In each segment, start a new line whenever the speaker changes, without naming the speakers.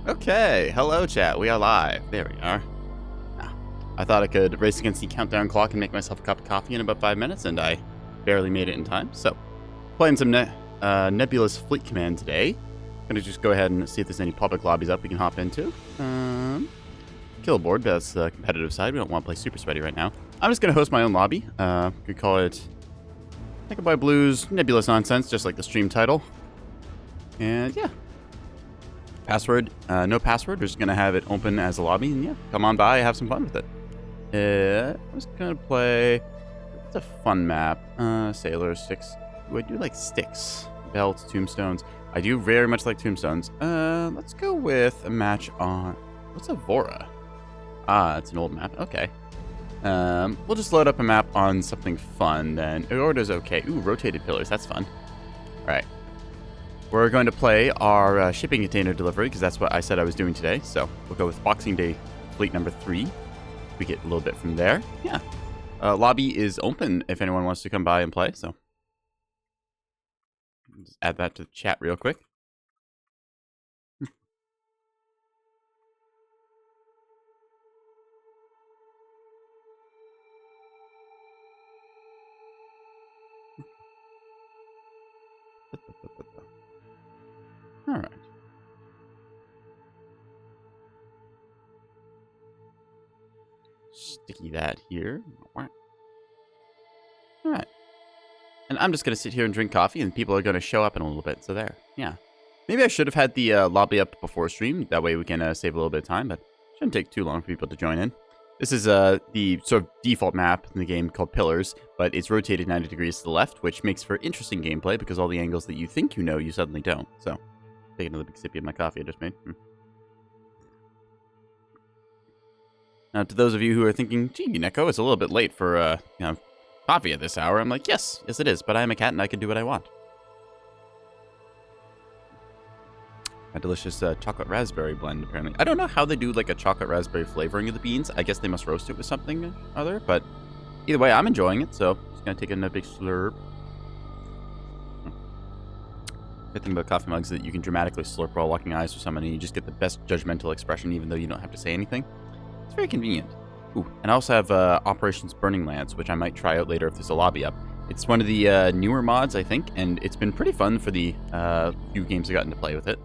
Okay, hello chat, we are live. There we are. Ah, I thought I could race against the countdown clock and make myself a cup of coffee in about 5 minutes, and I barely made it in time. So, playing some Nebulous Fleet Command today. Gonna just go ahead and see if there's any public lobbies up we can hop into. Kill board, but that's the competitive side. We don't want to play super sweaty right now. I'm just gonna host my own lobby. Could call it NekoboyBlue's Nebulous Nonsense, just like the stream title. And yeah. Password, no password. We're just going to have it open as a lobby, and yeah, come on by, have some fun with it. I was going to play, it's a fun map, Sailor, Sticks. Do I do like Sticks? Belts, Tombstones. I do very much like Tombstones. Let's go with a match on, what's Avora? Ah, it's an old map, okay. We'll just load up a map on something fun then. Order's okay. Ooh, rotated pillars, that's fun. All right. We're going to play our shipping container delivery, because that's what I said I was doing today. So we'll go with Boxing Day Fleet number 3. We get a little bit from there. Yeah. Lobby is open if anyone wants to come by and play. So just add that to the chat real quick. All right. Sticky that here. All right. And I'm just going to sit here and drink coffee, and people are going to show up in a little bit. So there. Yeah. Maybe I should have had the lobby up before stream. That way we can save a little bit of time, but it shouldn't take too long for people to join in. This is the sort of default map in the game called Pillars, but it's rotated 90 degrees to the left, which makes for interesting gameplay because all the angles that you think you know, you suddenly don't. So, take another big sip of my coffee I just made. Now, to those of you who are thinking, gee, Neko, it's a little bit late for, coffee at this hour, I'm like, yes it is, but I am a cat and I can do what I want. A delicious chocolate raspberry blend, apparently. I don't know how they do, like, a chocolate raspberry flavoring of the beans. I guess they must roast it with something or other, but either way, I'm enjoying it, so just gonna take a big slurp. Good thing about coffee mugs is that you can dramatically slurp while locking eyes with someone, and you just get the best judgmental expression, even though you don't have to say anything. It's very convenient. Ooh, and I also have Operations Burning Lands, which I might try out later if there's a lobby up. It's one of the newer mods, I think, and it's been pretty fun for the few games I've gotten to play with it.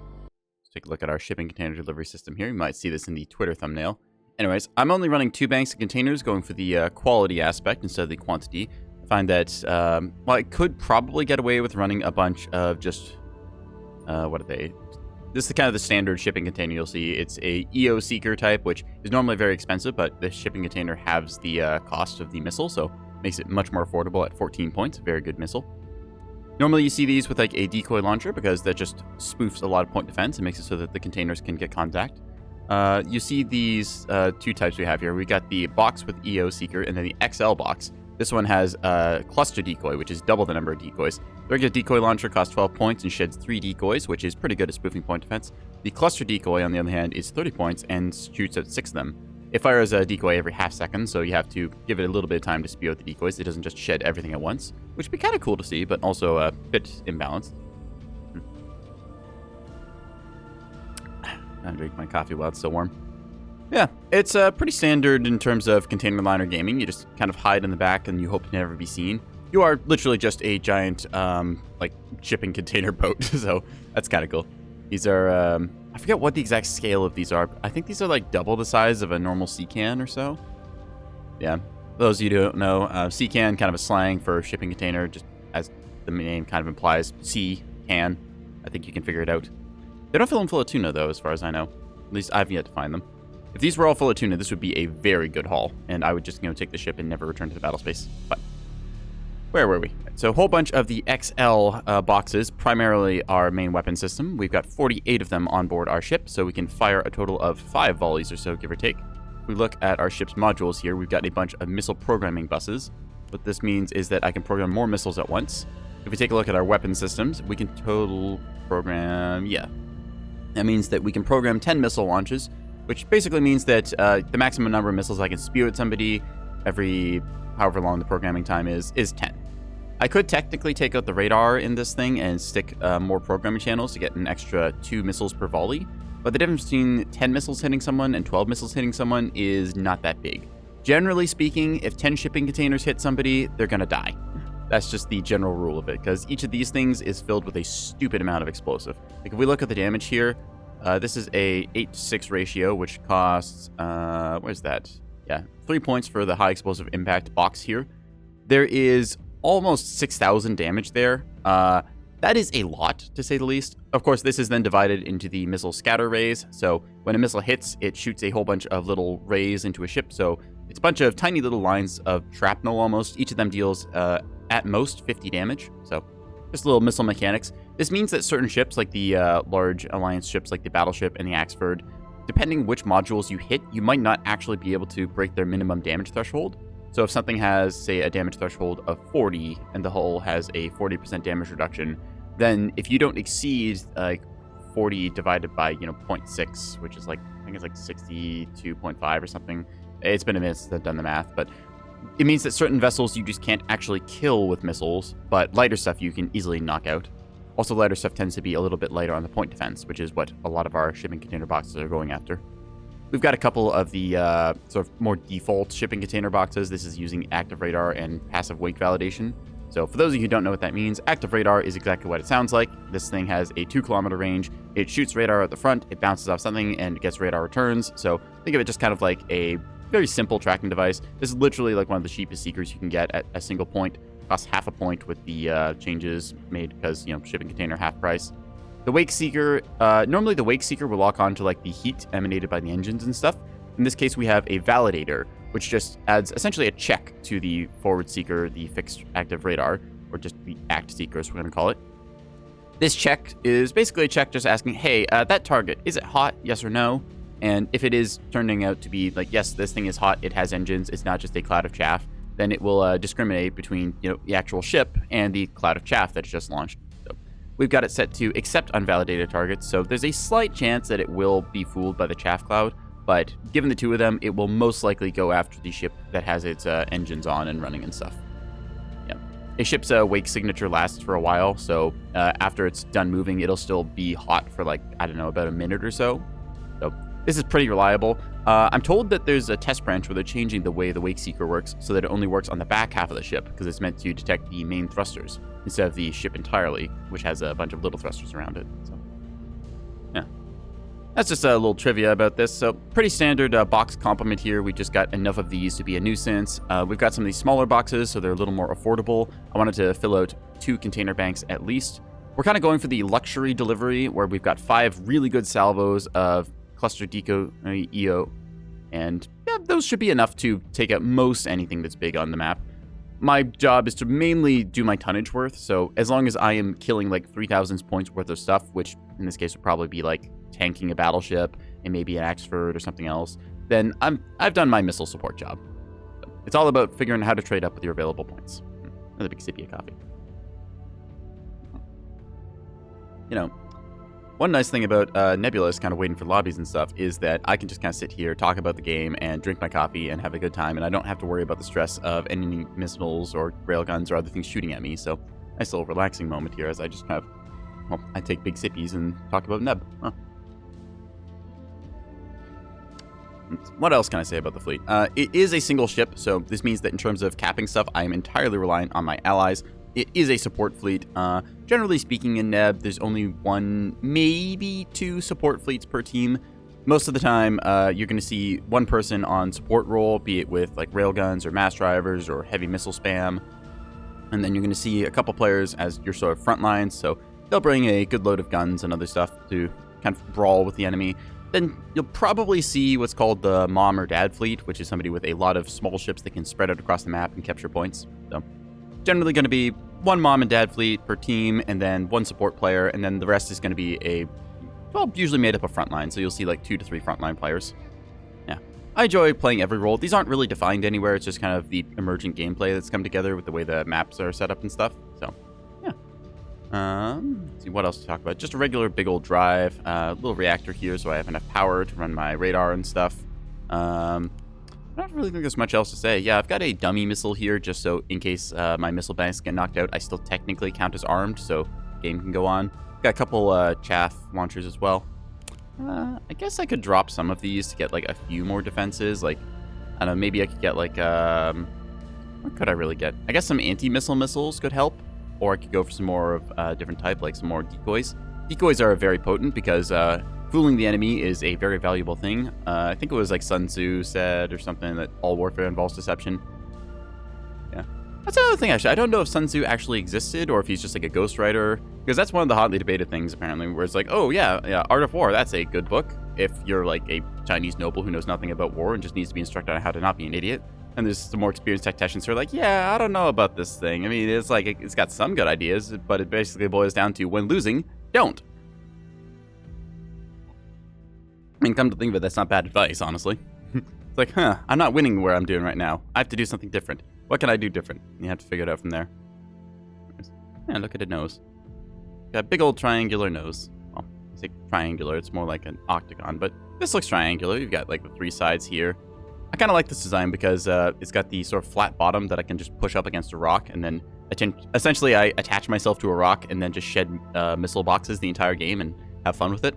Take a look at our shipping container delivery system here. You might see this in the Twitter thumbnail. Anyways, I'm only running 2 banks of containers, going for the quality aspect instead of the quantity. I find that, well, I could probably get away with running a bunch of just, what are they? This is kind of the standard shipping container you'll see. It's a EO Seeker type, which is normally very expensive, but this shipping container halves the cost of the missile, so makes it much more affordable at 14 points. A very good missile. Normally you see these with like a decoy launcher because that just spoofs a lot of point defense and makes it so that the containers can get contact. You see these 2 types we have here. We got the box with EO Seeker and then the XL box. This one has cluster decoy, which is double the number of decoys. The regular decoy launcher costs 12 points and sheds 3 decoys, which is pretty good at spoofing point defense. The cluster decoy, on the other hand, is 30 points and shoots at 6 of them. It fires a decoy every half second, so you have to give it a little bit of time to spew out the decoys. It doesn't just shed everything at once, which would be kind of cool to see, but also a bit imbalanced. I'm drinking my coffee while it's still warm. Yeah, it's pretty standard in terms of container liner gaming. You just kind of hide in the back and you hope to never be seen. You are literally just a giant, like, shipping container boat, so that's kind of cool. These are, I forget what the exact scale of these are. I think these are like double the size of a normal sea can or so. Yeah, those of you who don't know, sea can, kind of a slang for shipping container, just as the name kind of implies, sea can. I think you can figure it out. They don't fill them full of tuna though, as far as I know. At least I've yet to find them. If these were all full of tuna, this would be a very good haul, and I would just, take the ship and never return to the battle space. But where were we? So a whole bunch of the XL boxes, primarily our main weapon system. We've got 48 of them on board our ship, so we can fire a total of 5 volleys or so, give or take. If we look at our ship's modules here, we've got a bunch of missile programming buses. What this means is that I can program more missiles at once. If we take a look at our weapon systems, we can total program, That means that we can program 10 missile launches, which basically means that the maximum number of missiles I can spew at somebody every however long the programming time is 10. I could technically take out the radar in this thing and stick more programming channels to get an extra 2 missiles per volley, but the difference between 10 missiles hitting someone and 12 missiles hitting someone is not that big. Generally speaking, if 10 shipping containers hit somebody, they're gonna die. That's just the general rule of it, because each of these things is filled with a stupid amount of explosive. Like if we look at the damage here, this is a 8-to-6 ratio, which costs, what is that? Yeah, 3 points for the high explosive impact box here. There is almost 6,000 damage there. That is a lot, to say the least. Of course, this is then divided into the missile scatter rays. So when a missile hits, it shoots a whole bunch of little rays into a ship. So it's a bunch of tiny little lines of shrapnel almost. Each of them deals at most 50 damage. So just little missile mechanics. This means that certain ships, like the large alliance ships like the Battleship and the Axford, depending which modules you hit, you might not actually be able to break their minimum damage threshold. So if something has, say, a damage threshold of 40 and the hull has a 40% damage reduction, then if you don't exceed like 40 divided by 0.6, which is like I think it's like 62.5 or something. It's been a minute since I've done the math, but it means that certain vessels you just can't actually kill with missiles, but lighter stuff you can easily knock out. Also, lighter stuff tends to be a little bit lighter on the point defense, which is what a lot of our shipping container boxes are going after. We've got a couple of the sort of more default shipping container boxes. This is using active radar and passive wake validation. So for those of you who don't know what that means, active radar is exactly what it sounds like. This thing has a 2-kilometer range. It shoots radar at the front, it bounces off something, and gets radar returns. So think of it just kind of like a very simple tracking device. This is literally like one of the cheapest seekers you can get at a single point. Costs half a point with the changes made because, shipping container half price. The Wake Seeker, normally the Wake Seeker will lock on to like the heat emanated by the engines and stuff. In this case, we have a validator, which just adds essentially a check to the forward seeker, the fixed active radar, or just the act seeker, as we're going to call it. This check is basically a check just asking, hey, that target, is it hot? Yes or no? And if it is turning out to be like, yes, this thing is hot, it has engines, it's not just a cloud of chaff, then it will discriminate between the actual ship and the cloud of chaff that's just launched. So we've got it set to accept unvalidated targets, so there's a slight chance that it will be fooled by the chaff cloud, but given the two of them, it will most likely go after the ship that has its engines on and running and stuff. Yeah. A ship's wake signature lasts for a while, so after it's done moving, it'll still be hot for like, I don't know, about a minute or so. So this is pretty reliable. I'm told that there's a test branch where they're changing the way the Wake Seeker works so that it only works on the back half of the ship because it's meant to detect the main thrusters instead of the ship entirely, which has a bunch of little thrusters around it. So, yeah. That's just a little trivia about this. So pretty standard box complement here. We just got enough of these to be a nuisance. We've got some of these smaller boxes, so they're a little more affordable. I wanted to fill out 2 container banks at least. We're kind of going for the luxury delivery where we've got 5 really good salvos of cluster deco EO, and yeah, those should be enough to take out most anything that's big on the map. My job is to mainly do my tonnage worth, so as long as I am killing like 3,000 points worth of stuff, which in this case would probably be like tanking a battleship and maybe an Axford or something else, then I've done my missile support job. So it's all about figuring out how to trade up with your available points. Another big sippy of coffee. One nice thing about Nebulous, kind of waiting for lobbies and stuff, is that I can just kind of sit here, talk about the game, and drink my coffee and have a good time, and I don't have to worry about the stress of enemy missiles or railguns or other things shooting at me. So, nice little relaxing moment here as I just kind of, I take big sippies and talk about Neb. Huh. What else can I say about the fleet? It is a single ship, so this means that in terms of capping stuff, I am entirely reliant on my allies. It is a support fleet. Generally speaking in Neb, there's only 1, maybe 2 support fleets per team. Most of the time, you're going to see one person on support role, be it with like railguns or mass drivers or heavy missile spam. And then you're going to see a couple players as your sort of front lines, so they'll bring a good load of guns and other stuff to kind of brawl with the enemy. Then you'll probably see what's called the mom or dad fleet, which is somebody with a lot of small ships that can spread out across the map and capture points. So generally going to be 1 mom and dad fleet per team, and then 1 support player, and then the rest is going to be usually made up of frontline, so you'll see like 2 to 3 frontline players. Yeah. I enjoy playing every role. These aren't really defined anywhere, it's just kind of the emergent gameplay that's come together with the way the maps are set up and stuff, so yeah. Let's see what else to talk about. Just a regular big old drive, little reactor here so I have enough power to run my radar and stuff. I don't really think there's much else to say. Yeah, I've got a dummy missile here just so in case my missile banks get knocked out, I still technically count as armed, so game can go on. Got a couple chaff launchers as well. I guess I could drop some of these to get, like, a few more defenses. Like, I don't know, maybe I could get, like, what could I really get? I guess some anti-missile missiles could help. Or I could go for some more of a different type, like some more decoys. Decoys are very potent because fooling the enemy is a very valuable thing. I think it was like Sun Tzu said or something that all warfare involves deception. Yeah. That's another thing, actually. I don't know if Sun Tzu actually existed or if he's just like a ghostwriter. Because that's one of the hotly debated things, apparently, where it's like, oh, yeah, Art of War, that's a good book. If you're like a Chinese noble who knows nothing about war and just needs to be instructed on how to not be an idiot. And there's some more experienced tacticians who are like, yeah, I don't know about this thing. I mean, it's like, it's got some good ideas, but it basically boils down to when losing, don't. I mean, come to think of it, that's not bad advice, honestly. It's like, I'm not winning where I'm doing right now. I have to do something different. What can I do different? And you have to figure it out from there. Yeah, look at the nose. Got a big old triangular nose. Well, I say triangular, it's more like an octagon, but this looks triangular. You've got like the three sides here. I kind of like this design because it's got the sort of flat bottom that I can just push up against a rock, and then essentially I attach myself to a rock and then just shed missile boxes the entire game and have fun with it.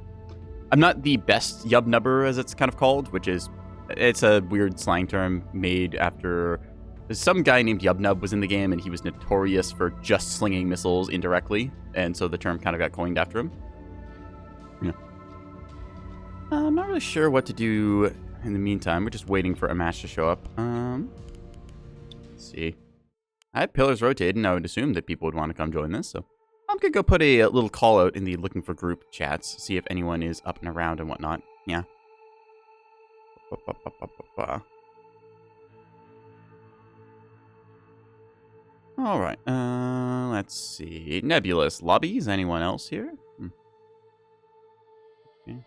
I'm not the best yub nubber, as it's kind of called, which is, it's a weird slang term made after some guy named Yubnub was in the game, and he was notorious for just slinging missiles indirectly, and so the term kind of got coined after him. Yeah. I'm not really sure what to do. In the meantime, we're just waiting for a match to show up. Let's see. I have pillars rotated, and I would assume that people would want to come join this, so I'm going to go put a little call out in the looking for group chats, see if anyone is up and around and whatnot. Yeah. All right. Let's see. Nebulous lobby. Is anyone else here? Okay.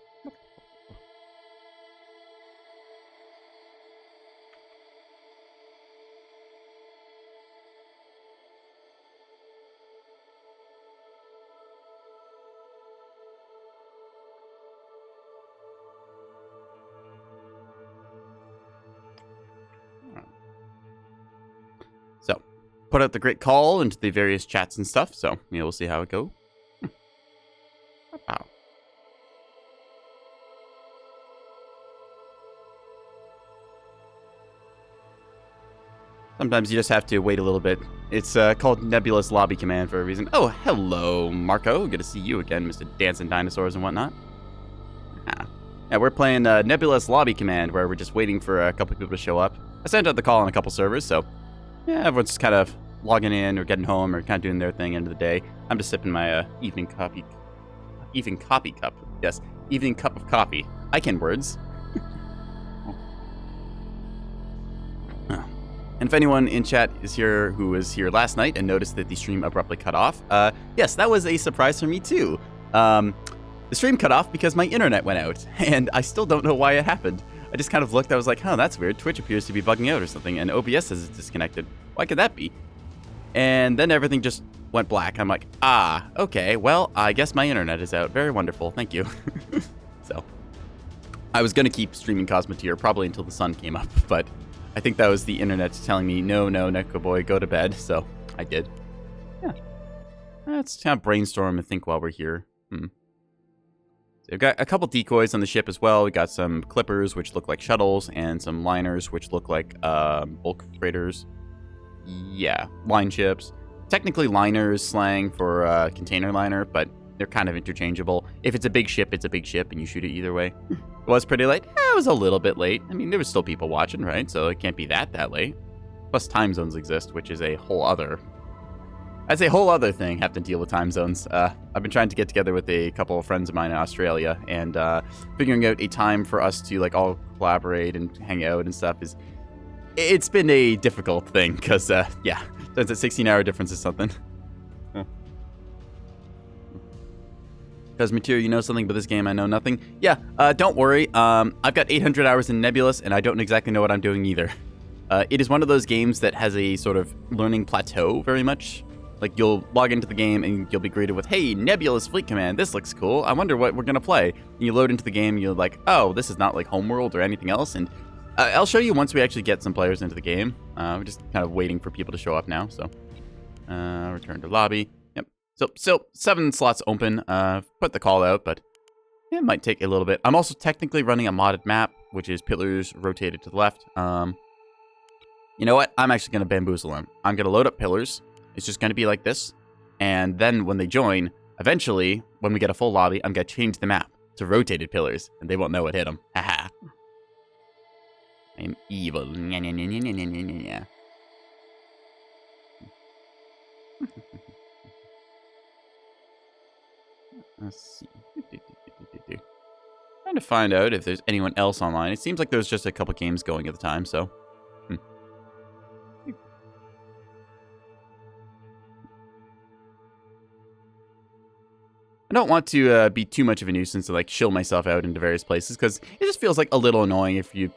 So, put out the great call into the various chats and stuff, so we'll see how it goes. Wow. Sometimes you just have to wait a little bit. It's called Nebulous Lobby Command for a reason. Oh, hello, Marco. Good to see you again, Mr. Dancing Dinosaurs and whatnot. Yeah, we're playing Nebulous Lobby Command, where we're just waiting for a couple people to show up. I sent out the call on a couple servers, so yeah, everyone's just kind of logging in or getting home or kind of doing their thing end of the day. I'm just sipping my evening cup. Yes, evening cup of coffee. I can words. And if anyone in chat is here who was here last night and noticed that the stream abruptly cut off, yes, that was a surprise for me too. The stream cut off because my internet went out, and I still don't know why it happened. I just kind of looked, I was like, that's weird. Twitch appears to be bugging out or something, and OBS says it's disconnected. Why could that be? And then everything just went black. I'm like, okay, well, I guess my internet is out. Very wonderful, thank you. So, I was going to keep streaming Cosmoteer probably until the sun came up, but I think that was the internet telling me, no, Nekoboy, go to bed, so I did. Yeah. Let's kind of brainstorm and think while we're here. So we've got a couple decoys on the ship as well. We got some clippers, which look like shuttles, and some liners, which look like bulk freighters. Yeah, line ships. Technically, liner is slang for container liner, but they're kind of interchangeable. If it's a big ship, it's a big ship, and you shoot it either way. It was pretty late. Yeah, it was a little bit late. I mean, there was still people watching, right? So it can't be that late. Plus, time zones exist, which is a whole other... That's a whole other thing, have to deal with time zones. I've been trying to get together with a couple of friends of mine in Australia, and figuring out a time for us to like all collaborate and hang out and stuff it's been a difficult thing, because, yeah, there's a 16-hour difference or something. Because Material, you know something about this game, I know nothing. Yeah, don't worry, I've got 800 hours in Nebulous, and I don't exactly know what I'm doing either. It is one of those games that has a sort of learning plateau, very much. Like, you'll log into the game and you'll be greeted with, hey, Nebulous Fleet Command, this looks cool. I wonder what we're going to play. And you load into the game, you're like, oh, this is not like Homeworld or anything else. And I'll show you once we actually get some players into the game. We're just kind of waiting for people to show up now, so. Return to lobby. Yep. So 7 slots open. Put the call out, but It might take a little bit. I'm also technically running a modded map, which is pillars rotated to the left. You know what? I'm actually going to bamboozle them. I'm going to load up pillars. It's just going to be like this. And then when they join, eventually, when we get a full lobby, I'm going to change the map to rotated pillars. And they won't know what hit them. Haha. I'm evil. Nya, nya, nya, nya, nya, nya, nya, nya. Let's see. Trying to find out if there's anyone else online. It seems like there's just a couple games going at the time, so... I don't want to be too much of a nuisance to like shill myself out into various places because it just feels like a little annoying if you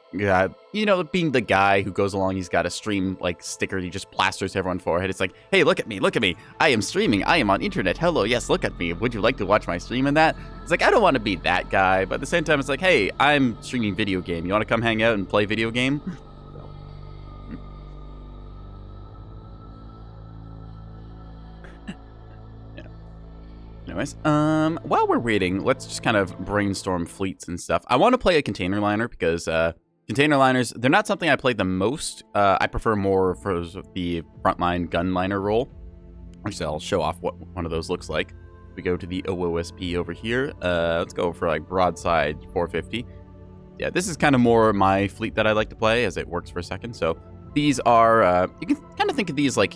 know, being the guy who goes along, he's got a stream like sticker he just plasters everyone's forehead. It's like, hey, look at me, I am streaming, I am on internet, hello, yes, look at me, would you like to watch my stream in that? It's like, I don't want to be that guy, but at the same time, it's like, hey, I'm streaming video game, you want to come hang out and play video game? Anyways, while we're waiting, let's just kind of brainstorm fleets and stuff. I want to play a container liner because container liners, they're not something I play the most. I prefer more for the frontline gun liner role. Actually, I'll show off what one of those looks like. We go to the OOSP over here. Let's go for like broadside 450. Yeah, this is kind of more my fleet that I like to play as it works for a second. So these are, you can kind of think of these like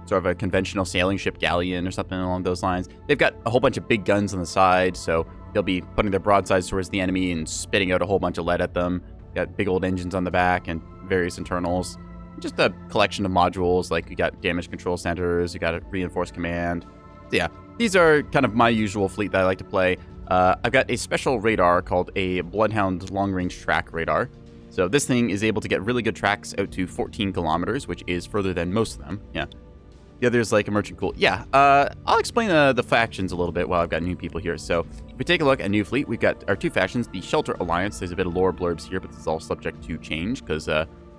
sort of a conventional sailing ship galleon or something along those lines. They've got a whole bunch of big guns on the side, so they'll be putting their broadsides towards the enemy and spitting out a whole bunch of lead at them. Got big old engines on the back and various internals. Just a collection of modules, like you got damage control centers, you got a reinforced command. So yeah, these are kind of my usual fleet that I like to play. I've got a special radar called a Bloodhound long-range track radar. So this thing is able to get really good tracks out to 14 kilometers, which is further than most of them. Yeah. The other's like a merchant cool. Yeah, I'll explain the factions a little bit while I've got new people here. So if we take a look at new fleet, we've got our two factions, the Shelter Alliance. There's a bit of lore blurbs here, but this is all subject to change because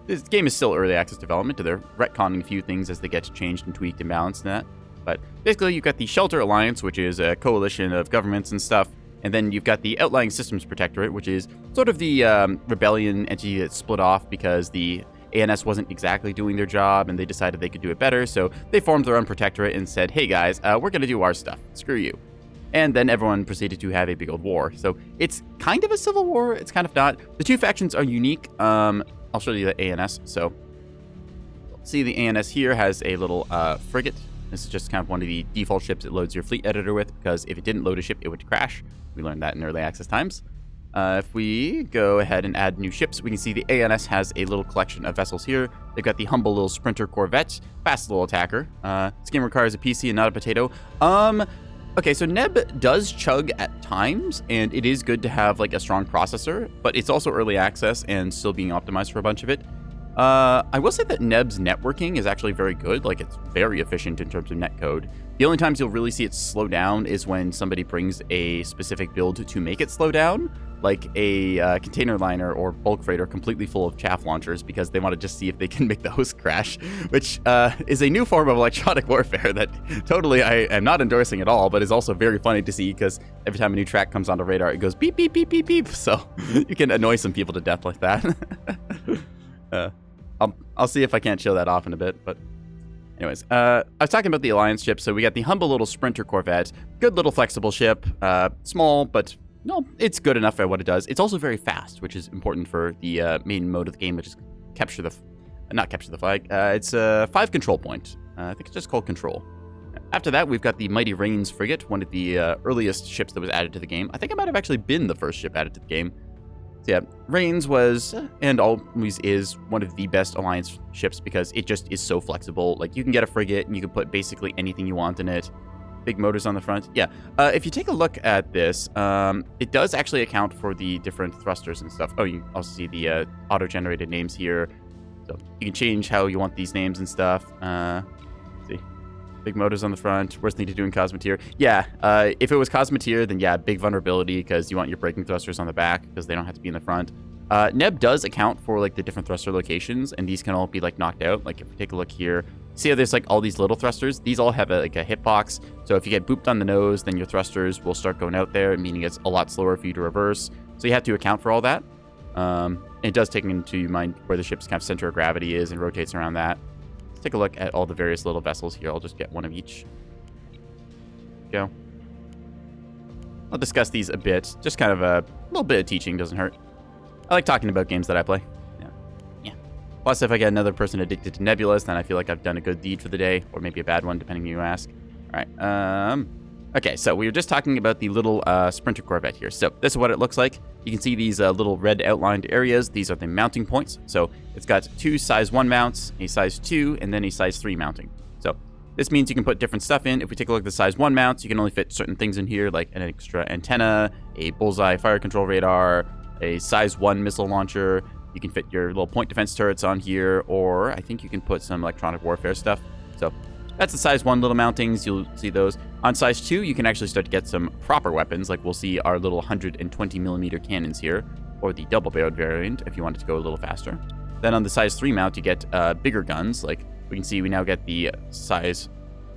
this game is still early access development. They're retconning a few things as they get changed and tweaked and balanced and that. But basically, you've got the Shelter Alliance, which is a coalition of governments and stuff. And then you've got the Outlying Systems Protectorate, which is sort of the rebellion entity that split off because the ANS wasn't exactly doing their job and they decided they could do it better, so they formed their own protectorate and said, hey guys, we're going to do our stuff. Screw you. And then everyone proceeded to have a big old war. So it's kind of a civil war, it's kind of not. The two factions are unique. I'll show you the ANS. So see, the ANS here has a little frigate. This is just kind of one of the default ships it loads your fleet editor with, because if it didn't load a ship, it would crash. We learned that in early access times. If we go ahead and add new ships, we can see the ANS has a little collection of vessels here. They've got the humble little sprinter corvette, fast little attacker. This game requires a PC and not a potato. Okay, so Neb does chug at times, and it is good to have like a strong processor, but it's also early access and still being optimized for a bunch of it. I will say that Neb's networking is actually very good. Like, it's very efficient in terms of netcode. The only times you'll really see it slow down is when somebody brings a specific build to make it slow down, like a container liner or bulk freighter completely full of chaff launchers because they want to just see if they can make the host crash, which is a new form of electronic warfare that totally I am not endorsing at all, but is also very funny to see because every time a new track comes onto radar, it goes beep, beep, beep, beep, beep. So you can annoy some people to death like that. I'll see if I can't show that off in a bit, but anyways, I was talking about the Alliance ship, so we got the humble little sprinter corvette, good little flexible ship, small, but no, it's good enough at what it does. It's also very fast, which is important for the main mode of the game, which is not capture the flag. It's 5 control point. I think it's just called control. After that, we've got the Mighty Rains frigate, one of the earliest ships that was added to the game. I think it might have actually been the first ship added to the game. So yeah, Rains was, and always is, one of the best Alliance ships because it just is so flexible. Like, you can get a frigate and you can put basically anything you want in it. Big motors on the front. Yeah, if you take a look at this, it does actually account for the different thrusters and stuff. Oh, you can also see the auto-generated names here. So you can change how you want these names and stuff. See. Big motors on the front. Worst thing to do in Cosmoteer. Yeah, if it was Cosmoteer, then yeah, big vulnerability because you want your braking thrusters on the back because they don't have to be in the front. Neb does account for like the different thruster locations, and these can all be like knocked out. Like if we take a look here, See how there's like all these little thrusters? These all have like a hitbox. So if you get booped on the nose, then your thrusters will start going out there, meaning it's a lot slower for you to reverse. So you have to account for all that. It does take into mind where the ship's kind of center of gravity is and rotates around that. Let's take a look at all the various little vessels here. I'll just get one of each. Go. I'll discuss these a bit. Just kind of a little bit of teaching doesn't hurt. I like talking about games that I play. Yeah. Plus, if I get another person addicted to Nebulous, then I feel like I've done a good deed for the day, or maybe a bad one, depending on who you ask. All right. Okay, so we were just talking about the little Sprinter Corvette here. So this is what it looks like. You can see these little red outlined areas. These are the mounting points. So it's got 2 size 1 mounts, a size 2, and then a size 3 mounting. So this means you can put different stuff in. If we take a look at the size 1 mounts, you can only fit certain things in here, like an extra antenna, a bullseye fire control radar, a size 1 missile launcher. You can fit your little point defense turrets on here, or I think you can put some electronic warfare stuff. So that's the size 1 little mountings. You'll see those. On size 2, you can actually start to get some proper weapons, like we'll see our little 120mm cannons here, or the double-barreled variant if you wanted to go a little faster. Then on the size 3 mount, you get bigger guns. Like we can see, we now get the size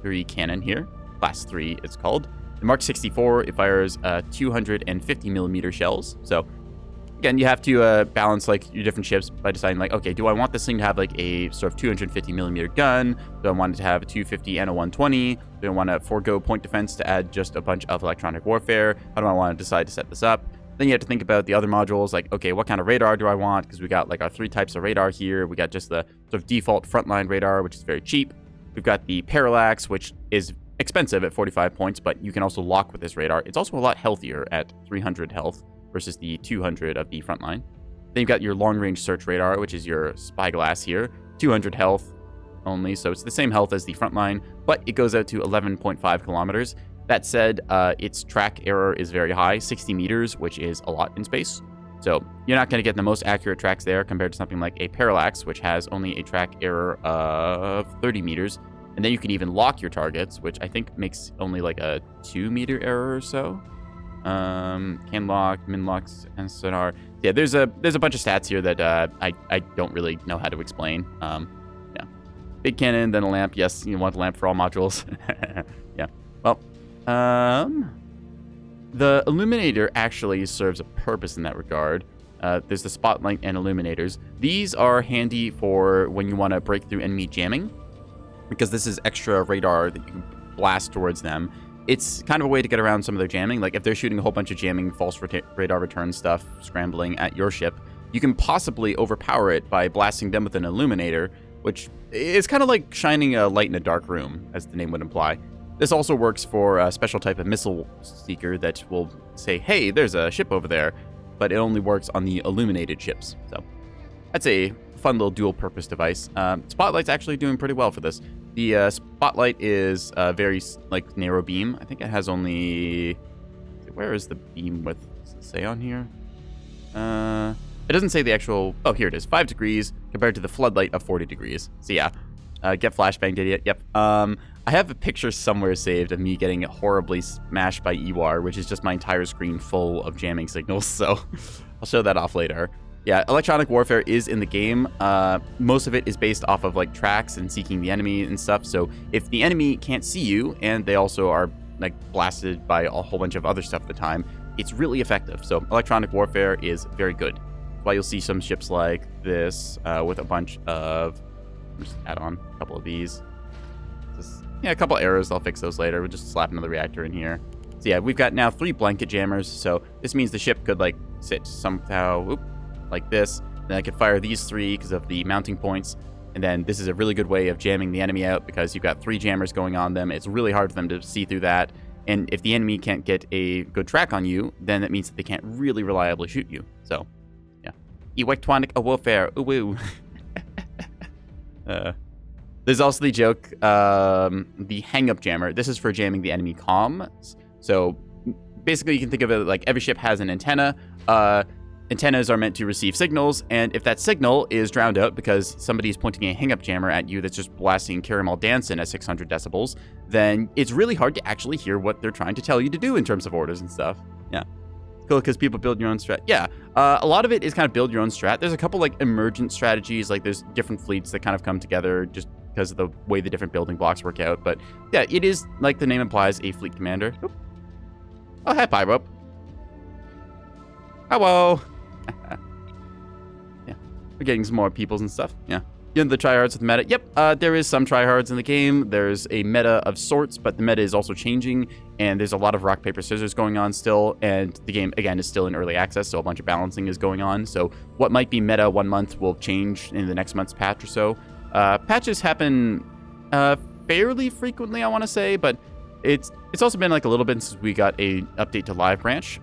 3 cannon here. Class 3, it's called. The Mark 64, it fires 250mm shells. So again, you have to balance like your different ships by deciding like, okay, do I want this thing to have like a sort of 250mm gun? Do I want it to have a 250 and a 120? Do I want to forego point defense to add just a bunch of electronic warfare? How do I want to decide to set this up? Then you have to think about the other modules, like, okay, what kind of radar do I want? Because we got like our 3 types of radar here. We got just the sort of default frontline radar, which is very cheap. We've got the parallax, which is expensive at 45 points, but you can also lock with this radar. It's also a lot healthier at 300 health versus the 200 of the frontline. Then you've got your long-range search radar, which is your spyglass here, 200 health only, so it's the same health as the frontline, but it goes out to 11.5 kilometers. That said, its track error is very high, 60 meters, which is a lot in space. So you're not going to get the most accurate tracks there compared to something like a parallax, which has only a track error of 30 meters. And then you can even lock your targets, which I think makes only like a 2-meter error or so. Can lock, min locks, and sonar. Yeah, there's a bunch of stats here that I don't really know how to explain. Yeah, big cannon, then a lamp. Yes, you want the lamp for all modules. Yeah. Well, the illuminator actually serves a purpose in that regard. There's the spotlight and illuminators. These are handy for when you want to break through enemy jamming, because this is extra radar that you can blast towards them. It's kind of a way to get around some of their jamming. Like if they're shooting a whole bunch of jamming, false radar return stuff, scrambling at your ship, you can possibly overpower it by blasting them with an illuminator, which is kind of like shining a light in a dark room, as the name would imply. This also works for a special type of missile seeker that will say, hey, there's a ship over there, but it only works on the illuminated ships. So that's a fun little dual-purpose device. Spotlight's actually doing pretty well for this. The spotlight is very like narrow beam. I think it has only... Where is the beam width? Does it say on here? It doesn't say the actual... Oh, here it is. 5 degrees compared to the floodlight of 40 degrees. So yeah, get flashbanged, idiot. Yep. I have a picture somewhere saved of me getting horribly smashed by EWAR, which is just my entire screen full of jamming signals. So I'll show that off later. Yeah, electronic warfare is in the game. Most of it is based off of like tracks and seeking the enemy and stuff. So if the enemy can't see you and they also are like blasted by a whole bunch of other stuff at the time, it's really effective. So electronic warfare is very good. That's why you'll see some ships like this with a bunch of... I'll just add on a couple of these. Yeah, a couple errors. I'll fix those later. We'll just slap another reactor in here. So yeah, we've got now 3 blanket jammers. So this means the ship could like sit somehow like this. Then I could fire these 3 because of the mounting points. And then this is a really good way of jamming the enemy out because you've got 3 jammers going on them. It's really hard for them to see through that. And if the enemy can't get a good track on you, then that means that they can't really reliably shoot you. So, yeah. Electronic warfare. Ooh, woo. There's also the joke, the hang-up jammer. This is for jamming the enemy comms. So basically you can think of it like every ship has an antenna. Antennas are meant to receive signals, and if that signal is drowned out because somebody's pointing a hang-up jammer at you that's just blasting Caramel Dancin' at 600 decibels, then it's really hard to actually hear what they're trying to tell you to do in terms of orders and stuff. Yeah. Cool, because people build your own strat. Yeah, a lot of it is kind of build your own strat. There's a couple like emergent strategies, like there's different fleets that kind of come together just because of the way the different building blocks work out. But yeah, it is, like the name implies, a fleet commander. Oop. Oh, hi, Pyro. Hello. Yeah, we're getting some more peoples and stuff. Yeah. You know, the tryhards with meta. Yep, there is some tryhards in the game. There's a meta of sorts, but the meta is also changing, and there's a lot of rock, paper, scissors going on still, and the game, again, is still in early access, so a bunch of balancing is going on. So what might be meta 1 month will change in the next month's patch or so. Patches happen fairly frequently, I want to say, but it's also been like a little bit since we got a update to Live Branch.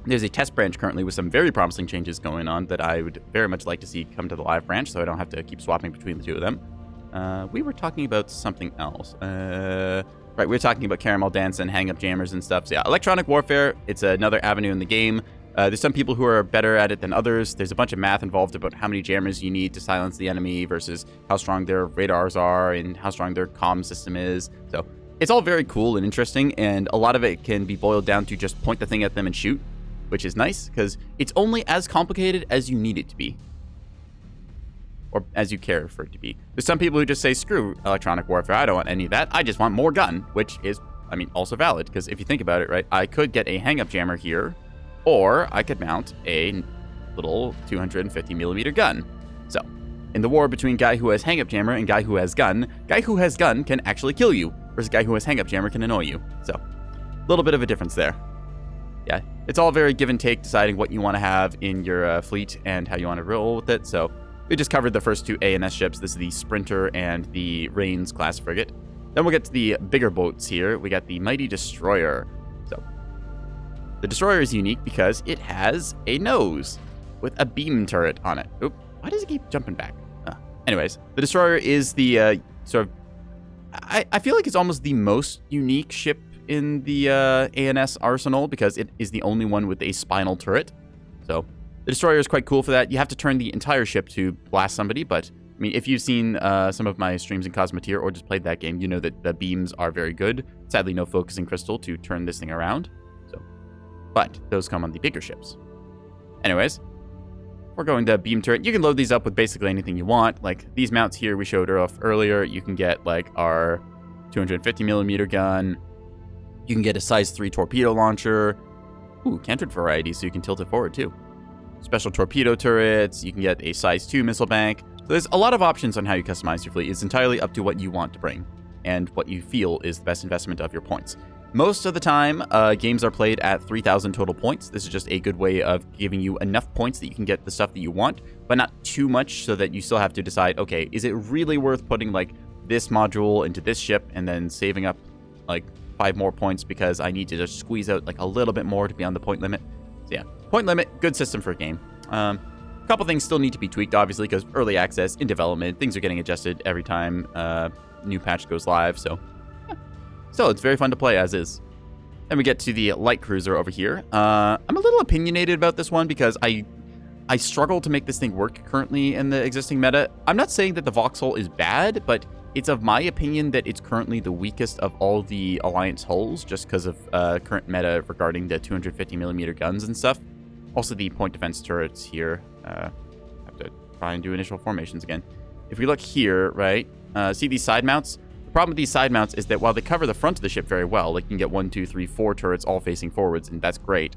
There's a test branch currently with some very promising changes going on that I would very much like to see come to the live branch, so I don't have to keep swapping between the two of them. We were talking about something else. Right, we were talking about caramel dance and hang-up jammers and stuff. So yeah, electronic warfare, it's another avenue in the game. There's some people who are better at it than others. There's a bunch of math involved about how many jammers you need to silence the enemy versus how strong their radars are and how strong their comm system is. So it's all very cool and interesting, and a lot of it can be boiled down to just point the thing at them and shoot, which is nice, because it's only as complicated as you need it to be. Or as you care for it to be. There's some people who just say, screw electronic warfare, I don't want any of that, I just want more gun, which is, I mean, also valid, because if you think about it, right, I could get a hang-up jammer here, or I could mount a little 250mm gun. So, in the war between guy who has hang-up jammer and guy who has gun can actually kill you, versus guy who has hang-up jammer can annoy you. So, a little bit of a difference there. Yeah, it's all very give and take, deciding what you want to have in your fleet and how you want to roll with it. So we just covered the first two A&S ships. This is the Sprinter and the Rains class frigate. Then we'll get to the bigger boats here. We got the Mighty Destroyer. So the Destroyer is unique because it has a nose with a beam turret on it. Oop, why does it keep jumping back? Anyways, the Destroyer is the sort of, I feel like it's almost the most unique ship in the A&S arsenal, because it is the only one with a spinal turret. So the Destroyer is quite cool for that. You have to turn the entire ship to blast somebody, but I mean, if you've seen some of my streams in Cosmoteer or just played that game, you know that the beams are very good. Sadly, no focusing crystal to turn this thing around. So, but those come on the bigger ships. Anyways, we're going to beam turret. You can load these up with basically anything you want. Like these mounts here we showed off earlier. You can get like our 250mm gun. You can get a size 3 torpedo launcher. Ooh, canted variety, so you can tilt it forward too. Special torpedo turrets. You can get a size 2 missile bank. So there's a lot of options on how you customize your fleet. It's entirely up to what you want to bring and what you feel is the best investment of your points. Most of the time, games are played at 3,000 total points. This is just a good way of giving you enough points that you can get the stuff that you want, but not too much so that you still have to decide, okay, is it really worth putting like this module into this ship and then saving up like 5 more points because I need to just squeeze out like a little bit more to be on the point limit. So yeah, point limit, good system for a game. A couple things still need to be tweaked, obviously, because early access, in development, things are getting adjusted every time new patch goes live. So yeah. Still, it's very fun to play as is. Then we get to the light cruiser over here. I'm a little opinionated about this one because I struggle to make this thing work currently in the existing meta. I'm not saying that the Vauxhall is bad, but it's of my opinion that it's currently the weakest of all the Alliance hulls, just because of current meta regarding the 250mm guns and stuff. Also, the point defense turrets here. Have to try and do initial formations again. If we look here, right, see these side mounts? The problem with these side mounts is that while they cover the front of the ship very well, like you can get 1, 2, 3, 4 turrets all facing forwards, and that's great.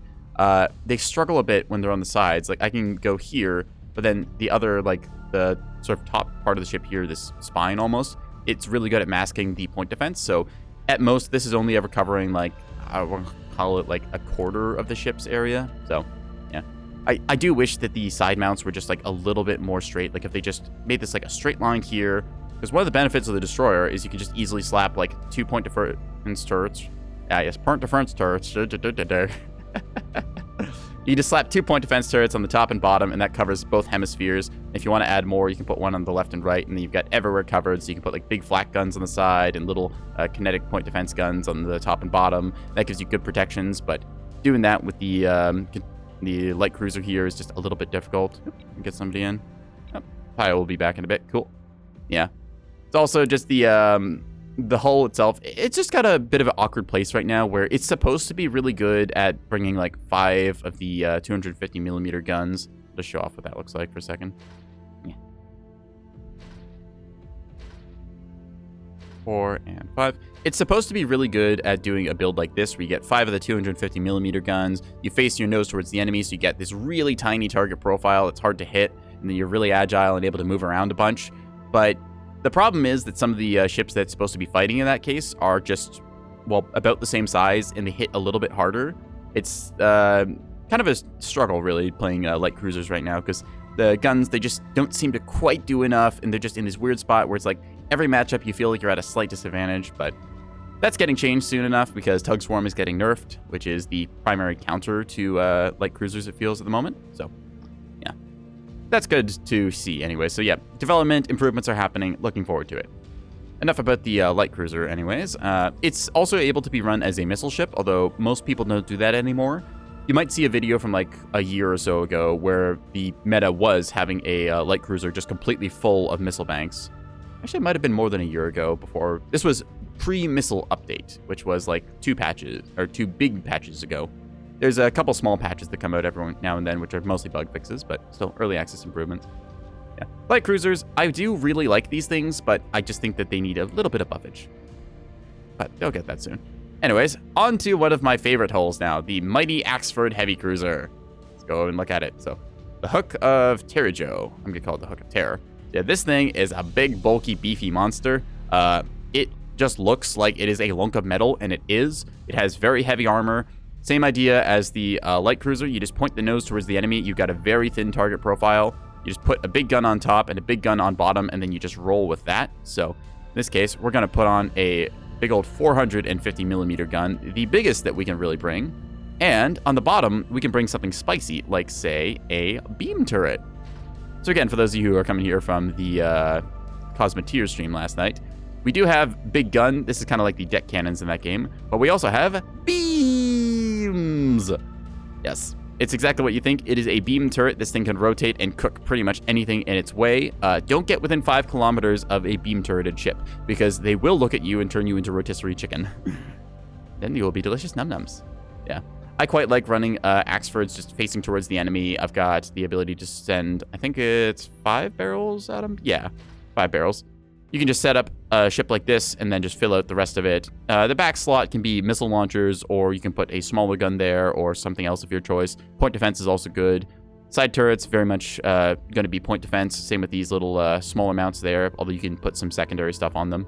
They struggle a bit when they're on the sides. Like I can go here, but then the other, like the sort of top part of the ship here, this spine almost, it's really good at masking the point defense. So at most, this is only ever covering like, I want to call it like a quarter of the ship's area. So yeah, I do wish that the side mounts were just like a little bit more straight. Like if they just made this like a straight line here, because one of the benefits of the Destroyer is you can just easily slap like 2 point defense turrets. Yes, point defense turrets. You just slap 2 point defense turrets on the top and bottom, and that covers both hemispheres. If you want to add more, you can put one on the left and right, and then you've got everywhere covered, so you can put like big flak guns on the side and little kinetic point defense guns on the top and bottom. That gives you good protections, but doing that with the light cruiser here is just a little bit difficult. Get somebody in. Oh, Pio will be back in a bit. Cool. Yeah. It's also just the hull itself. It's just got a bit of an awkward place right now where it's supposed to be really good at bringing like 5 of the 250mm guns. Just show off what that looks like for a second. Yeah. 4, and 5. It's supposed to be really good at doing a build like this, where you get 5 of the 250mm guns, you face your nose towards the enemy, so you get this really tiny target profile that's hard to hit, and then you're really agile and able to move around a bunch. But the problem is that some of the ships that's supposed to be fighting in that case are just, well, about the same size, and they hit a little bit harder. It's kind of a struggle, really, playing light cruisers right now, because the guns, they just don't seem to quite do enough, and they're just in this weird spot where it's like every matchup you feel like you're at a slight disadvantage, but that's getting changed soon enough because Tug Swarm is getting nerfed, which is the primary counter to light cruisers, it feels, at the moment. So, yeah. That's good to see anyway. So, yeah, development, improvements are happening. Looking forward to it. Enough about the light cruiser anyways. It's also able to be run as a missile ship, although most people don't do that anymore. You might see a video from like a year or so ago where the meta was having a light cruiser just completely full of missile banks. Actually, it might have been more than a year ago before. This was pre-missile update, which was like 2 big patches ago. There's a couple small patches that come out every now and then, which are mostly bug fixes, but still early access improvements. Yeah. Light cruisers, I do really like these things, but I just think that they need a little bit of buffage. But they'll get that soon. Anyways, on to one of my favorite hulls now, the mighty Axford Heavy Cruiser. Let's go and look at it. So, the Hook of Terrajo. I'm gonna call it the Hook of Terror. Yeah, this thing is a big, bulky, beefy monster. It just looks like it is a lunk of metal, and it is. It has very heavy armor. Same idea as the light cruiser. You just point the nose towards the enemy. You've got a very thin target profile. You just put a big gun on top and a big gun on bottom, and then you just roll with that. So, in this case, we're gonna put on a big old 450mm gun, the biggest that we can really bring. And on the bottom, we can bring something spicy, like, say, a beam turret. So again, for those of you who are coming here from the Cosmeteer stream last night, we do have big gun. This is kind of like the deck cannons in that game. But we also have beams. Yes, it's exactly what you think. It is a beam turret. This thing can rotate and cook pretty much anything in its way. Don't get within 5 kilometers of a beam turreted ship, because they will look at you and turn you into rotisserie chicken. Then you will be delicious num-nums. Yeah. I quite like running Axfords just facing towards the enemy. I've got the ability to send, I think it's 5 barrels at them? Yeah, 5 barrels. You can just set up a ship like this and then just fill out the rest of it. The back slot can be missile launchers, or you can put a smaller gun there or something else of your choice. Point defense is also good. Side turrets, very much going to be point defense. Same with these little smaller mounts there, although you can put some secondary stuff on them.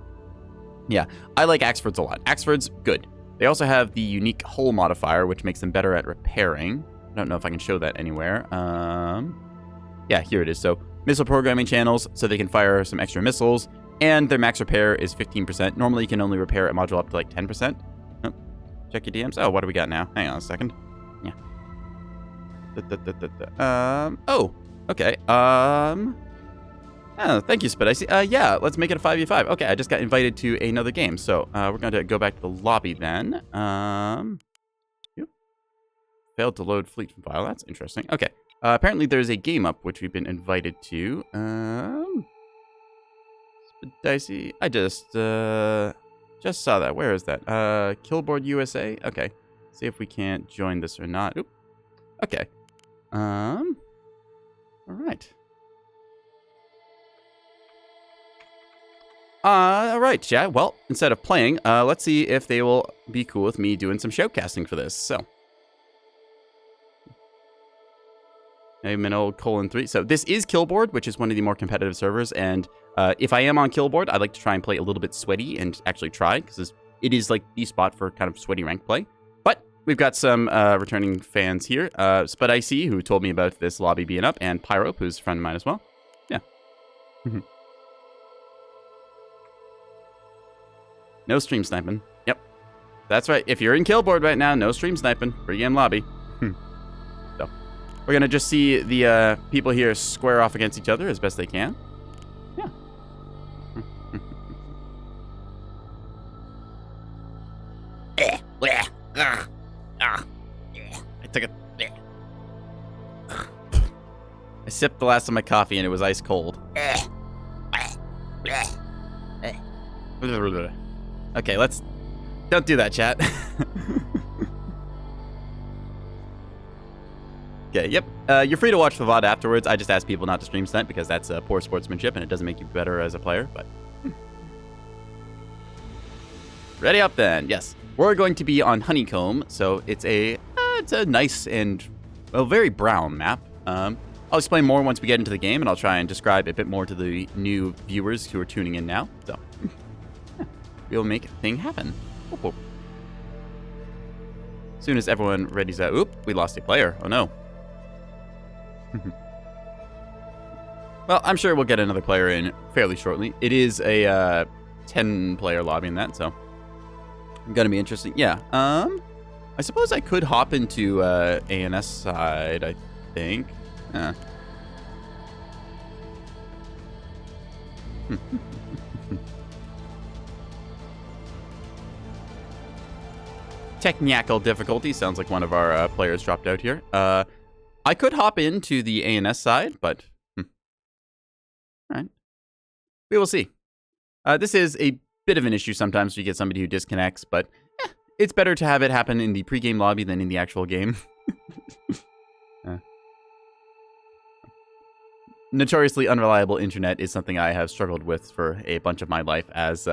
Yeah, I like Axfords a lot. Axfords, good. They also have the unique hull modifier, which makes them better at repairing. I don't know if I can show that anywhere. Yeah, here it is. So, missile programming channels, so they can fire some extra missiles. And their max repair is 15%. Normally, you can only repair a module up to like 10%. Oh, check your DMs. Oh, what do we got now? Hang on a second. Yeah. Oh, okay. Oh, thank you, Spidicy. Yeah, let's make it a 5v5. Okay, I just got invited to another game. So, we're going to go back to the lobby then. Failed to load fleet file. That's interesting. Okay. Apparently, there's a game up, which we've been invited to. Dicey. I just saw that. Where is that? Killboard USA. Okay. See if we can't join this or not. Oop. Okay. All right. All right, chat. Well, instead of playing, let's see if they will be cool with me doing some shoutcasting for this. So. I'm an old :3. So this is Killboard, which is one of the more competitive servers. And if I am on Killboard, I'd like to try and play a little bit sweaty and actually try, because it is like the spot for kind of sweaty rank play. But we've got some returning fans here. Spidicy, who told me about this lobby being up, and Pyrope, who's a friend of mine as well. Yeah. No stream sniping. Yep. That's right. If you're in Killboard right now, no stream sniping. Free game lobby. So, we're going to just see the people here square off against each other as best they can. Yeah. I took it. I sipped the last of my coffee and it was ice cold. Okay, don't do that, chat. Okay, yep. You're free to watch the VOD afterwards. I just ask people not to stream snipe because that's poor sportsmanship and it doesn't make you better as a player, but... Ready up then. Yes. We're going to be on Honeycomb, so it's a nice and, well, very brown map. I'll explain more once we get into the game, and I'll try and describe a bit more to the new viewers who are tuning in now. So, yeah, we'll make a thing happen. Whoop, whoop. As soon as everyone readies that, oop, we lost a player. Oh no. Well, I'm sure we'll get another player in fairly shortly. It is a 10-player lobby in that, so gonna be interesting. Yeah. I suppose I could hop into ANS side, I think. Technical difficulty. Sounds like one of our players dropped out here. I could hop into the ANS side, but all right. We will see. This is a bit of an issue sometimes when you get somebody who disconnects, but it's better to have it happen in the pregame lobby than in the actual game. Notoriously unreliable internet is something I have struggled with for a bunch of my life, as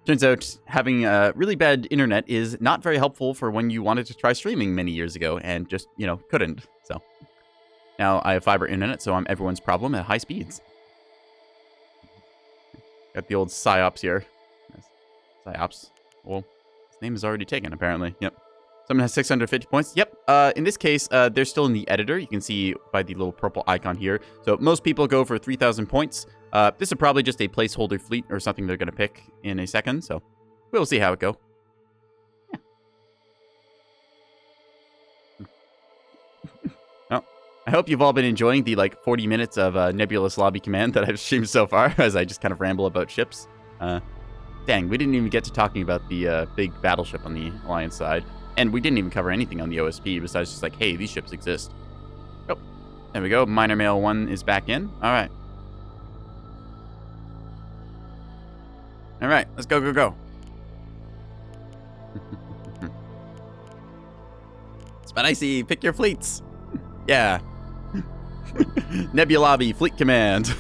turns out having really bad internet is not very helpful for when you wanted to try streaming many years ago and just, couldn't. So now I have fiber internet, so I'm everyone's problem at high speeds. Got the old PsyOps here. PsyOps. Well, his name is already taken, apparently. Yep. Someone has 650 points. Yep. In this case, they're still in the editor. You can see by the little purple icon here. So most people go for 3,000 points. This is probably just a placeholder fleet or something they're going to pick in a second. So we'll see how it goes. Yeah. Well, I hope you've all been enjoying the 40 minutes of Nebulous lobby command that I've streamed so far, as I just kind of ramble about ships. Dang, we didn't even get to talking about the big battleship on the Alliance side. And we didn't even cover anything on the OSP besides just like, hey, these ships exist. Oh, there we go. Minor Mail 1 is back in. All right. All right, let's go, go, go. Spicy, pick your fleets. Yeah. Nebulabi, fleet command.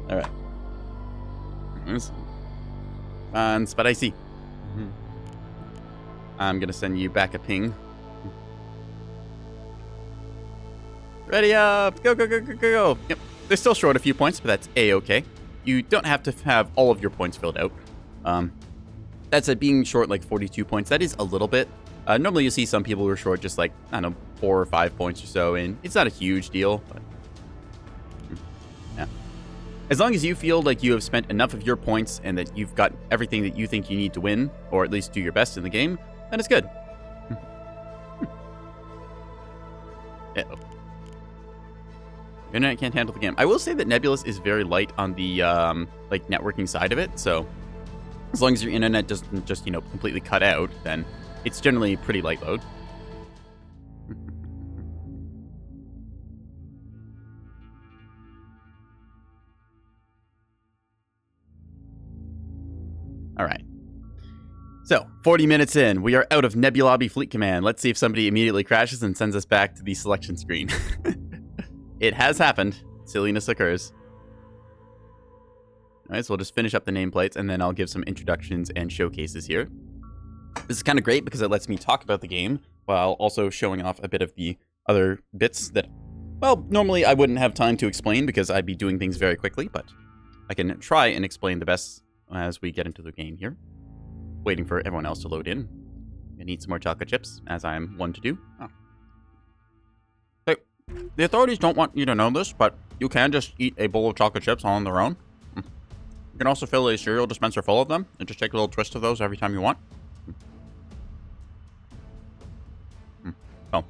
All right. On Spicy. I'm going to send you back a ping. Ready up! Go, go, go, go, go, go! Yep. They're still short a few points, but that's A-okay. You don't have to have all of your points filled out. That said, being short 42 points, that is a little bit. Normally you see some people who are short just I don't know, 4 or 5 points or so, and it's not a huge deal, but yeah. As long as you feel like you have spent enough of your points and that you've got everything that you think you need to win, or at least do your best in the game, then it's good. Uh-oh. Internet can't handle the game. I will say that Nebulous is very light on the networking side of it, so as long as your internet doesn't just completely cut out, then it's generally pretty light load. All right. So, 40 minutes in, we are out of Nebulabi Fleet Command. Let's see if somebody immediately crashes and sends us back to the selection screen. It has happened. Silliness occurs. All right, so we'll just finish up the nameplates, and then I'll give some introductions and showcases here. This is kind of great because it lets me talk about the game while also showing off a bit of the other bits that, well, normally I wouldn't have time to explain because I'd be doing things very quickly, but I can try and explain the best as we get into the game here. Waiting for everyone else to load in. I need some more chocolate chips, as I'm one to do. Oh. Hey, the authorities don't want you to know this, but you can just eat a bowl of chocolate chips on their own. You can also fill a cereal dispenser full of them, and just take a little twist of those every time you want. Oh.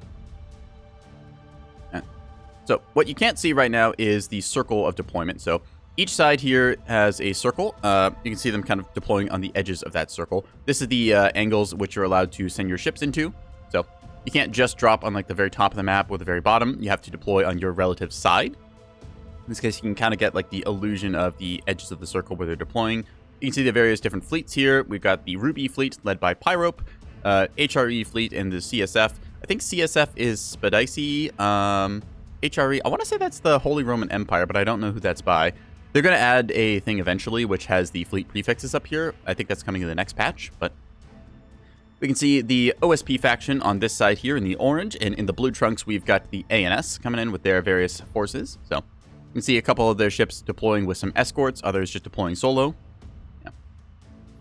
Yeah. So, what you can't see right now is the circle of deployment. So, each side here has a circle. You can see them kind of deploying on the edges of that circle. This is the angles which you're allowed to send your ships into. So you can't just drop on the very top of the map or the very bottom. You have to deploy on your relative side. In this case, you can kind of get the illusion of the edges of the circle where they're deploying. You can see the various different fleets here. We've got the Ruby fleet led by Pyrope, HRE fleet, and the CSF. I think CSF is Spadici. HRE, I want to say that's the Holy Roman Empire, but I don't know who that's by. They're going to add a thing eventually, which has the fleet prefixes up here. I think that's coming in the next patch, but we can see the OSP faction on this side here in the orange, and in the blue trunks, we've got the ANS coming in with their various forces. So you can see a couple of their ships deploying with some escorts, others just deploying solo. Yeah.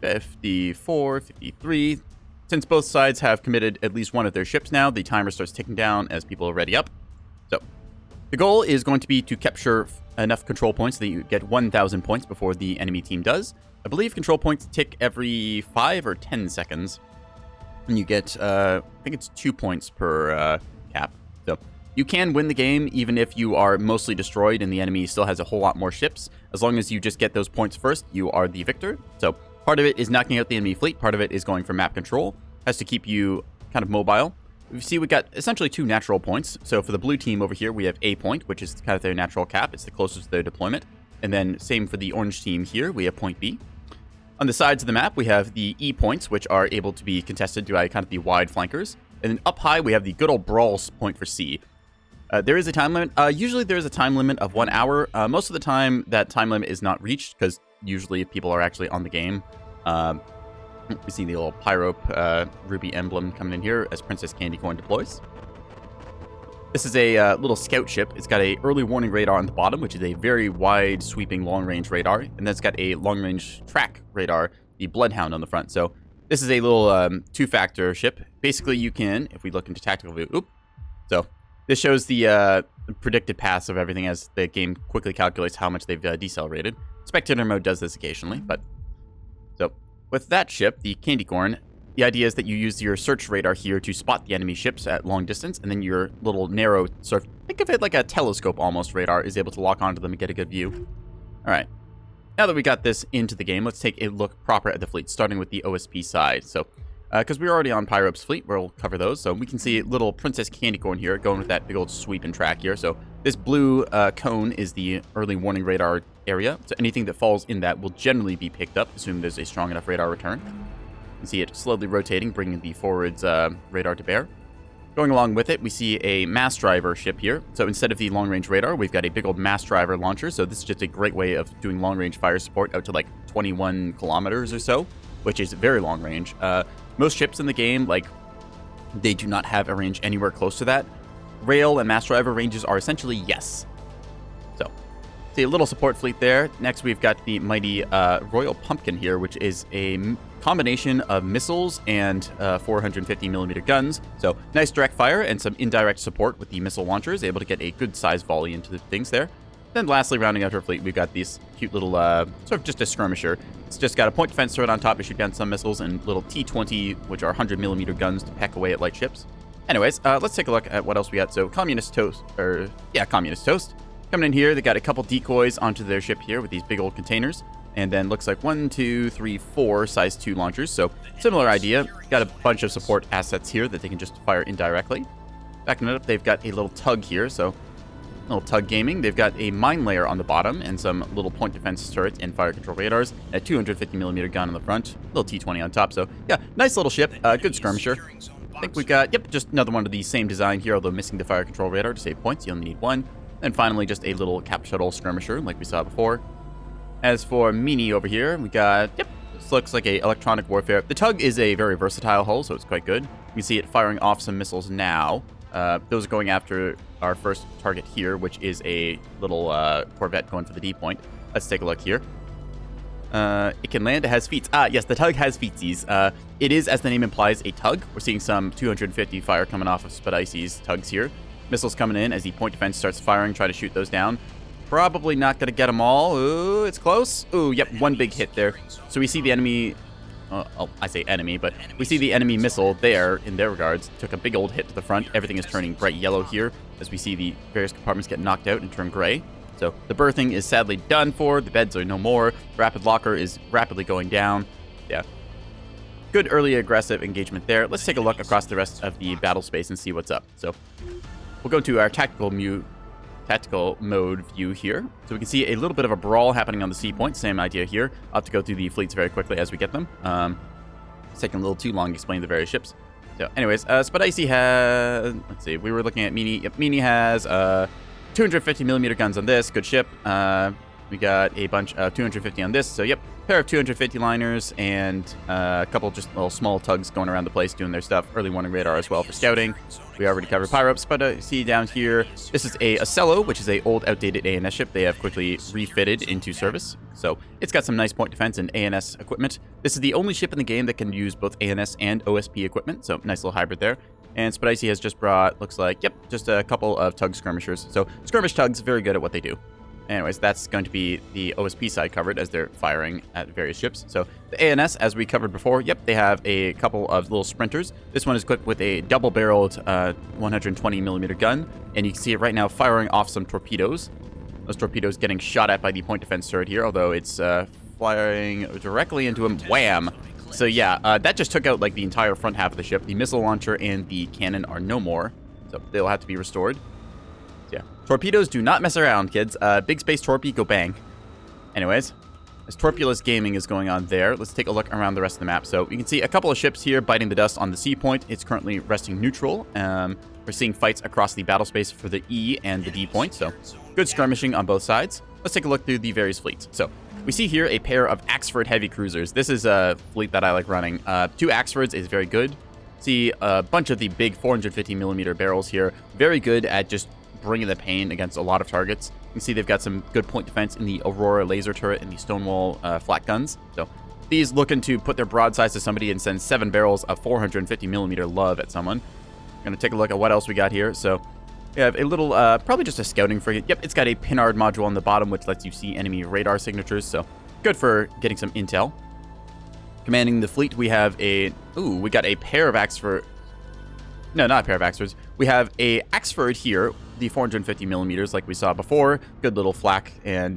54, 53. Since both sides have committed at least one of their ships now, the timer starts ticking down as people are ready up. So the goal is going to be to capture enough control points so that you get 1,000 points before the enemy team does. I believe control points tick every 5 or 10 seconds. And you get, I think it's 2 points per cap. So you can win the game even if you are mostly destroyed and the enemy still has a whole lot more ships. As long as you just get those points first, you are the victor. So part of it is knocking out the enemy fleet. Part of it is going for map control. Has to keep you kind of mobile. You see we got essentially 2 natural points. So for the blue team over here, we have A point, which is kind of their natural cap. It's the closest to their deployment. And then same for the orange team here, we have point B. On the sides of the map, we have the E points, which are able to be contested by kind of the wide flankers. And then up high, we have the good old brawl point for C. There is a time limit. Usually there is a time limit of 1 hour. Most of the time, that time limit is not reached because usually people are actually on the game. We see the little Pyrope ruby emblem coming in here as Princess Candycorn deploys. This is a little scout ship. It's got a early warning radar on the bottom, which is a very wide sweeping long-range radar. And then it's got a long-range track radar, the Bloodhound on the front. So this is a little two-factor ship. Basically, you can, if we look into tactical view, so this shows the predicted paths of everything as the game quickly calculates how much they've decelerated. Spectator mode does this occasionally, but so with that ship, the Candycorn, the idea is that you use your search radar here to spot the enemy ships at long distance, and then your little narrow sort of, think of it like a telescope almost radar, is able to lock onto them and get a good view. All right. Now that we got this into the game, let's take a look proper at the fleet, starting with the OSP side. So, because we're already on Pyrope's fleet, we'll cover those. So we can see little Princess Candycorn here going with that big old sweep and track here. So this blue cone is the early warning radar area. So anything that falls in that will generally be picked up, assuming there's a strong enough radar return. You can see it slowly rotating, bringing the forwards radar to bear. Going along with it, we see a mass driver ship here. So instead of the long-range radar, we've got a big old mass driver launcher. So this is just a great way of doing long-range fire support out to like 21 kilometers or so, which is very long range. Most ships in the game, like, they do not have a range anywhere close to that. Rail and mass driver ranges are essentially yes. So, see a little support fleet there. Next, we've got the mighty Royal Pumpkin here, which is a combination of missiles and 450mm guns. So, nice direct fire and some indirect support with the missile launchers, able to get a good size volley into the things there. Then lastly, rounding out her fleet, we've got these cute little, sort of just a skirmisher. It's just got a point defense turret on top to shoot down some missiles, and little T-20, which are 100mm guns to peck away at light ships. Anyways, let's take a look at what else we got. So Communist Toast. Coming in here, they got a couple decoys onto their ship here with these big old containers. And then looks like 1, 2, 3, 4 size 2 launchers. So similar idea. Got a bunch of support assets here that they can just fire indirectly. Backing it up, they've got a little tug here. So little tug gaming. They've got a mine layer on the bottom and some little point defense turrets and fire control radars. A 250mm gun on the front. Little T-20 on top. So yeah, nice little ship. Good skirmisher. I think we got, yep, just another one of the same design here, although missing the fire control radar to save points. You only need one. And finally, just a little cap shuttle skirmisher like we saw before. As for Meanie over here, we got, yep, this looks like a electronic warfare. The tug is a very versatile hull, so it's quite good. You can see it firing off some missiles now. Those are going after our first target here, which is a little Corvette going for the D point. Let's take a look here. It can land. It has feet. Yes, the tug has feetsies. It is, as the name implies, a tug. We're seeing some 250 fire coming off of Spadice's tugs here. Missiles coming in as the point defense starts firing, try to shoot those down. Probably not going to get them all. Ooh, it's close. Ooh, yep, one big hit there. So we see the enemy... I say enemy, but we see the enemy missile there, in their regards, took a big old hit to the front. Everything is turning bright yellow here as we see the various compartments get knocked out and turn gray. So the berthing is sadly done for. The beds are no more. Rapid locker is rapidly going down. Yeah. Good early aggressive engagement there. Let's take a look across the rest of the battle space and see what's up. So we'll go to our tactical mode view here. So we can see a little bit of a brawl happening on the C point. Same idea here. I'll have to go through the fleets very quickly as we get them. It's taking a little too long to explain the various ships. So anyways, Spadice has... Let's see. We were looking at Meanie. Yep, Meanie has 250mm guns on this. Good ship. We got a bunch of 250 on this. So, yep, pair of 250 liners and a couple just little small tugs going around the place doing their stuff. Early warning radar as well for scouting. We already covered pyropes, but see down here, this is a Ocello, which is a old outdated ANS ship. They have quickly refitted into service. So it's got some nice point defense and ANS equipment. This is the only ship in the game that can use both ANS and OSP equipment. So nice little hybrid there. And Spidicy has just brought, looks like, yep, just a couple of tug skirmishers. So skirmish tugs, very good at what they do. Anyways, that's going to be the OSP side covered as they're firing at various ships. So the ANS, as we covered before, yep, they have a couple of little sprinters. This one is equipped with a double-barreled 120mm gun, and you can see it right now firing off some torpedoes. Those torpedoes getting shot at by the point defense turret here, although it's firing directly into him. Wham! So yeah, that just took out like the entire front half of the ship. The missile launcher and the cannon are no more, so they'll have to be restored. Yeah, torpedoes do not mess around, kids. Big space torpedo, go bang. Anyways, as Torpulous Gaming is going on there, let's take a look around the rest of the map. So you can see a couple of ships here biting the dust on the C point. It's currently resting neutral. We're seeing fights across the battle space for the E and the D point, so good skirmishing on both sides. Let's take a look through the various fleets. So we see here a pair of Axford heavy cruisers. This is a fleet that I like running. 2 Axfords is very good. See a bunch of the big 450mm barrels here. Very good at just bringing the pain against a lot of targets. You can see they've got some good point defense in the Aurora laser turret and the Stonewall flat guns. So these looking to put their broadsides to somebody and send 7 barrels of 450mm love at someone. Gonna take a look at what else we got here. So we have a little, probably just a scouting frigate. Yep, it's got a Pinard module on the bottom, which lets you see enemy radar signatures. So good for getting some intel. Commanding the fleet, we have a, we got a pair of Axford. No, not a pair of Axfords. We have a Axford here, the 450mm like we saw before. Good little flak and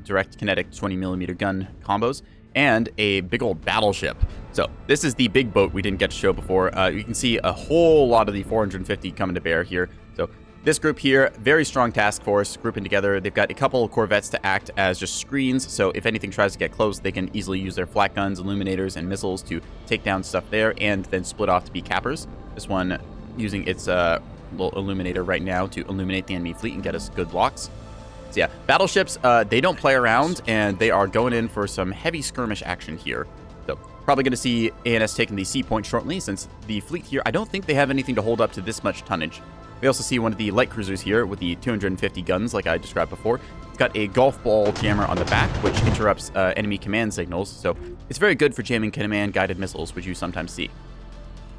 direct kinetic 20mm gun combos. And a big old battleship. So this is the big boat we didn't get to show before. You can see a whole lot of the 450 coming to bear here. So this group here, very strong task force grouping together. They've got a couple of corvettes to act as just screens. So if anything tries to get close, they can easily use their flak guns, illuminators, and missiles to take down stuff there and then split off to be cappers. This one using its little illuminator right now to illuminate the enemy fleet and get us good blocks. So yeah, battleships, they don't play around, and they are going in for some heavy skirmish action here. So probably going to see ANS taking the C point shortly, since the fleet here, I don't think they have anything to hold up to this much tonnage. We also see one of the light cruisers here with the 250 guns, like I described before. It's got a golf ball jammer on the back, which interrupts enemy command signals. So it's very good for jamming command-guided missiles, which you sometimes see.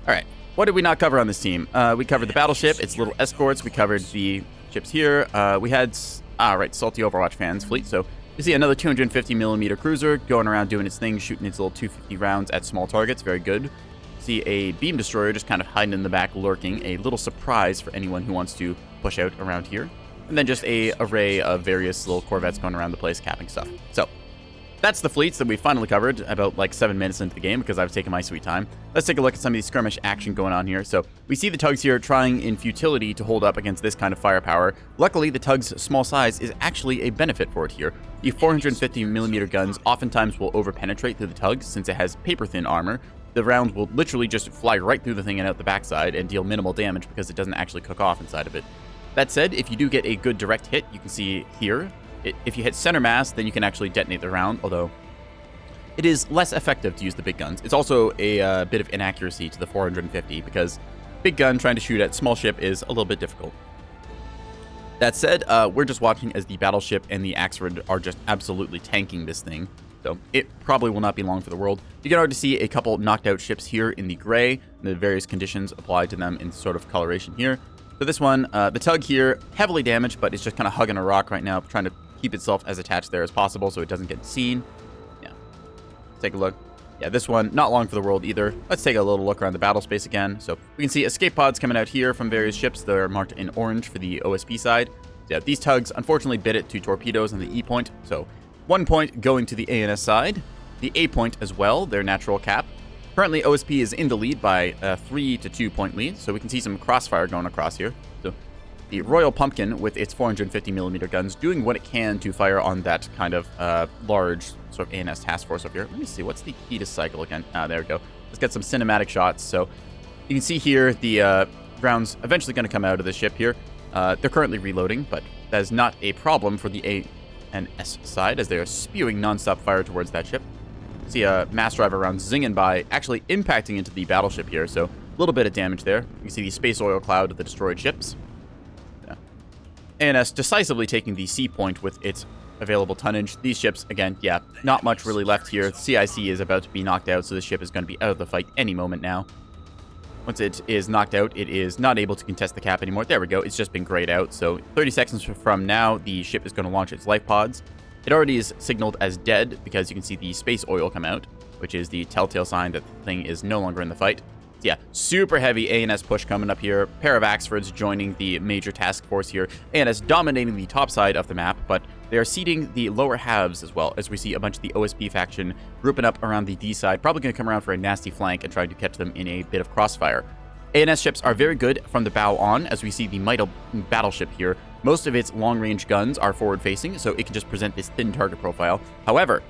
All right, what did we not cover on this team? We covered the battleship, its little escorts. We covered the ships here. We had, salty Overwatch fans fleet. So you see another 250mm cruiser going around doing its thing, shooting its little 250 rounds at small targets. Very good. See a beam destroyer just kind of hiding in the back, lurking. A little surprise for anyone who wants to push out around here. And then just a array of various little corvettes going around the place, capping stuff. So that's the fleets that we finally covered about like 7 minutes into the game because I've taken my sweet time. Let's take a look at some of the skirmish action going on here. So we see the tugs here trying in futility to hold up against this kind of firepower. Luckily, the tug's small size is actually a benefit for it here. The 450mm guns oftentimes will overpenetrate through the tug since it has paper-thin armor. The rounds will literally just fly right through the thing and out the backside and deal minimal damage because it doesn't actually cook off inside of it. That said, if you do get a good direct hit, you can see here, if you hit center mass, then you can actually detonate the round, although it is less effective to use the big guns. It's also a bit of inaccuracy to the 450 because big gun trying to shoot at small ship is a little bit difficult. That said, we're just watching as the battleship and the Axford are just absolutely tanking this thing. So it probably will not be long for the world. You can already see a couple knocked out ships here in the gray, and the various conditions applied to them in sort of coloration here. So this one, the tug here, heavily damaged, but it's just kind of hugging a rock right now, trying to keep itself as attached there as possible so it doesn't get seen. Yeah, take a look. Yeah, this one, not long for the world either. Let's take a little look around the battle space again. So we can see escape pods coming out here from various ships. They're marked in orange for the OSP side. So yeah, these tugs unfortunately bit it to torpedoes on the E point. So 1 point going to the ANS side. The A point as well, their natural cap. Currently, OSP is in the lead by a 3 to 2 point lead, so we can see some crossfire going across here. So the Royal Pumpkin with its 450mm guns doing what it can to fire on that kind of large sort of ANS task force up here. Let me see, what's the key to cycle again? There we go. Let's get some cinematic shots. So you can see here the rounds eventually going to come out of the ship here. They're currently reloading, but that is not a problem for the ANS side as they are spewing nonstop fire towards that ship. See a mass driver round zinging by, actually impacting into the battleship here, so a little bit of damage there. You can see the space oil cloud of the destroyed ships. Yeah. ANS decisively taking the C point with its available tonnage. These ships, again, yeah, not much really left here. CIC is about to be knocked out, so this ship is going to be out of the fight any moment now. Once it is knocked out, it is not able to contest the cap anymore. There we go. It's just been grayed out. So 30 seconds from now, the ship is going to launch its life pods. It already is signaled as dead because you can see the space oil come out, which is the telltale sign that the thing is no longer in the fight. So yeah, super heavy ANS push coming up here. Pair of Axfords joining the major task force here. ANS dominating the top side of the map, but they are ceding the lower halves as well, as we see a bunch of the OSP faction grouping up around the D side, probably going to come around for a nasty flank and try to catch them in a bit of crossfire. ANS ships are very good from the bow on, as we see the Might battleship here. Most of its long-range guns are forward-facing, so it can just present this thin target profile. However,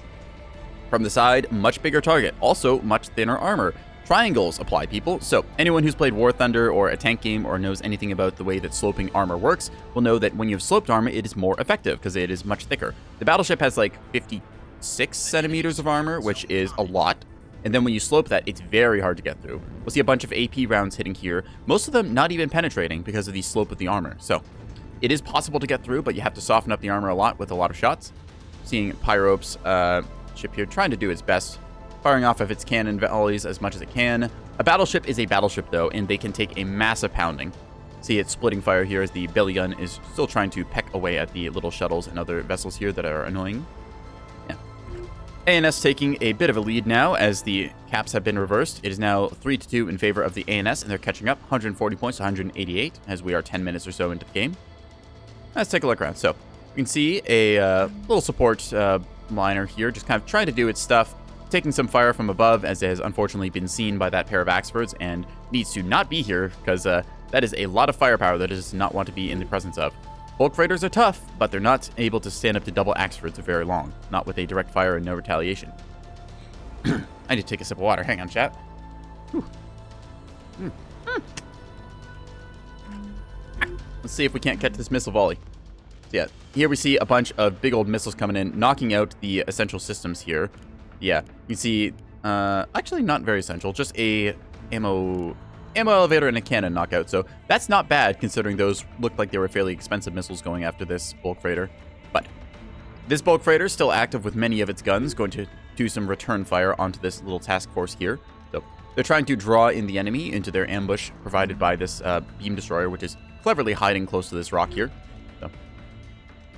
from the side, much bigger target, also much thinner armor. Triangles apply, people. So anyone who's played War Thunder or a tank game or knows anything about the way that sloping armor works will know that when you have sloped armor, it is more effective because it is much thicker. The battleship has like 56 centimeters of armor, which is a lot. And then when you slope that, it's very hard to get through. We'll see a bunch of AP rounds hitting here, most of them not even penetrating because of the slope of the armor. So it is possible to get through, but you have to soften up the armor a lot with a lot of shots. Seeing Pyrope's ship here trying to do its best, firing off of its cannon volleys as much as it can. A battleship is a battleship, though, and they can take a massive pounding. See it splitting fire here as the belly gun is still trying to peck away at the little shuttles and other vessels here that are annoying. Yeah. ANS taking a bit of a lead now as the caps have been reversed. It is now 3-2 in favor of the ANS, and they're catching up 140 points to 188 as we are 10 minutes or so into the game. Let's take a look around. So you can see a little support liner here just kind of trying to do its stuff, taking some fire from above as it has unfortunately been seen by that pair of Axfords and needs to not be here because that is a lot of firepower that it does not want to be in the presence of. Bulk freighters are tough, but they're not able to stand up to double Axfords for very long, not with a direct fire and no retaliation. I need to take a sip of water. Hang on, chat. Let's see if we can't catch this missile volley. So yeah, here we see a bunch of big old missiles coming in, knocking out the essential systems here. Yeah, you see, actually not very essential, just a ammo elevator and a cannon knockout. So that's not bad considering those looked like they were fairly expensive missiles going after this bulk freighter. But this bulk freighter is still active with many of its guns, going to do some return fire onto this little task force here. So they're trying to draw in the enemy into their ambush provided by this beam destroyer, which is cleverly hiding close to this rock here. So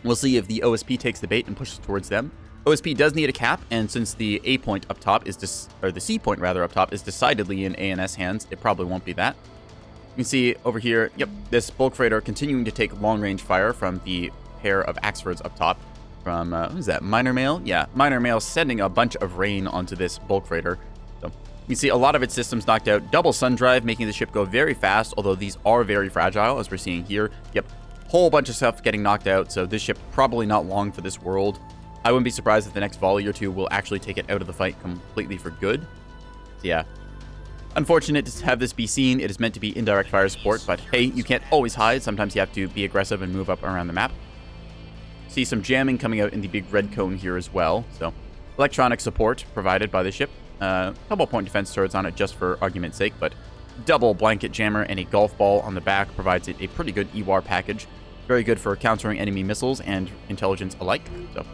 we'll see if the OSP takes the bait and pushes towards them. OSP does need a cap, and since the A point up top is the C point rather up top is decidedly in ANS hands, it probably won't be that. You can see over here, yep, this bulk freighter continuing to take long-range fire from the pair of Axfords up top. From what is that? Minor Mail? Yeah, Minor Mail sending a bunch of rain onto this bulk freighter. So you see a lot of its systems knocked out. Double sun drive, making the ship go very fast, although these are very fragile, as we're seeing here. Yep, whole bunch of stuff getting knocked out. So this ship probably not long for this world. I wouldn't be surprised if the next volley or two will actually take it out of the fight completely for good. So yeah, unfortunate to have this be seen. It is meant to be indirect fire support, but hey, you can't always hide. Sometimes you have to be aggressive and move up around the map. See some jamming coming out in the big red cone here as well. So electronic support provided by the ship. Couple point defense turrets on it just for argument's sake, but double blanket jammer and a golf ball on the back provides it a pretty good EWAR package. Very good for countering enemy missiles and intelligence alike. So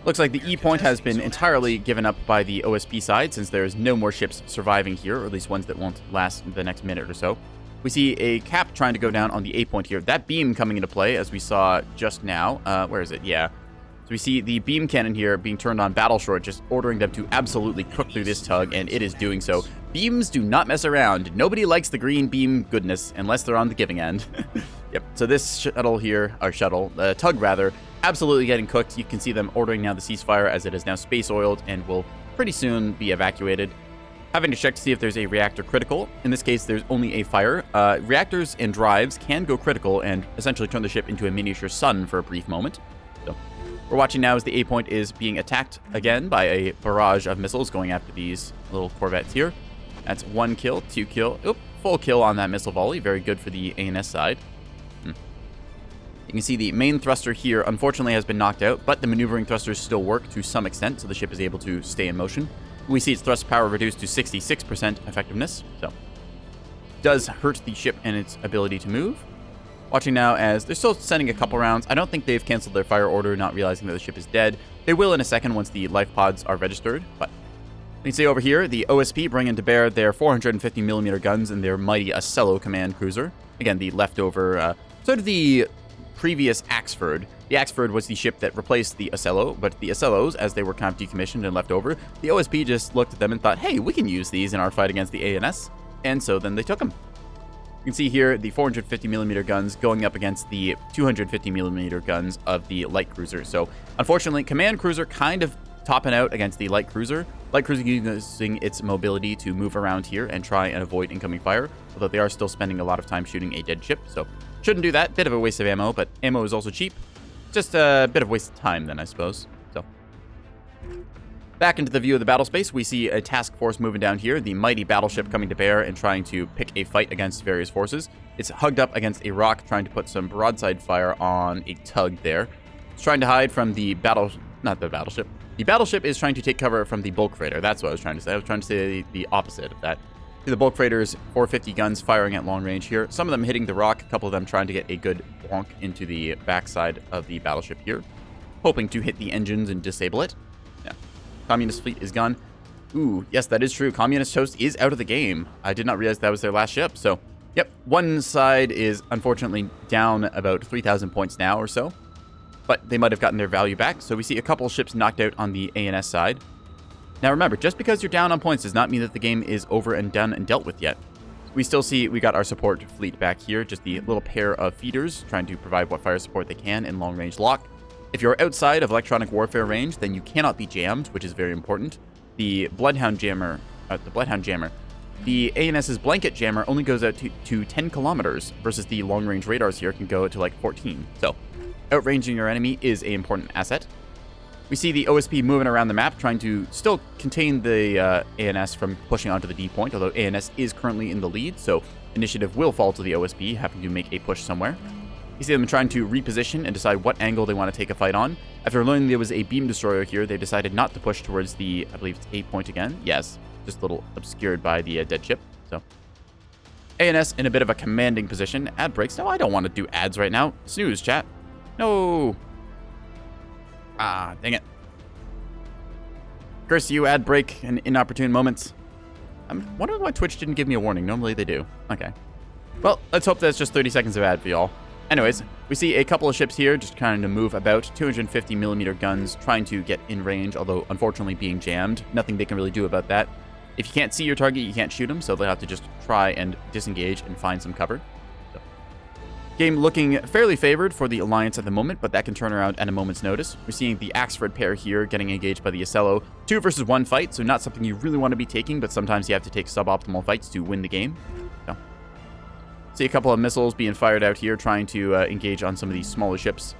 looks like the E point has been entirely given up by the OSP side since there's no more ships surviving here, or at least ones that won't last the next minute or so. We see a cap trying to go down on the A point here. That beam coming into play, as we saw just now. Where is it? Yeah. So we see the beam cannon here being turned on battle short, just ordering them to absolutely cook through this tug, and it is doing so. Beams do not mess around. Nobody likes the green beam goodness unless they're on the giving end. Yep. So this shuttle here, or tug rather, absolutely getting cooked. You can see them ordering now the ceasefire as it is now space oiled and will pretty soon be evacuated. Having to check to see if there's a reactor critical. In this case, there's only a fire. Reactors and drives can go critical and essentially turn the ship into a miniature sun for a brief moment. So we're watching now as the A point is being attacked again by a barrage of missiles going after these little corvettes here. That's 1 kill, 2 kill. Oop, full kill on that missile volley. Very good for the ANS side. You can see the main thruster here, unfortunately, has been knocked out, but the maneuvering thrusters still work to some extent, so the ship is able to stay in motion. We see its thrust power reduced to 66% effectiveness, so does hurt the ship and its ability to move. Watching now as they're still sending a couple rounds. I don't think they've canceled their fire order, not realizing that the ship is dead. They will in a second once the life pods are registered, but you can see over here, the OSP bringing to bear their 450mm guns and their mighty Ocello command cruiser. Again, the leftover, sort of the previous Axford. The Axford was the ship that replaced the Ocello, but the Ocellos, as they were kind of decommissioned and left over, the OSP just looked at them and thought, hey, we can use these in our fight against the ANS, and so then they took them. You can see here the 450mm guns going up against the 250mm guns of the light cruiser. So, unfortunately, command cruiser kind of topping out against the light cruiser. Light cruiser using its mobility to move around here and try and avoid incoming fire, although they are still spending a lot of time shooting a dead ship, so shouldn't do that. Bit of a waste of ammo, but ammo is also cheap. Just a bit of waste of time then, I suppose. So, back into the view of the battle space, we see a task force moving down here, the mighty battleship coming to bear and trying to pick a fight against various forces. It's hugged up against a rock, trying to put some broadside fire on a tug there. It's trying to hide from the not the battleship. The battleship is trying to take cover from the bulk freighter. That's what I was trying to say. I was trying to say the opposite of that. The bulk freighter's 450 guns firing at long range here. Some of them hitting the rock, a couple of them trying to get a good bonk into the backside of the battleship here, hoping to hit the engines and disable it. Yeah. Communist fleet is gone. Ooh, yes, that is true. Communist Toast is out of the game. I did not realize that was their last ship. So, yep, one side is unfortunately down about 3,000 points now or so, but they might have gotten their value back. So we see a couple of ships knocked out on the ANS side. Now remember, just because you're down on points does not mean that the game is over and done and dealt with yet. We still see we got our support fleet back here, just the little pair of feeders trying to provide what fire support they can in long-range lock. If you're outside of electronic warfare range, then you cannot be jammed, which is very important. The ANS's blanket jammer only goes out to 10 kilometers, versus the long-range radars here can go to like 14. So, outranging your enemy is an important asset. We see the OSP moving around the map, trying to still contain the ANS from pushing onto the D point, although ANS is currently in the lead, so initiative will fall to the OSP, having to make a push somewhere. You see them trying to reposition and decide what angle they want to take a fight on. After learning there was a beam destroyer here, they decided not to push towards the, I believe it's A point again. Yes, just a little obscured by the dead ship. So, ANS in a bit of a commanding position. Ad breaks. No, I don't want to do ads right now. Snooze, chat. No. Ah, dang it. Curse you, ad break, and inopportune moments. I'm wondering why Twitch didn't give me a warning. Normally they do. Okay. Well, let's hope that's just 30 seconds of ad for y'all. Anyways, we see a couple of ships here just trying to move about. 250mm guns trying to get in range, although unfortunately being jammed. Nothing they can really do about that. If you can't see your target, you can't shoot them, so they'll have to just try and disengage and find some cover. Game looking fairly favored for the Alliance at the moment, but that can turn around at a moment's notice. We're seeing the Axford pair here getting engaged by the Ocello. 2 versus 1 fight, so not something you really want to be taking, but sometimes you have to take suboptimal fights to win the game. So, see a couple of missiles being fired out here, trying to engage on some of these smaller ships.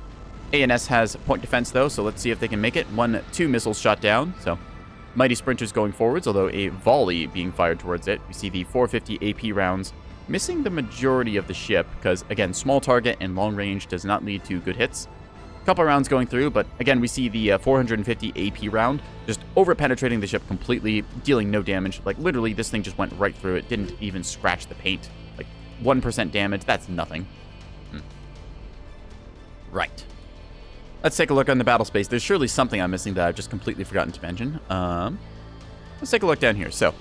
ANS has point defense, though, so let's see if they can make it. 2 missiles shot down, so mighty sprinters going forwards, although a volley being fired towards it. We see the 450 AP rounds missing the majority of the ship, because, again, small target and long range does not lead to good hits. A couple rounds going through, but, again, we see the 450 AP round just over-penetrating the ship completely, dealing no damage. Like, literally, this thing just went right through it, didn't even scratch the paint. Like, 1% damage, that's nothing. Right. Let's take a look on the battle space. There's surely something I'm missing that I've just completely forgotten to mention. Let's take a look down here. So,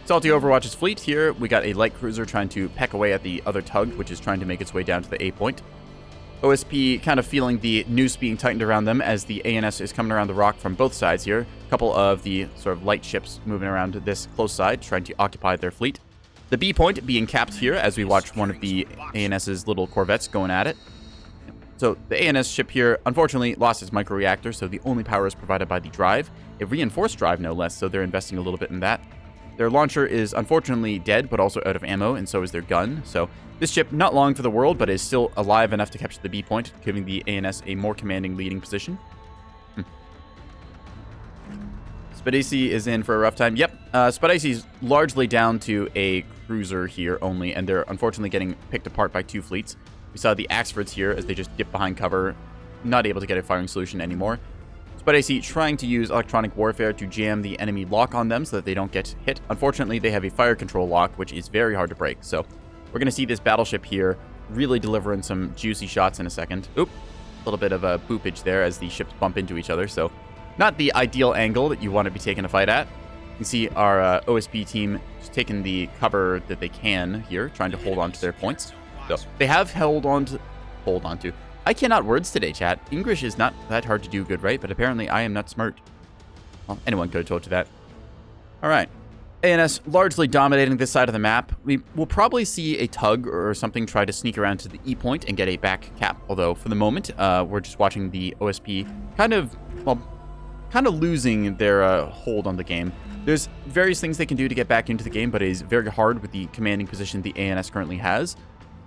Salty Overwatch's fleet here. We got a light cruiser trying to peck away at the other tug, which is trying to make its way down to the A point. OSP kind of feeling the noose being tightened around them as the ANS is coming around the rock from both sides here. A couple of the sort of light ships moving around this close side, trying to occupy their fleet. The B point being capped here as we watch one of the ANS's little corvettes going at it. So the ANS ship here, unfortunately, lost its microreactor, so the only power is provided by the drive. A reinforced drive, no less, so they're investing a little bit in that. Their launcher is unfortunately dead, but also out of ammo, and so is their gun. So this ship, not long for the world, but is still alive enough to capture the B point, giving the ANS a more commanding leading position. Spadaci is in for a rough time. Yep, Spadaci's largely down to a cruiser here only, and they're unfortunately getting picked apart by 2 fleets. We saw the Axfords here as they just dip behind cover, not able to get a firing solution anymore. But I see trying to use electronic warfare to jam the enemy lock on them so that they don't get hit. Unfortunately, they have a fire control lock, which is very hard to break. So we're going to see this battleship here really delivering some juicy shots in a second. Oop, a little bit of a boopage there as the ships bump into each other. So not the ideal angle that you want to be taking a fight at. You can see our OSP team just taking the cover that they can here, trying to hold on to their points. So they have held on to. I cannot words today, chat. English is not that hard to do good, right? But apparently I am not smart. Well, anyone could have told you that. All right. ANS largely dominating this side of the map. We will probably see a tug or something try to sneak around to the E point and get a back cap. Although for the moment, we're just watching the OSP kind of losing their hold on the game. There's various things they can do to get back into the game, but it is very hard with the commanding position the ANS currently has.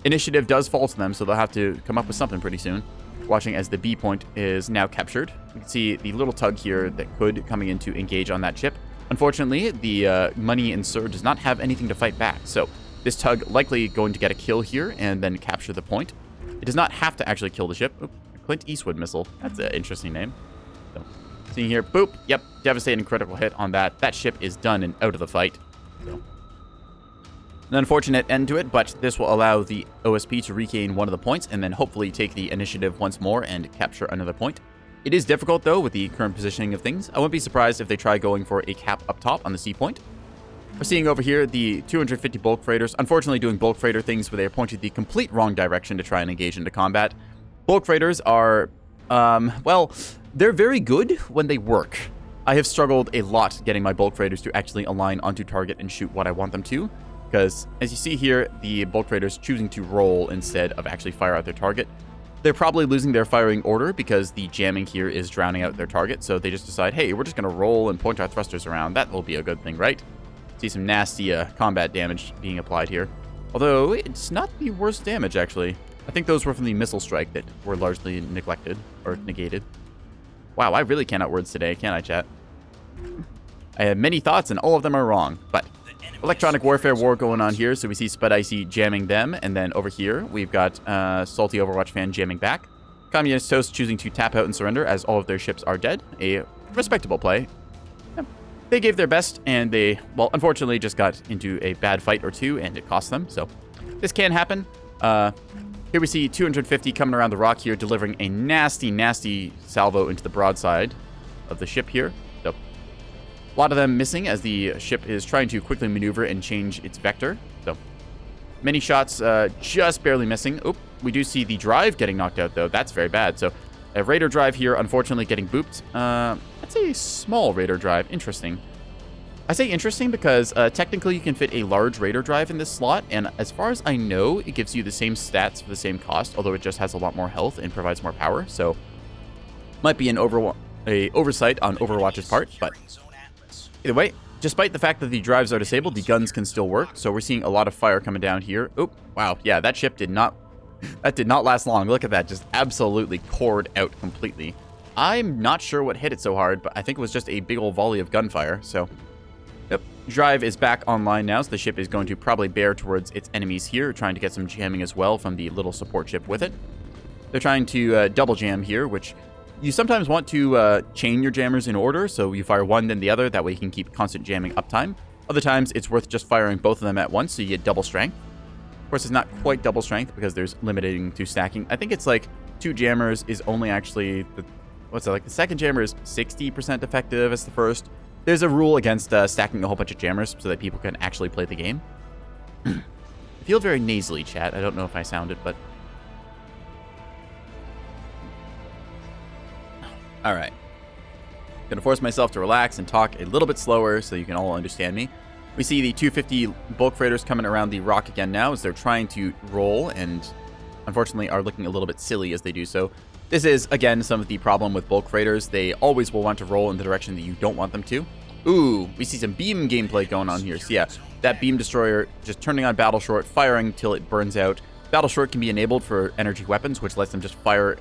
Initiative does fall to them, so they'll have to come up with something pretty soon. Watching as the B point is now captured. You can see the little tug here that could coming in to engage on that ship. Unfortunately, the Money and Sir does not have anything to fight back, so this tug likely going to get a kill here and then capture the point. It does not have to actually kill the ship. Oop, Clint Eastwood missile. That's an interesting name. So, seeing here, boop. Yep, devastating critical hit on that. That ship is done and out of the fight. So, an unfortunate end to it, but this will allow the OSP to regain one of the points and then hopefully take the initiative once more and capture another point. It is difficult, though, with the current positioning of things. I wouldn't be surprised if they try going for a cap up top on the C point. We're seeing over here the 250 bulk freighters, unfortunately doing bulk freighter things where they are pointing the complete wrong direction to try and engage into combat. Bulk freighters are, well, they're very good when they work. I have struggled a lot getting my bulk freighters to actually align onto target and shoot what I want them to. Because, as you see here, the bulk freighters choosing to roll instead of actually fire at their target. They're probably losing their firing order because the jamming here is drowning out their target. So they just decide, hey, we're just going to roll and point our thrusters around. That will be a good thing, right? See some nasty combat damage being applied here. Although, it's not the worst damage, actually. I think those were from the missile strike that were largely neglected or negated. Wow, I really cannot words today, can I, chat? I have many thoughts and all of them are wrong, but electronic warfare war going on here, so we see Spud Icy jamming them, and then over here, we've got Salty Overwatch Fan jamming back. Communist Toast choosing to tap out and surrender as all of their ships are dead. A respectable play. Yeah. They gave their best, and they, well, unfortunately just got into a bad fight or two, and it cost them, so this can happen. Here we see 250 coming around the rock here, delivering a nasty, nasty salvo into the broadside of the ship here. So a lot of them missing as the ship is trying to quickly maneuver and change its vector. So many shots just barely missing. Oop, we do see the drive getting knocked out, though. That's very bad. So a Raider drive here, unfortunately, getting booped. That's a small Raider drive. Interesting. I say interesting because technically you can fit a large Raider drive in this slot, and as far as I know, it gives you the same stats for the same cost, although it just has a lot more health and provides more power. So might be an oversight on Overwatch's part, but either way, despite the fact that the drives are disabled, the guns can still work. So we're seeing a lot of fire coming down here. Oh, wow. Yeah, that ship did not last long. Look at that. Just absolutely cored out completely. I'm not sure what hit it so hard, but I think it was just a big old volley of gunfire. So, yep. Drive is back online now, so the ship is going to probably bear towards its enemies here, trying to get some jamming as well from the little support ship with it. They're trying to double jam here, which you sometimes want to chain your jammers in order, so you fire one then the other, that way you can keep constant jamming uptime. Other times, it's worth just firing both of them at once, so you get double strength. Of course, it's not quite double strength, because there's limiting to stacking. I think it's like 2 jammers is only actually, the second jammer is 60% effective as the first. There's a rule against stacking a whole bunch of jammers, so that people can actually play the game. I feel very nasally, chat. I don't know if I sounded, but all right. Gonna force myself to relax and talk a little bit slower so you can all understand me. We see the 250 bulk freighters coming around the rock again now as they're trying to roll and unfortunately are looking a little bit silly as they do so. This is, again, some of the problem with bulk freighters. They always will want to roll in the direction that you don't want them to. Ooh, we see some beam gameplay going on here. So yeah, that beam destroyer just turning on Battle Short, firing till it burns out. Battle Short can be enabled for energy weapons, which lets them just fire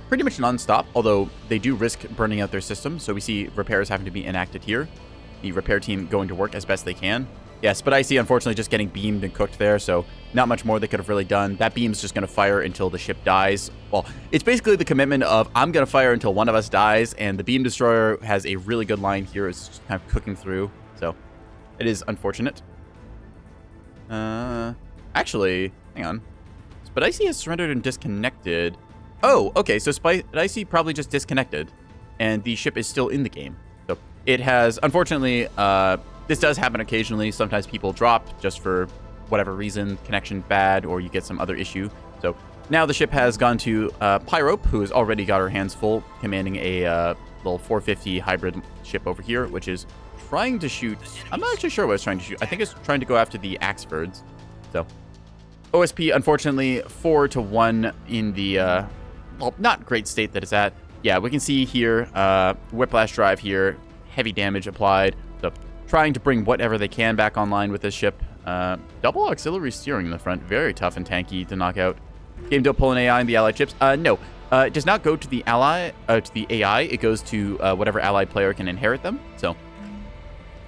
pretty much non-stop, although they do risk burning out their system, so we see repairs having to be enacted here. The repair team going to work as best they can. Yes, but I see, unfortunately, just getting beamed and cooked there, so Not much more they could have really done. That beam's just going to fire until the ship dies. Well, it's basically the commitment of I'm going to fire until one of us dies, and the beam destroyer has a really good line here. It's just kind of cooking through, so it is unfortunate. Actually, hang on. Spicy has surrendered and disconnected. Oh, okay, so Spicy probably just disconnected, and the ship is still in the game. So it has, unfortunately, this does happen occasionally. Sometimes people drop just for whatever reason, connection bad, or you get some other issue. So now the ship has gone to Pyrope, who has already got her hands full, commanding a little 450 hybrid ship over here, which is trying to shoot. I'm not actually sure what it's trying to shoot. I think it's trying to go after the Axfords. So OSP, unfortunately, 4-1 in the, well, not great state that it's at. Yeah, we can see here, Whiplash Drive here, heavy damage applied. So trying to bring whatever they can back online with this ship. Double auxiliary steering in the front, very tough and tanky to knock out. Game don't pull an AI in the allied ships. No, it does not go to the AI. It goes to whatever allied player can inherit them. So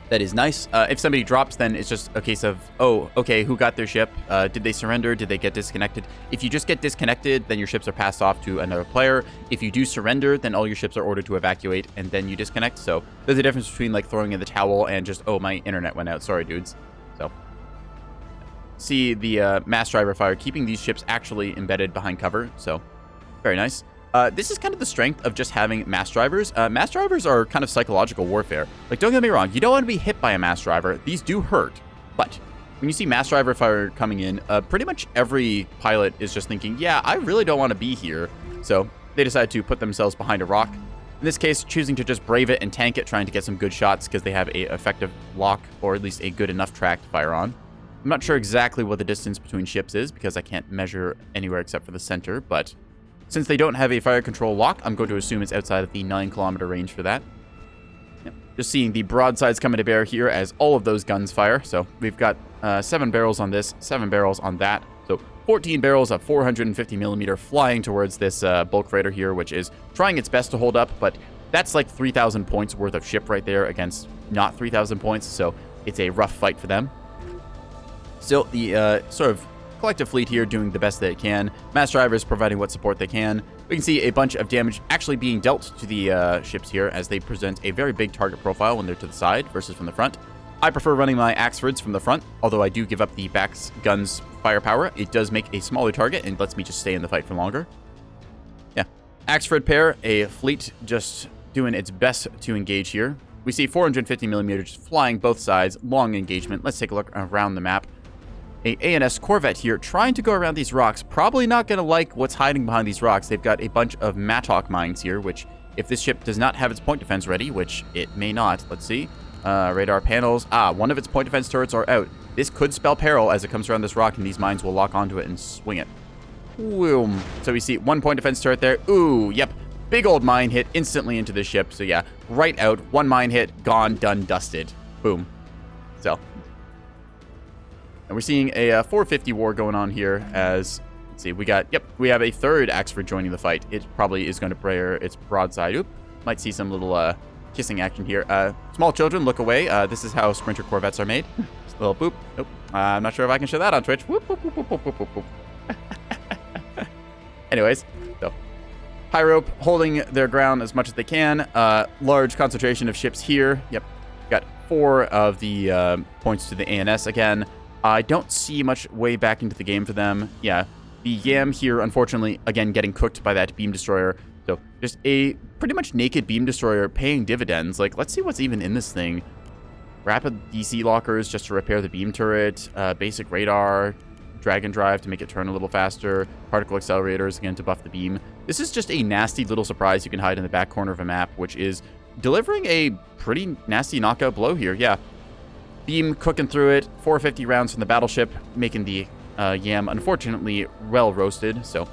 that is nice. If somebody drops, then it's just a case of, oh, okay, who got their ship? Did they surrender? Did they get disconnected? If you just get disconnected, then your ships are passed off to another player. If you do surrender, then all your ships are ordered to evacuate, and then you disconnect. So there's a difference between like throwing in the towel and just, oh, my internet went out. Sorry, dudes. So see the mass driver fire, keeping these ships actually embedded behind cover. So very nice. This is kind of the strength of just having mass drivers. Mass drivers are kind of psychological warfare. Like, don't get me wrong, you don't want to be hit by a mass driver. These do hurt. But when you see mass driver fire coming in, pretty much every pilot is just thinking, yeah, I really don't want to be here. So they decide to put themselves behind a rock. In this case, choosing to just brave it and tank it, trying to get some good shots because they have a effective lock, or at least a good enough track to fire on. I'm not sure exactly what the distance between ships is because I can't measure anywhere except for the center, but since they don't have a fire control lock, I'm going to assume it's outside of the 9-kilometer range for that. Yep. Just seeing the broadsides coming to bear here as all of those guns fire. So we've got 7 barrels on this, 7 barrels on that. So 14 barrels of 450 millimeter flying towards this bulk freighter here, which is trying its best to hold up, but that's like 3,000 points worth of ship right there against not 3,000 points, so it's a rough fight for them. Still, the sort of collective fleet here doing the best that it can. Mass drivers providing what support they can. We can see a bunch of damage actually being dealt to the ships here as they present a very big target profile when they're to the side versus from the front. I prefer running my Axfords from the front, although I do give up the back gun's firepower. It does make a smaller target and lets me just stay in the fight for longer. Yeah. Axford pair, a fleet just doing its best to engage here. We see 450 millimeters flying both sides, long engagement. Let's take a look around the map. A ANS Corvette here trying to go around these rocks. Probably not going to like what's hiding behind these rocks. They've got a bunch of Mattock mines here, which if this ship does not have its point defense ready, which it may not, let's see. Radar panels. One of its point defense turrets are out. This could spell peril as it comes around this rock, and these mines will lock onto it and swing it. Boom. So we see 1 point defense turret there. Ooh, yep. Big old mine hit instantly into the ship. So yeah, right out. 1 mine hit, gone, done, dusted. Boom. So. And we're seeing a 450 war going on here as, let's see, we have a third Axford joining the fight. It probably is going to prayer its broadside. Oop. Might see some little kissing action here. Small children, look away. This is how Sprinter Corvettes are made. Just a little boop. Nope. I'm not sure if I can show that on Twitch. Whoop, whoop, whoop, whoop, whoop, whoop, whoop. Anyways, so Pyrope holding their ground as much as they can. Large concentration of ships here. Yep. Got 4 of the points to the ANS again. I don't see much way back into the game for them. Yeah, the Yam here, unfortunately, again, getting cooked by that beam destroyer. So just a pretty much naked beam destroyer paying dividends. Like, let's see what's even in this thing. Rapid DC lockers just to repair the beam turret. Basic radar. Dragon drive to make it turn a little faster. Particle accelerators, again, to buff the beam. This is just a nasty little surprise you can hide in the back corner of a map, which is delivering a pretty nasty knockout blow here. Yeah. Beam cooking through it, 450 rounds from the battleship, making the Yam unfortunately well roasted. So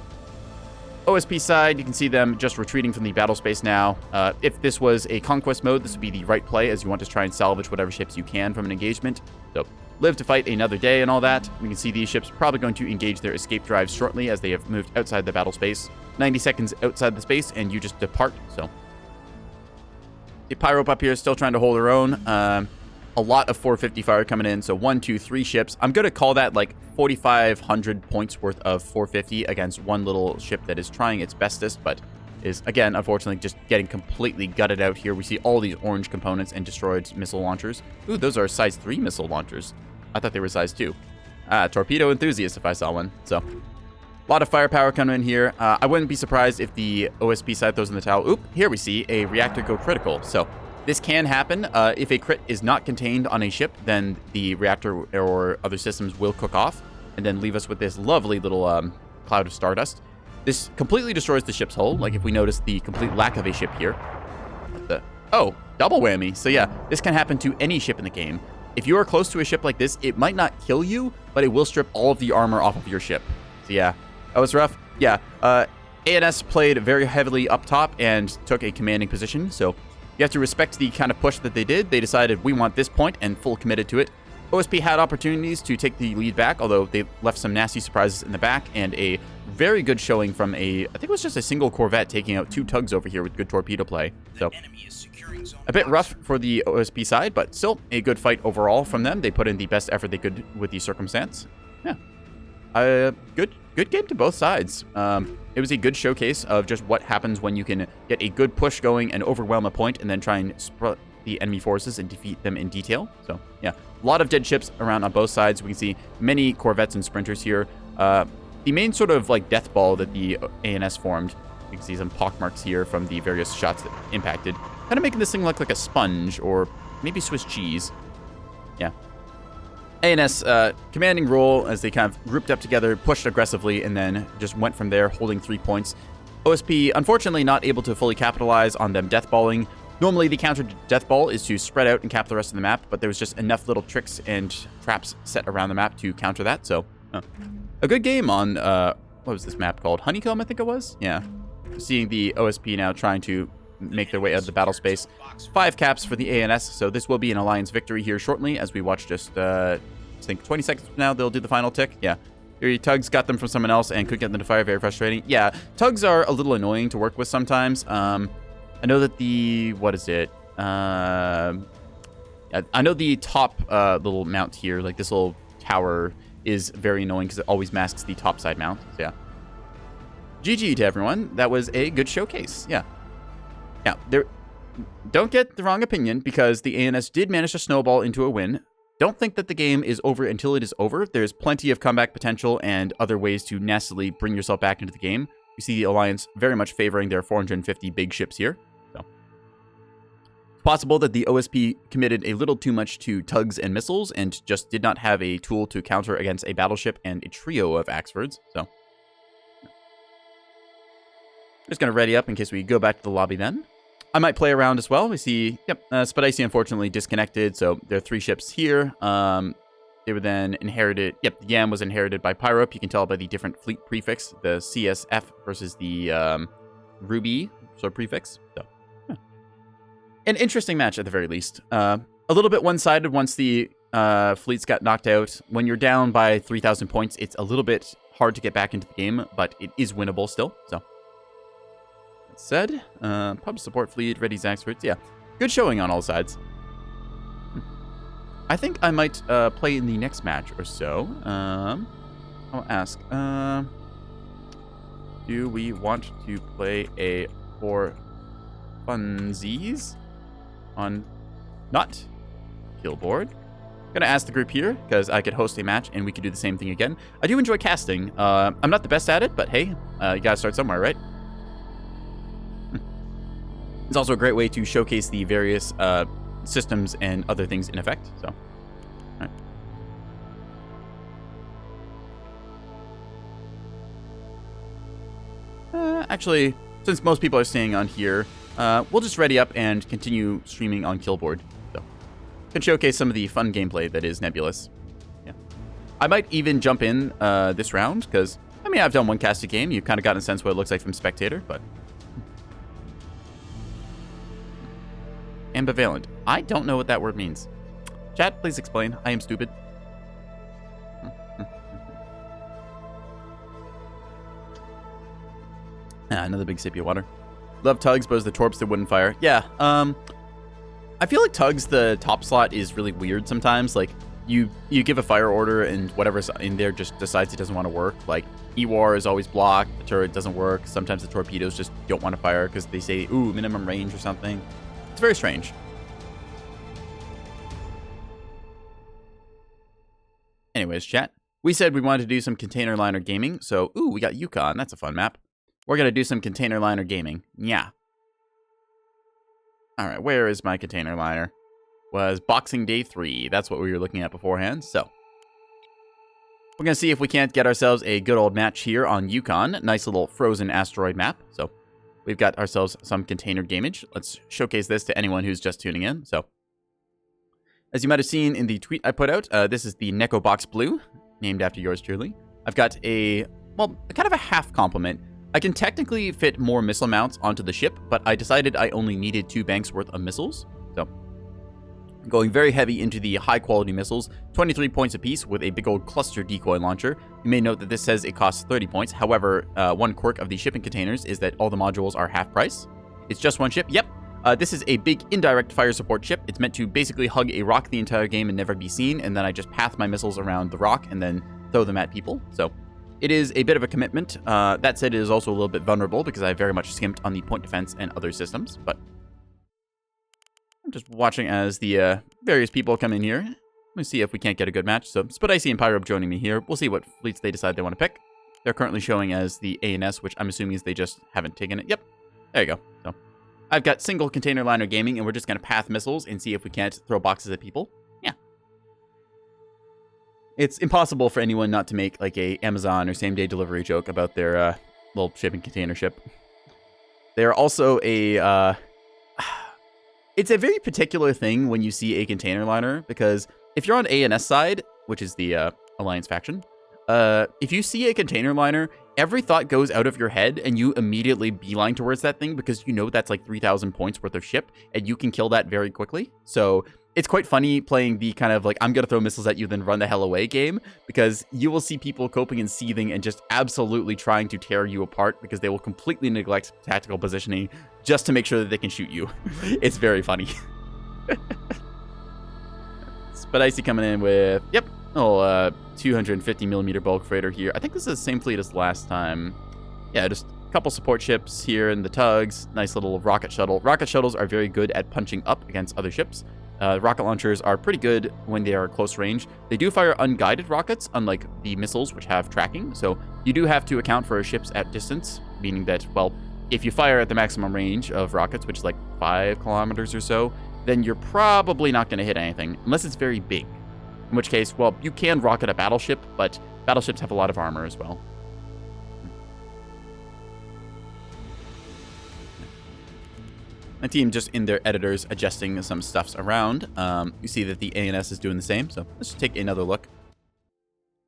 OSP side, you can see them just retreating from the battle space now. If this was a conquest mode, this would be the right play as you want to try and salvage whatever ships you can from an engagement. So live to fight another day and all that. We can see these ships probably going to engage their escape drives shortly as they have moved outside the battle space. 90 seconds outside the space and you just depart. So the Pyrope up here is still trying to hold her own. a lot of 450 fire coming in. So 1, 2, 3 ships. I'm going to call that like 4,500 points worth of 450 against one little ship that is trying its bestest, but is, again, unfortunately, just getting completely gutted out here. We see all these orange components and destroyed missile launchers. Ooh, those are size 3 missile launchers. I thought they were size 2. Torpedo enthusiast if I saw one. So, a lot of firepower coming in here. I wouldn't be surprised if the OSP side throws in the towel. Oop, here we see a reactor go critical. So, this can happen. If a crit is not contained on a ship, then the reactor or other systems will cook off and then leave us with this lovely little cloud of stardust. This completely destroys the ship's hull. Like if we notice the complete lack of a ship here. Oh, double whammy. So yeah, this can happen to any ship in the game. If you are close to a ship like this, it might not kill you, but it will strip all of the armor off of your ship. So yeah, that was rough. Yeah, ANS played very heavily up top and took a commanding position. So you have to respect the kind of push that they did. They decided we want this point and full committed to it. OSP had opportunities to take the lead back, although they left some nasty surprises in the back and a very good showing from I think it was just a single corvette taking out 2 tugs over here with good torpedo play. So a bit rough for the OSP side, but still a good fight overall from them. They put in the best effort they could with the circumstance. Yeah. Good game to both sides. It was a good showcase of just what happens when you can get a good push going and overwhelm a point and then try and spread the enemy forces and defeat them in detail. So, yeah, a lot of dead ships around on both sides. We can see many corvettes and sprinters here. The main sort of like death ball that the ANS formed, you can see some pockmarks here from the various shots that impacted, kind of making this thing look like a sponge or maybe Swiss cheese. Yeah. ANS commanding role as they kind of grouped up together, pushed aggressively, and then just went from there, holding 3 points. OSP, unfortunately, not able to fully capitalize on them deathballing. Normally, the counter to deathball is to spread out and cap the rest of the map, but there was just enough little tricks and traps set around the map to counter that. So, a good game on, what was this map called? Honeycomb, I think it was? Yeah. Seeing the OSP now trying to make their way out of the battle space. 5 caps for the ANS, so this will be an Alliance victory here shortly as we watch just, I think 20 seconds from now they'll do the final tick. Yeah. Here, tugs got them from someone else and could get them to fire. Very frustrating. Yeah, tugs are a little annoying to work with sometimes. I know that what is it? I know the top little mount here, like this little tower, is very annoying because it always masks the top side mount. So yeah. GG to everyone. That was a good showcase. Yeah. Yeah, don't get the wrong opinion because the ANS did manage to snowball into a win. Don't think that the game is over until it is over. There's plenty of comeback potential and other ways to nastily bring yourself back into the game. You see the Alliance very much favoring their 450 big ships here. So it's possible that the OSP committed a little too much to tugs and missiles and just did not have a tool to counter against a battleship and a trio of Axfords. So just going to ready up in case we go back to the lobby then. I might play around as well. We see, Spadici unfortunately disconnected, so there are 3 ships here. They were then inherited. Yep, the Yam was inherited by Pyrope. You can tell by the different fleet prefix, the CSF versus the Ruby sort of prefix. So, yeah. An interesting match at the very least. A little bit one-sided once the fleets got knocked out. When you're down by 3,000 points, it's a little bit hard to get back into the game, but it is winnable still. So. Said, pub support fleet, ready Zaxfords. Yeah, good showing on all sides. I think I might play in the next match or so. I'll ask, do we want to play a for funsies on not Killboard? Gonna ask the group here because I could host a match and we could do the same thing again. I do enjoy casting. I'm not the best at it, but hey, you gotta start somewhere, right? It's also a great way to showcase the various systems and other things in effect. So, all right. Actually, since most people are staying on here, we'll just ready up and continue streaming on Killboard. So, can showcase some of the fun gameplay that is Nebulous. Yeah, I might even jump in this round because I mean I've done one casted game. You've kind of gotten a sense what it looks like from spectator, but. Ambivalent. I don't know what that word means. Chat, please explain. I am stupid. Another big sip of water. Love tugs, but it was the torps that wouldn't fire. Yeah, I I feel like Tugs, the top slot is really weird sometimes. Like, you give a fire order and whatever's in there just decides it doesn't want to work. Like, E-War is always blocked, the turret doesn't work. Sometimes the torpedoes just don't want to fire because they say, ooh, minimum range or something. It's very strange. Anyways, chat. We said we wanted to do some container liner gaming, so, ooh, we got Yukon. That's a fun map. We're going to do some container liner gaming. Yeah. All right, where is my container liner? Was Boxing Day 3. That's what we were looking at beforehand, so. We're going to see if we can't get ourselves a good old match here on Yukon. Nice little frozen asteroid map. So, we've got ourselves some container gamage. Let's showcase this to anyone who's just tuning in. So, as you might have seen in the tweet I put out, this is the NekoboyBlue, named after yours truly. I've got a, well, kind of a half complement. I can technically fit more missile mounts onto the ship, but I decided I only needed 2 banks worth of missiles. So, going very heavy into the high-quality missiles, 23 points apiece with a big old cluster decoy launcher. You may note that this says it costs 30 points. However, one quirk of the shipping containers is that all the modules are half price. It's just one ship. Yep. This is a big indirect fire support ship. It's meant to basically hug a rock the entire game and never be seen, and then I just path my missiles around the rock and then throw them at people. So, it is a bit of a commitment. That said, it is also a little bit vulnerable because I very much skimped on the point defense and other systems, but I'm just watching as the various people come in here. Let's see if we can't get a good match. So, Spidicy and Pyrobe joining me here. We'll see what fleets they decide they want to pick. They're currently showing as the ANS, which I'm assuming is they just haven't taken it. Yep, there you go. So, I've got single container liner gaming, and we're just going to path missiles and see if we can't throw boxes at people. Yeah. It's impossible for anyone not to make like a Amazon or same-day delivery joke about their little shipping container ship. They're also a... It's a very particular thing when you see a container liner, because if you're on ANS side, which is the Alliance faction, if you see a container liner, every thought goes out of your head and you immediately beeline towards that thing because you know that's like 3,000 points worth of ship and you can kill that very quickly. So it's quite funny playing the kind of like, I'm going to throw missiles at you, then run the hell away game, because you will see people coping and seething and just absolutely trying to tear you apart because they will completely neglect tactical positioning just to make sure that they can shoot you. It's very funny. Spidicy coming in with, yep, 250mm bulk freighter here. I think this is the same fleet as last time. Yeah, just a couple support ships here in the tugs. Nice little rocket shuttle. Rocket shuttles are very good at punching up against other ships. Rocket launchers are pretty good when they are close range. They do fire unguided rockets, unlike the missiles, which have tracking. So you do have to account for ships at distance, meaning that, well, if you fire at the maximum range of rockets, which is like 5 kilometers or so, then you're probably not going to hit anything, unless it's very big. In which case, well, you can rocket a battleship, but battleships have a lot of armor as well. My team just in their editors adjusting some stuffs around. You see that the ANS is doing the same, so let's just take another look.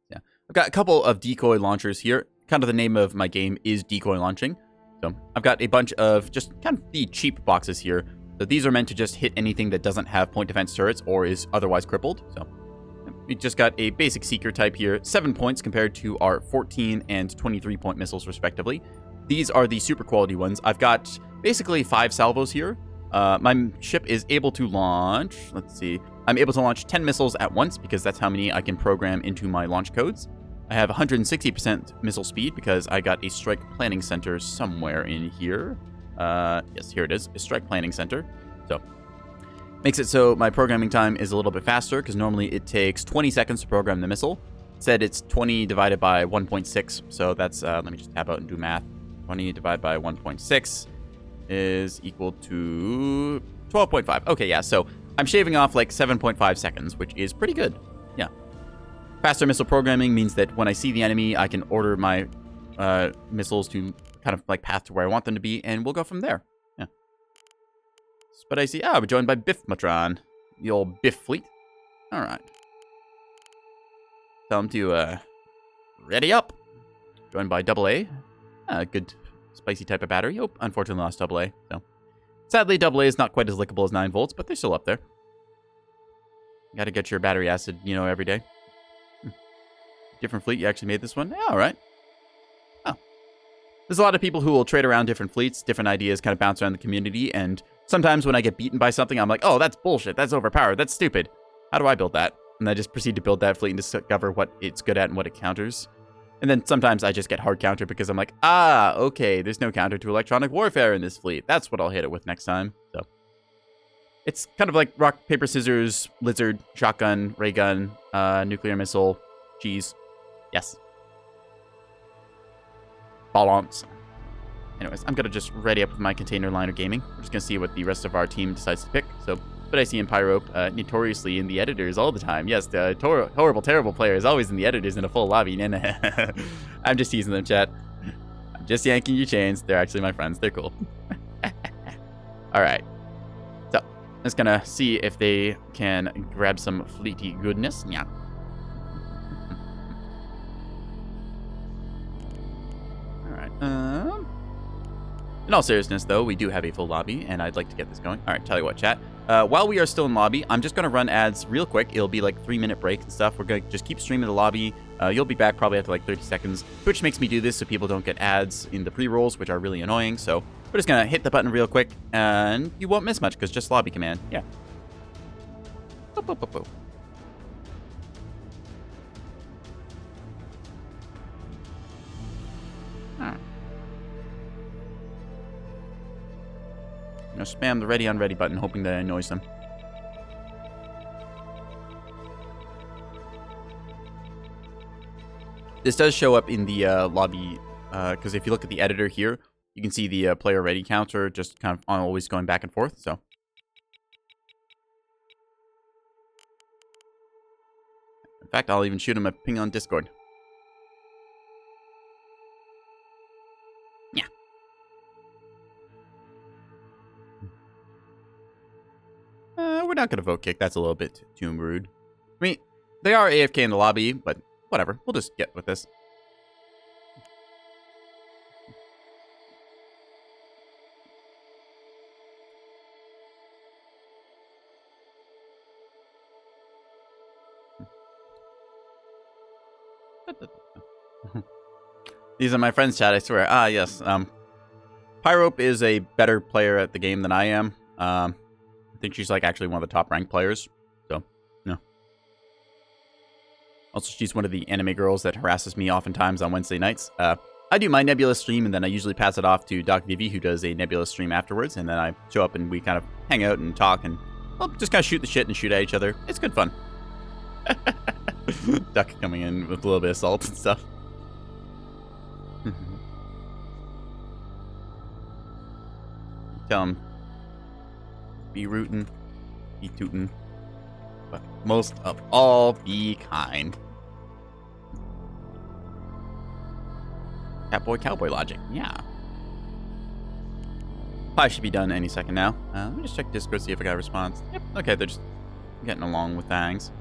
Yeah, I've got a couple of decoy launchers here. Kind of the name of my game is decoy launching. So I've got a bunch of just kind of the cheap boxes here. So these are meant to just hit anything that doesn't have point defense turrets or is otherwise crippled. So we just got a basic Seeker type here, 7 points compared to our 14 and 23 point missiles respectively. These are the super quality ones. I've got basically 5 salvos here. My ship is able to launch, let's see, I'm able to launch 10 missiles at once because that's how many I can program into my launch codes. I have 160% missile speed because I got a strike planning center somewhere in here. Yes, here it is, a strike planning center. So makes it so my programming time is a little bit faster because normally it takes 20 seconds to program the missile. It said it's 20 divided by 1.6, so that's, let me just tab out and do math. 20 divided by 1.6 is equal to 12.5. Okay, yeah, so I'm shaving off like 7.5 seconds, which is pretty good. Yeah. Faster missile programming means that when I see the enemy, I can order my missiles to kind of like path to where I want them to be, and we'll go from there. Yeah. But I see, we're joined by Biff Matron, the old Biff fleet. All right. Tell them to ready up. Joined by Double A. Good spicy type of battery. Oh, unfortunately lost Double A. So sadly, Double A is not quite as lickable as 9 volts, but they're still up there. Got to get your battery acid, you know, every day. Different fleet. You actually made this one? Yeah, all right. Oh. There's a lot of people who will trade around different fleets. Different ideas kind of bounce around the community. And sometimes when I get beaten by something, I'm like, oh, that's bullshit. That's overpowered. That's stupid. How do I build that? And I just proceed to build that fleet and discover what it's good at and what it counters. And then sometimes I just get hard counter because I'm like, ah, okay, there's no counter to electronic warfare in this fleet. That's what I'll hit it with next time. So it's kind of like rock, paper, scissors, lizard, shotgun, ray gun, nuclear missile, cheese. Yes. Balance. Anyways, I'm going to just ready up with my container liner gaming. We're just going to see what the rest of our team decides to pick. So, but I see in Pyrope, notoriously in the editors all the time. Yes, the horrible, terrible player is always in the editors in a full lobby. I'm just teasing them, chat. I'm just yanking your chains. They're actually my friends. They're cool. All right. So, I'm just going to see if they can grab some fleety goodness. Yeah. All right. In all seriousness, though, we do have a full lobby, and I'd like to get this going. All right, tell you what, chat. While we are still in lobby, I'm just going to run ads real quick. It'll be like 3-minute break and stuff. We're going to just keep streaming the lobby. You'll be back probably after like 30 seconds. Twitch makes me do this so people don't get ads in the pre-rolls, which are really annoying. So we're just going to hit the button real quick, and you won't miss much because just lobby command. Yeah. Boop, boop, boop, boop. Spam the ready on ready button, hoping that annoys them. This does show up in the lobby, because if you look at the editor here, you can see the player ready counter just kind of always going back and forth. So, in fact, I'll even shoot him a ping on Discord. We're not going to vote kick. That's a little bit too rude. I mean, they are AFK in the lobby, but whatever. We'll just get with this. These are my friends, chat, I swear. Ah, yes. Pyrope is a better player at the game than I am. I think she's like actually one of the top ranked players. So, no. Also, she's one of the anime girls that harasses me oftentimes on Wednesday nights. I do my Nebulous stream, and then I usually pass it off to Doc Vivi, who does a Nebulous stream afterwards. And then I show up and we kind of hang out and talk and, well, just kind of shoot the shit and shoot at each other. It's good fun. Duck coming in with a little bit of salt and stuff. Tell him. Be rootin', be tootin', but most of all, be kind. Catboy cowboy logic, yeah. Probably should be done any second now. Let me just check Discord, see if I got a response. Yep, okay, they're just getting along with things.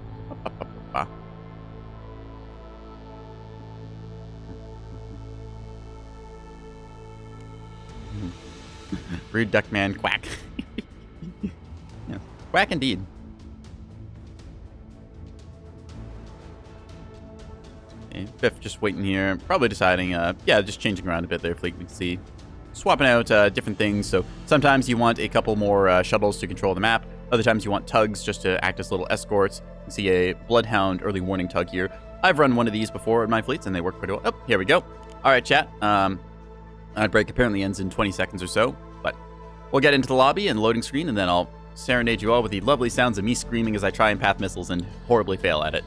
Rude duck man, quack. Yeah. Quack indeed. Okay, Biff just waiting here, probably deciding, yeah, just changing around a bit there, fleet. We can see swapping out different things. So sometimes you want a couple more shuttles to control the map. Other times you want tugs just to act as little escorts. You can see a Bloodhound early warning tug here. I've run one of these before in my fleets, and they work pretty well. Oh, here we go. All right, chat. Ad break apparently ends in 20 seconds or so, but we'll get into the lobby and loading screen, and then I'll serenade you all with the lovely sounds of me screaming as I try and path missiles and horribly fail at it.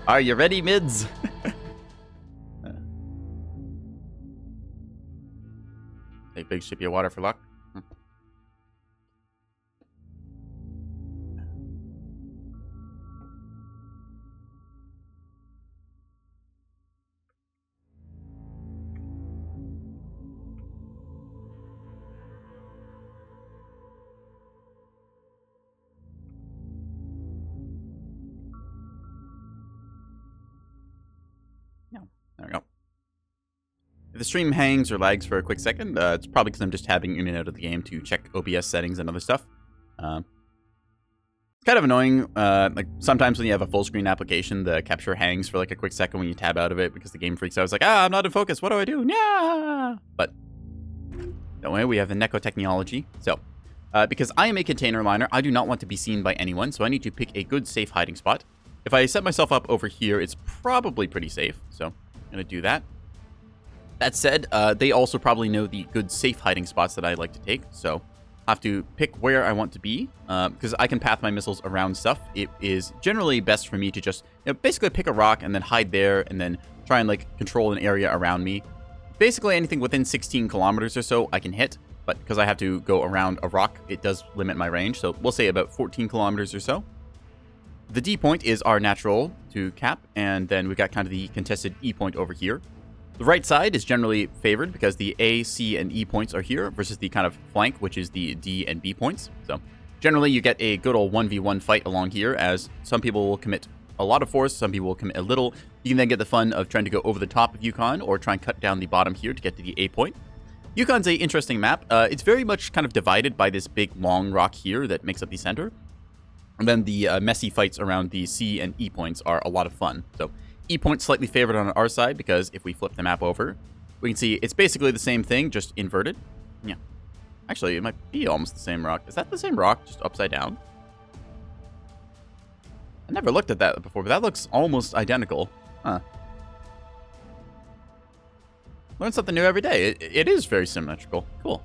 Are you ready, mids? Take big shippy of water for luck. There we go. If the stream hangs or lags for a quick second, it's probably because I'm just tabbing in and out of the game to check OBS settings and other stuff. It's kind of annoying. Like sometimes when you have a full screen application, the capture hangs for like a quick second when you tab out of it because the game freaks out. It's like, I'm not in focus. What do I do? Yeah. But don't worry, we have the Neko technology. So Because I am a container miner, I do not want to be seen by anyone, so I need to pick a good safe hiding spot. If I set myself up over here, it's probably pretty safe, so I'm going to do that. That said, they also probably know the good safe hiding spots that I like to take, so I have to pick where I want to be, because I can path my missiles around stuff. It is generally best for me to just basically pick a rock and then hide there and then try and like control an area around me. Basically anything within 16 kilometers or so I can hit, but because I have to go around a rock, it does limit my range, so we'll say about 14 kilometers or so. The D point is our natural to cap, and then we've got kind of the contested E point over here. The right side is generally favored because the A, C, and E points are here versus the kind of flank, which is the D and B points. So generally you get a good old 1v1 fight along here, as some people will commit a lot of force, some people will commit a little. You can then get the fun of trying to go over the top of Yukon or try and cut down the bottom here to get to the A point. Yukon's a interesting map. It's very much kind of divided by this big long rock here that makes up the center. And then the messy fights around the C and E points are a lot of fun. So E point slightly favored on our side because if we flip the map over, we can see it's basically the same thing, just inverted. Yeah. Actually, it might be almost the same rock. Is that the same rock, just upside down? I never looked at that before, but that looks almost identical. Huh. Learn something new every day. It is very symmetrical. Cool.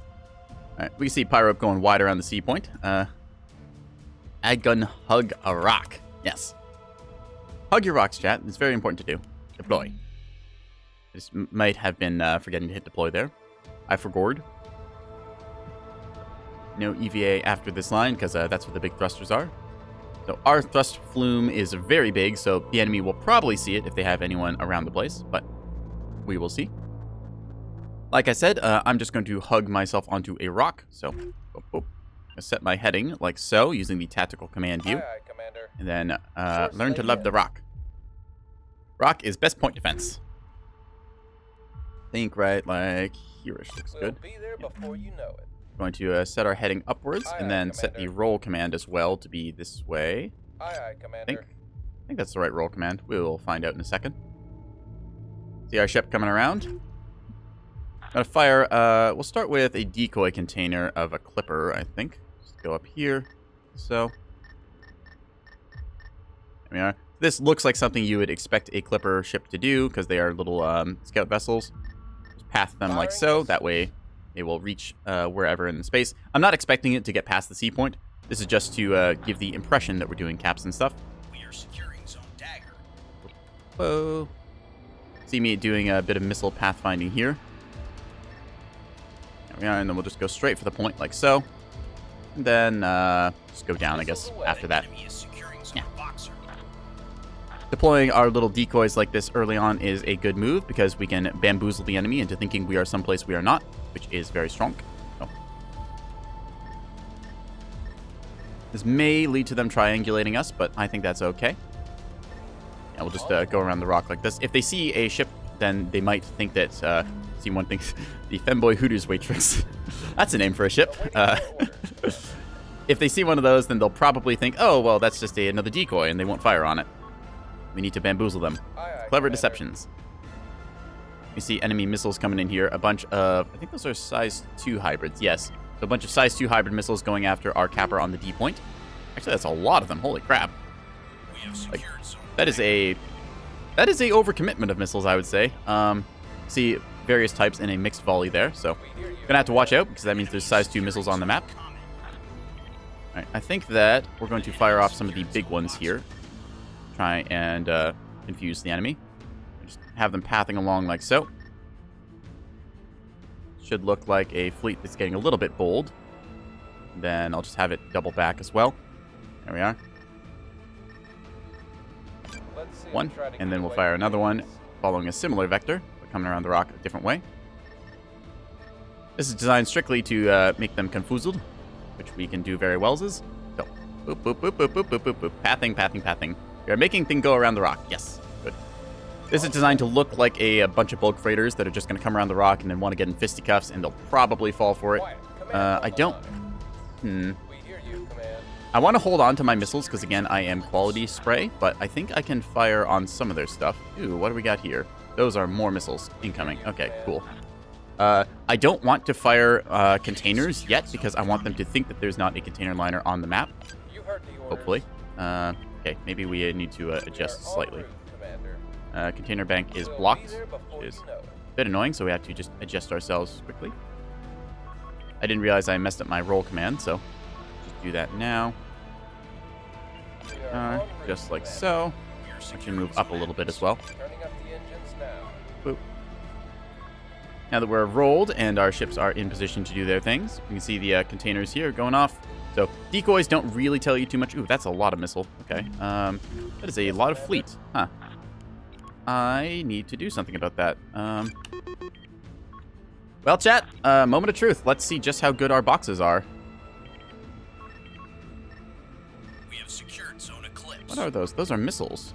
Alright, we can see Pyro going wide around the C point. Gun hug a rock. Yes. Hug your rocks, chat. It's very important to do. Deploy. I just might have been forgetting to hit deploy there. I forgot. No EVA after this line, because that's where the big thrusters are. So our thrust flume is very big, so the enemy will probably see it if they have anyone around the place, but we will see. Like I said, I'm just going to hug myself onto a rock, so I set my heading like so, using the tactical command view.
Aye, aye, Commander.
And then learn to love the rock. Rock is best point defense. Think right like here-ish looks good.
We'll be there before you know it.
Going to set our heading upwards
Aye,
and
aye,
then set the
Commander.
roll command as well to be this way.
Aye, aye,
I
Commander.
think that's the right roll command. We will find out in a second. See our ship coming around. Gonna fire, we'll start with a decoy container of a clipper, I think. Just go up here. So. There we are. This looks like something you would expect a clipper ship to do, because they are little scout vessels. Just path them like so. That way they will reach wherever in the space. I'm not expecting it to get past the C point. This is just to give the impression that we're doing caps and stuff.
We are securing Zone Dagger.
Whoa. See me doing a bit of missile pathfinding here. There we are, and then we'll just go straight for the point like so. And then just go down, I guess, after that.
Enemy is securing Zone
Yeah.
Boxer.
Deploying our little decoys like this early on is a good move because we can bamboozle the enemy into thinking we are someplace we are not, which is very strong. So. This may lead to them triangulating us, but I think that's okay. Yeah, we'll just go around the rock like this. If they see a ship, then they might think that... see one thing, the Femboy Hooters waitress. That's a name for a ship. If they see one of those, then they'll probably think, oh, well, that's just another decoy, and they won't fire on it. We need to bamboozle them.
Aye, aye,
Clever
Commander.
deceptions. You see enemy missiles coming in here. A bunch of, I think those are size 2 hybrids. Yes. So a bunch of size 2 hybrid missiles going after our capper on the D point. Actually, that's a lot of them. Holy crap.
We have secured Zone
That is a overcommitment of missiles, I would say. See various types in a mixed volley there. So
We hear you,
gonna have to watch out because that means there's size 2 missiles on the map. Alright, I think that we're going to fire off some of the big ones here. Try and confuse the enemy. Just have them pathing along like so. Should look like a fleet that's getting a little bit bold. Then I'll just have it double back as well. There we are.
Let's see
One,
you try to
and
get
then we'll
away
fire
from
another one
these.
following a similar vector, but coming around the rock a different way. This is designed strictly to make them confuzzled, which we can do very well as. So, boop, boop, boop, boop, boop, boop, boop, boop. Pathing, pathing, pathing. We are making things go around the rock. Yes, good. This is designed to look like a bunch of bulk freighters that are just going to come around the rock and then want to get in fisticuffs, and they'll probably fall for it.
Quiet. Command,
I
hold
don't...
on. We hear you, Command.
I want to hold on to my missiles because, again, I am quality spray, but I think I can fire on some of their stuff. Ooh, what do we got here? Those are more missiles incoming. Okay, cool. I don't want to fire containers yet because I want them to think that there's not a container liner on the map.
You heard the orders.
Hopefully. Okay, maybe we need to
We
adjust
are en
slightly.
route, Commander.
Container bank is
We'll be
blocked,
there before
which is
you know it.
a bit annoying, so we have to just adjust ourselves quickly. I didn't realize I messed up my roll command, so just do that now.
We are en route,
Just like
Commander.
so.
We are
I can
securing
move up a
zone
little bit
X.
as well.
Turning up the engines now.
Boop. Now that we're rolled and our ships are in position to do their things, you can see the containers here going off. So decoys don't really tell you too much. Ooh, that's a lot of missile. Okay. That is a lot of fleet. Huh. I need to do something about that. Well, chat, moment of truth. Let's see just how good our boxes are.
We have secured zone Eclipse.
What are those? Those are missiles.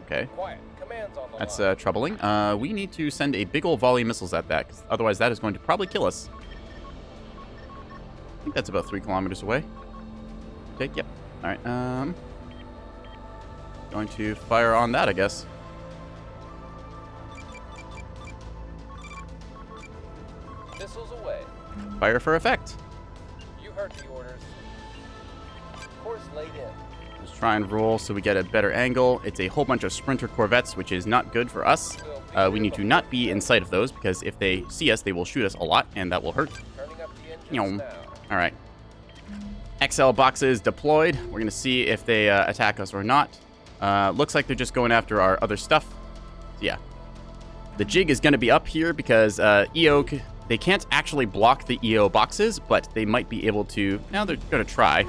Okay.
Quiet. Command's on the
That's
line.
troubling. We need to send a big old volley of missiles at that, 'cause otherwise that is going to probably kill us. I think that's about 3 kilometers away. Okay, yep. All right. Going to fire on that, I guess.
Missiles away.
Fire for effect.
You heard the orders. Course laid in.
Just try and roll so we get a better angle. It's a whole bunch of sprinter corvettes, which is not good for us.
We'll be
We
there
need to
before
not
you
be
know
in
it.
sight of those, because if they see us, they will shoot us a lot, and that will hurt.
Turning up the engines
Yum.
now.
All right. XL boxes deployed. We're going to see if they attack us or not. Looks like they're just going after our other stuff. So, yeah. The jig is going to be up here because they can't actually block the EO boxes, but they might be able to. Now they're going to try.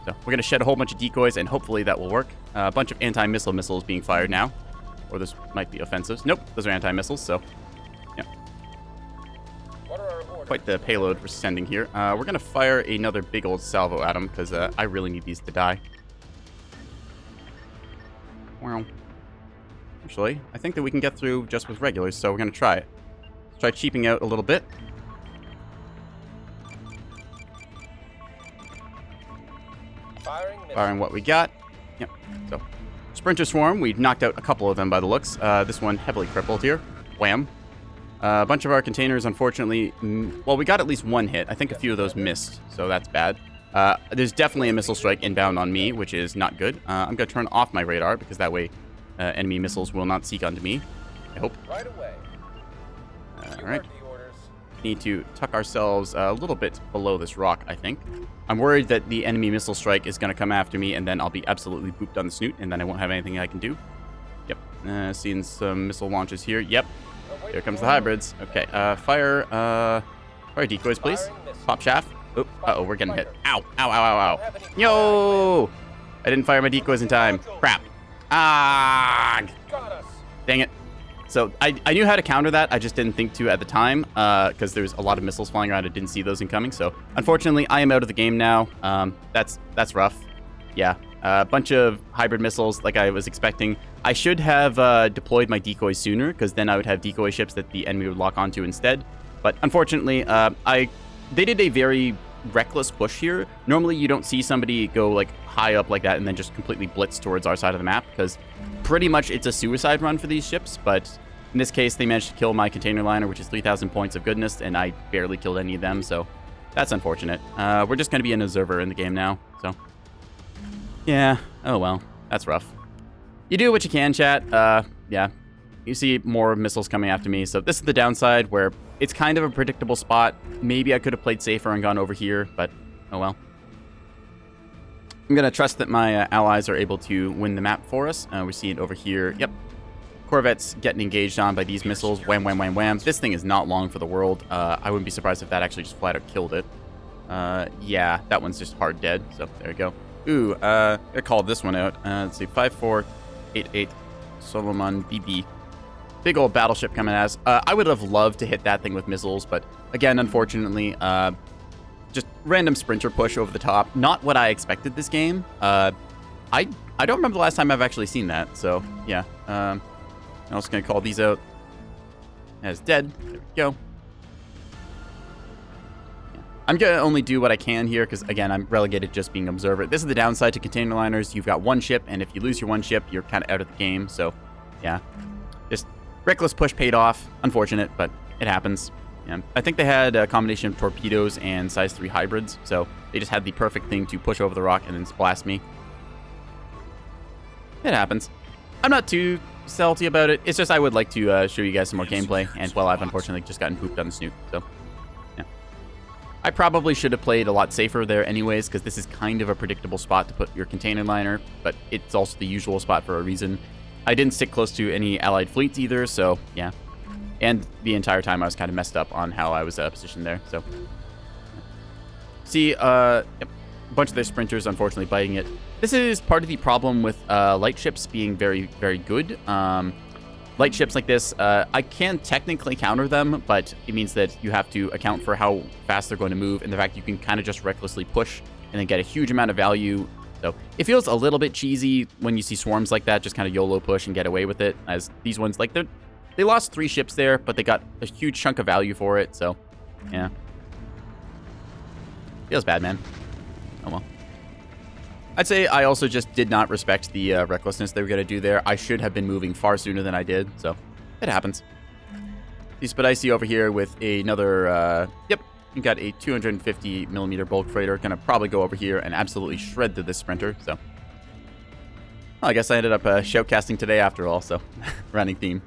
So we're going to shed a whole bunch of decoys, and hopefully that will work. A bunch of anti-missile missiles being fired now. Or this might be offensives. Nope, those are anti-missiles, so yeah.
What are our orders?
Quite the payload we're sending here. We're going to fire another big old salvo at them, because I really need these to die. Well, actually, I think that we can get through just with regulars, so we're going to try it. Let's try cheaping out a little bit.
Firing missiles.
Firing what we got. Yep. So, Sprinter Swarm, we knocked out a couple of them by the looks. This one heavily crippled here. Wham. A bunch of our containers, unfortunately, well, we got at least one hit. I think a few of those missed, so that's bad. There's definitely a missile strike inbound on me, which is not good. I'm going to turn off my radar, because that way enemy missiles will not seek onto me. I hope.
Right away. You
All right.
heard the orders.
Need to tuck ourselves a little bit below this rock, I think. I'm worried that the enemy missile strike is going to come after me, and then I'll be absolutely booped on the snoot, and then I won't have anything I can do. Yep. Seeing some missile launches here. Yep.
Await
Here comes the
orders.
hybrids. Okay. Fire decoys, please.
Firing missiles.
Pop shaft. Oh, uh-oh, we're getting hit. Ow. Ow, ow, ow,
Don't
ow.
have any fire
Yo! I didn't fire my decoys in time. Crap. Ah!
command. Got us.
Dang it. So I knew how to counter that. I just didn't think to at the time because there's a lot of missiles flying around. I didn't see those incoming. So unfortunately, I am out of the game now. That's rough. Yeah. A bunch of hybrid missiles like I was expecting. I should have deployed my decoys sooner because then I would have decoy ships that the enemy would lock onto instead. But unfortunately, they did a very reckless push here. Normally, you don't see somebody go like high up like that and then just completely blitz towards our side of the map because pretty much it's a suicide run for these ships. But in this case, they managed to kill my container liner, which is 3,000 points of goodness, and I barely killed any of them. So that's unfortunate. We're just going to be an observer in the game now. So yeah. Oh well. That's rough. You do what you can, chat. Yeah. You see more missiles coming after me. So this is the downside where it's kind of a predictable spot. Maybe I could have played safer and gone over here, but oh well. I'm going to trust that my allies are able to win the map for us. We see it over here. Yep. Corvettes getting engaged on by these missiles. Wham, wham, wham, wham. This thing is not long for the world. I wouldn't be surprised if that actually just flat out killed it. Yeah, that one's just hard dead. So there we go. Ooh, I called this one out. Let's see, 5488 Solomon BB. Big old battleship coming at us. I would have loved to hit that thing with missiles, but again, unfortunately, just random sprinter push over the top. Not what I expected this game. I don't remember the last time I've actually seen that, so yeah. I'm also going to call these out as dead. There we go. I'm going to only do what I can here because, again, I'm relegated just being observer. This is the downside to container liners. You've got one ship, and if you lose your one ship, you're kind of out of the game. So, yeah. Just reckless push paid off. Unfortunate, but it happens. Yeah. I think they had a combination of torpedoes and size 3 hybrids, so they just had the perfect thing to push over the rock and then blast me. It happens. I'm not too salty about it. It's just I would like to show you guys some more gameplay, and well, I've unfortunately just gotten pooped on the snoot, so yeah. I probably should have played a lot safer there anyways, because this is kind of a predictable spot to put your container liner, but it's also the usual spot for a reason. I didn't stick close to any allied fleets either, so yeah. And the entire time I was kind of messed up on how I was positioned there, so. See, yep, a bunch of their sprinters unfortunately biting it. This is part of the problem with light ships being very, very good. Light ships like this, I can technically counter them, but it means that you have to account for how fast they're going to move, and the fact you can kind of just recklessly push and then get a huge amount of value. So it feels a little bit cheesy when you see swarms like that, just kind of YOLO push and get away with it, as these ones, like, they lost 3 ships there, but they got a huge chunk of value for it, so yeah. Feels bad, man. Oh well. I'd say I also just did not respect the recklessness they were going to do there. I should have been moving far sooner than I did, so it happens. See Spadicy over here with another, yep, we got a 250mm bulk freighter. Going to probably go over here and absolutely shred through this sprinter, so. Well, I guess I ended up shoutcasting today after all, so running theme.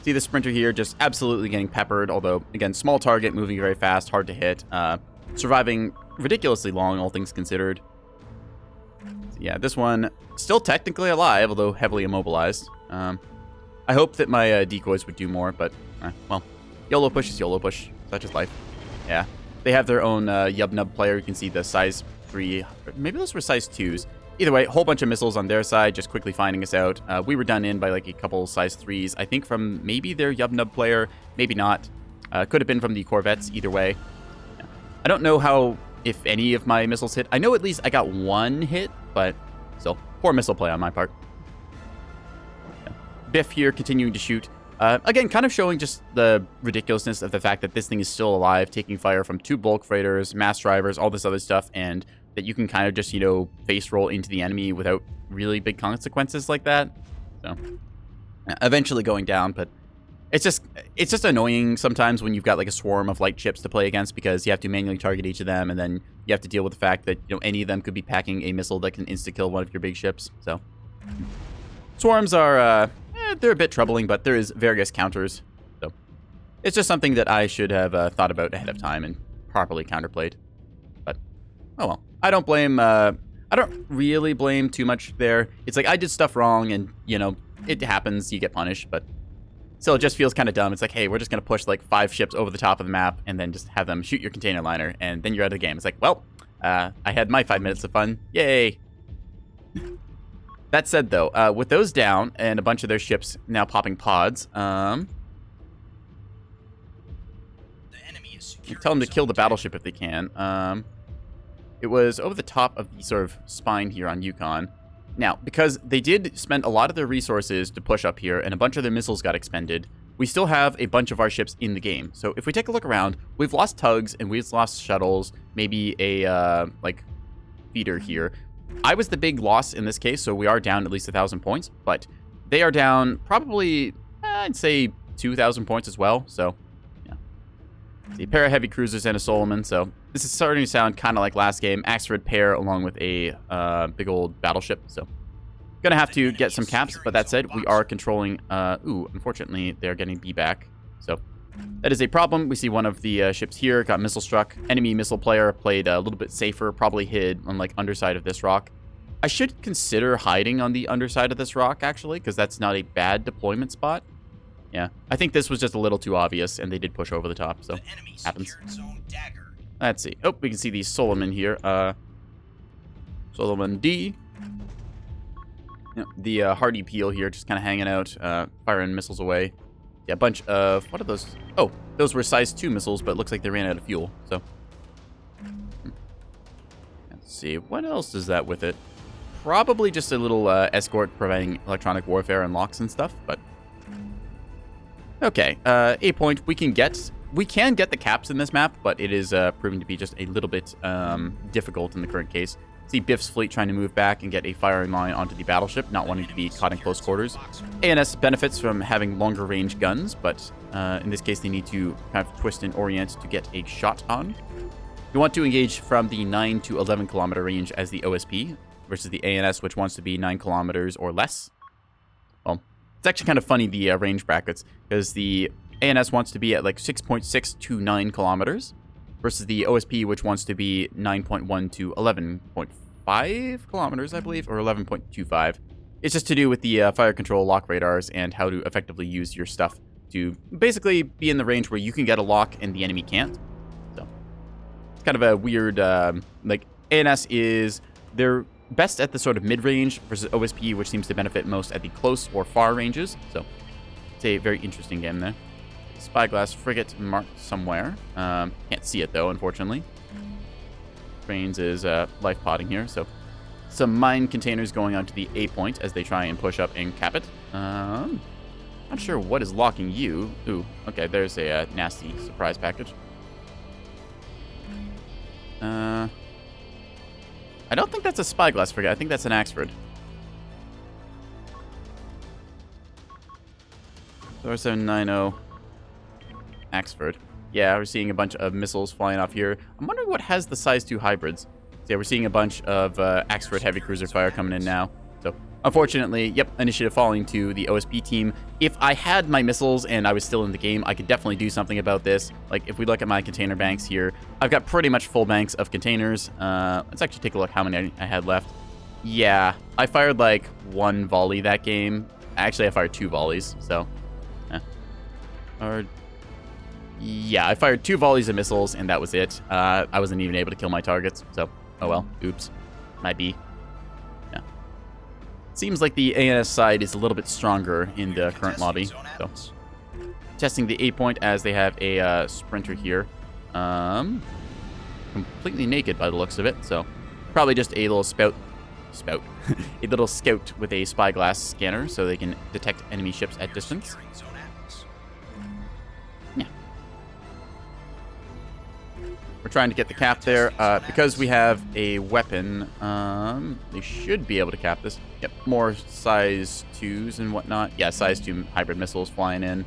See the sprinter here just absolutely getting peppered, although, again, small target, moving very fast, hard to hit, surviving ridiculously long, all things considered. Yeah, this one still technically alive, although heavily immobilized. I hope that my decoys would do more, but, well, YOLO push is YOLO push. Such is life. Yeah. They have their own Yub-Nub player. You can see the size 3, maybe those were size 2s. Either way, a whole bunch of missiles on their side, just quickly finding us out. We were done in by like a couple size 3s, I think from maybe their Yub-Nub player, maybe not. Could have been from the Corvettes, either way. Yeah. I don't know how, if any of my missiles hit. I know at least I got 1 hit, but still, poor missile play on my part. Yeah. Biff here continuing to shoot. Again, kind of showing just the ridiculousness of the fact that this thing is still alive, taking fire from 2 bulk freighters, mass drivers, all this other stuff, and that you can kind of just, you know, face roll into the enemy without really big consequences like that. So, eventually going down, but it's just annoying sometimes when you've got like a swarm of light ships to play against, because you have to manually target each of them, and then you have to deal with the fact that, you know, any of them could be packing a missile that can insta-kill one of your big ships. So, swarms are, they're a bit troubling, but there is various counters. So, it's just something that I should have thought about ahead of time and properly counterplayed. But, oh well. I don't blame, I don't really blame too much there. It's like, I did stuff wrong, and, you know, it happens, you get punished, but still, it just feels kind of dumb. It's like, hey, we're just going to push, like, 5 ships over the top of the map, and then just have them shoot your container liner, and then you're out of the game. It's like, well, I had my 5 minutes of fun. Yay! That said, though, with those down, and a bunch of their ships now popping pods,
The enemy is
you tell them to kill the battleship if they can. It was over the top of the sort of spine here on Yukon. Now, because they did spend a lot of their resources to push up here, and a bunch of their missiles got expended, we still have a bunch of our ships in the game. So if we take a look around, we've lost tugs, and we've lost shuttles, maybe a, like, feeder here. I was the big loss in this case, so we are down at least 1,000 points, but they are down probably, I'd say, 2,000 points as well, so, yeah. See, a pair of heavy cruisers and a Solomon, so this is starting to sound kind of like last game. Axford pair along with a big old battleship, so gonna have to get some caps, but that said, we are controlling, unfortunately, they're getting B back, so that is a problem. We see one of the ships here got missile struck. Enemy missile player played a little bit safer, probably hid on, like, underside of this rock. I should consider hiding on the underside of this rock, actually, because that's not a bad deployment spot. Yeah, I think this was just a little too obvious, and they did push over the top, so happens. Let's see. Oh, we can see the Solomon here. Solomon D. Yeah, the Hardy Peel here, just kind of hanging out, firing missiles away. Yeah, a bunch of, what are those? Oh, those were size 2 missiles, but it looks like they ran out of fuel, so. Let's see, what else is that with it? Probably just a little escort preventing electronic warfare and locks and stuff, but. Okay, A point, we can get the caps in this map, but it is proving to be just a little bit difficult in the current case. See Biff's fleet trying to move back and get a firing line onto the battleship, not wanting to be caught in close quarters. ANS benefits from having longer range guns, but in this case they need to kind of twist and orient to get a shot on. You want to engage from the 9 to 11 kilometer range as the OSP versus the ANS, which wants to be 9 kilometers or less. Well, it's actually kind of funny, the range brackets, because the ANS wants to be at like 6.6 to 9 kilometers versus the OSP, which wants to be 9.1 to 11.5 kilometers, I believe, or 11.25. It's just to do with the fire control lock radars and how to effectively use your stuff to basically be in the range where you can get a lock and the enemy can't. So it's kind of a weird, like, ANS is, they're best at the sort of mid-range versus OSP, which seems to benefit most at the close or far ranges. So it's a very interesting game there. Spyglass frigate marked somewhere. Can't see it though, unfortunately. Brains is life podding here, so some mine containers going onto the A point as they try and push up and cap it. Not sure what is locking you. Ooh, okay, there's a nasty surprise package. I don't think that's a spyglass frigate. I think that's an Axford. Thor 790 Axford. Yeah, we're seeing a bunch of missiles flying off here. I'm wondering what has the size 2 hybrids. So yeah, we're seeing a bunch of Axford heavy cruiser fire coming in now. So unfortunately, yep, initiative falling to the OSP team. If I had my missiles and I was still in the game, I could definitely do something about this. Like if we look at my container banks here, I've got pretty much full banks of containers. Let's actually take a look how many I had left. Yeah, I fired like 1 volley that game. Actually, I fired 2 volleys, so. Yeah, I fired 2 volleys of missiles, and that was it. I wasn't even able to kill my targets, so, oh well, oops. Might be. Yeah. Seems like the ANS side is a little bit stronger in the current lobby, so. Testing the A point as they have a sprinter here. Completely naked by the looks of it, so probably just a little spout. A little scout with a spyglass scanner so they can detect enemy ships at distance. Yeah. We're trying to get the cap there. Because we have a weapon, they should be able to cap this. Yep, more size 2s and whatnot. Yeah, size 2 hybrid missiles flying in.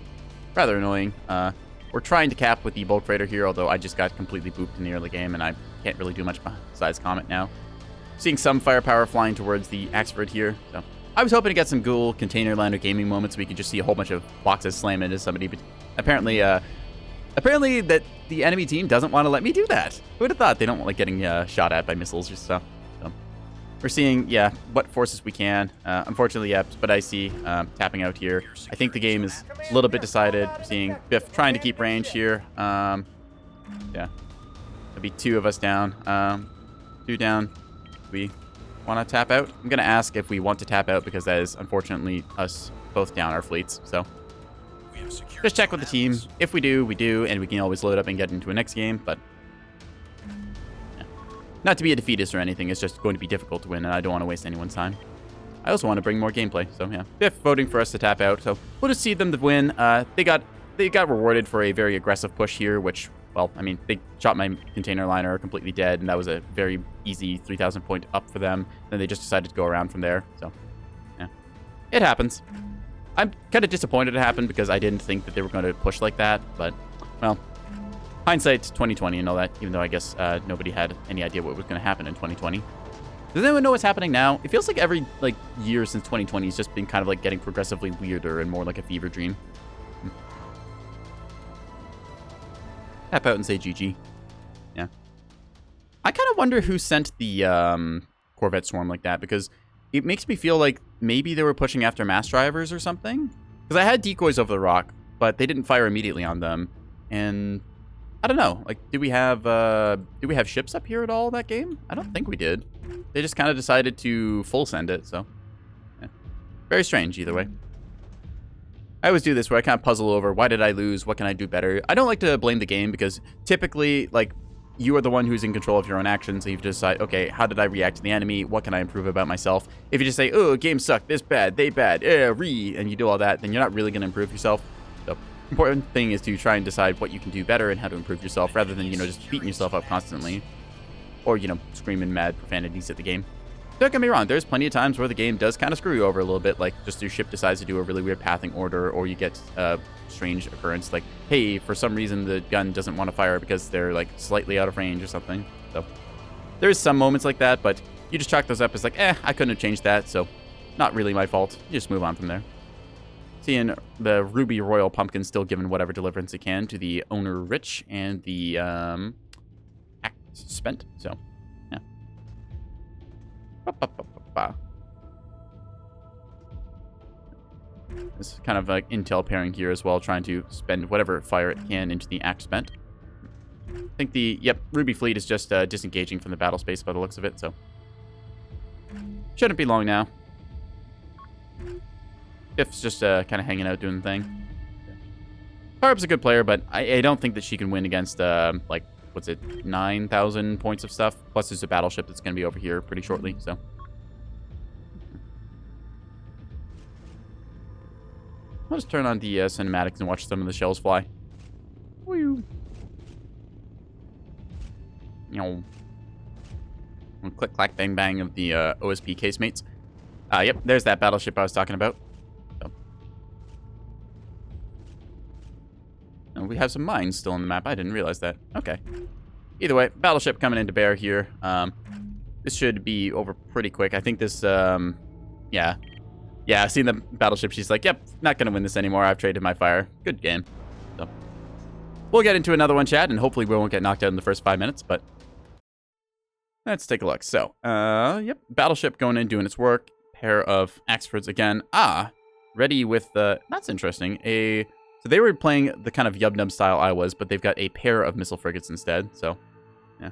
Rather annoying. We're trying to cap with the bulk freighter here, although I just got completely booped in the early game, and I can't really do much besides comment now. Seeing some firepower flying towards the Axford here. So I was hoping to get some cool container liner gaming moments. We could just see a whole bunch of boxes slam into somebody, but apparently that the enemy team doesn't want to let me do that. Who would have thought? They don't like getting shot at by missiles or stuff. So we're seeing, yeah, what forces we can. Unfortunately, yeah, but I see tapping out here. I think the game is a little bit decided. We're seeing Biff trying to keep range here. Yeah, there'll be 2 of us down. 2 down. We want to tap out? I'm going to ask if we want to tap out because that is unfortunately us both down our fleets. So just check with the team. If we do, we do, and we can always load up and get into a next game. But yeah. Not to be a defeatist or anything, it's just going to be difficult to win, and I don't want to waste anyone's time. I also want to bring more gameplay. So yeah, Biff voting for us to tap out. So we'll just see them to win. They got rewarded for a very aggressive push here, which, well, I mean, they shot my container liner completely dead, and that was a very easy 3,000 point up for them. Then they just decided to go around from there. So, yeah, it happens. I'm kind of disappointed it happened because I didn't think that they were going to push like that. But, well, hindsight 2020 and all that, even though I guess nobody had any idea what was going to happen in 2020. Does anyone know what's happening now? It feels like every year since 2020 has just been kind of like getting progressively weirder and more like a fever dream. Tap out and say GG. Yeah. I kind of wonder who sent the Corvette swarm like that, because it makes me feel like maybe they were pushing after mass drivers or something. Because I had decoys over the rock, but they didn't fire immediately on them. And I don't know. Like, do we have ships up here at all that game? I don't think we did. They just kind of decided to full send it, so yeah. Very strange either way. I always do this where I kind of puzzle over, why did I lose? What can I do better? I don't like to blame the game because typically, like, you are the one who's in control of your own actions. So you have to decide, okay, how did I react to the enemy? What can I improve about myself? If you just say, oh, game sucked, this bad, they bad, and you do all that, then you're not really going to improve yourself. So important thing is to try and decide what you can do better and how to improve yourself rather than, just beating yourself up constantly. or, you know, screaming mad profanities at the game. Don't get me wrong, there's plenty of times where the game does kind of screw you over a little bit, like just your ship decides to do a really weird pathing order, or you get a strange occurrence, like, hey, for some reason the gun doesn't want to fire because they're like slightly out of range or something. So there's some moments like that, but you just chalk those up as like, I couldn't have changed that, so not really my fault. You just move on from there. Seeing the Ruby Royal Pumpkin still giving whatever deliverance it can to the owner Rich and the act spent, so yeah. This is kind of like intel pairing here as well, trying to spend whatever fire it can into the act spent. I think the, Ruby Fleet is just disengaging from the battle space by the looks of it, so shouldn't be long now. Biff's just kind of hanging out doing the thing. Harb's a good player, but I don't think that she can win against, like, what's it, 9,000 points of stuff. Plus, there's a battleship that's going to be over here pretty shortly, so. I'll just turn on the cinematics and watch some of the shells fly. Woo! Click, clack, bang, bang of the OSP casemates. Yep, there's that battleship I was talking about. So. And we have some mines still on the map. I didn't realize that. Okay. Either way, battleship coming into bear here. This should be over pretty quick. I think this, yeah. Yeah, seeing the battleship, she's like, yep, not going to win this anymore. I've traded my fire. Good game. So. We'll get into another one, chat, and hopefully we won't get knocked out in the first 5 minutes, but let's take a look. So, yep, battleship going in, doing its work. Pair of Axfords again. Ready with the, that's interesting. So they were playing the kind of Yub Nub style I was, but they've got a pair of missile frigates instead, so, yeah.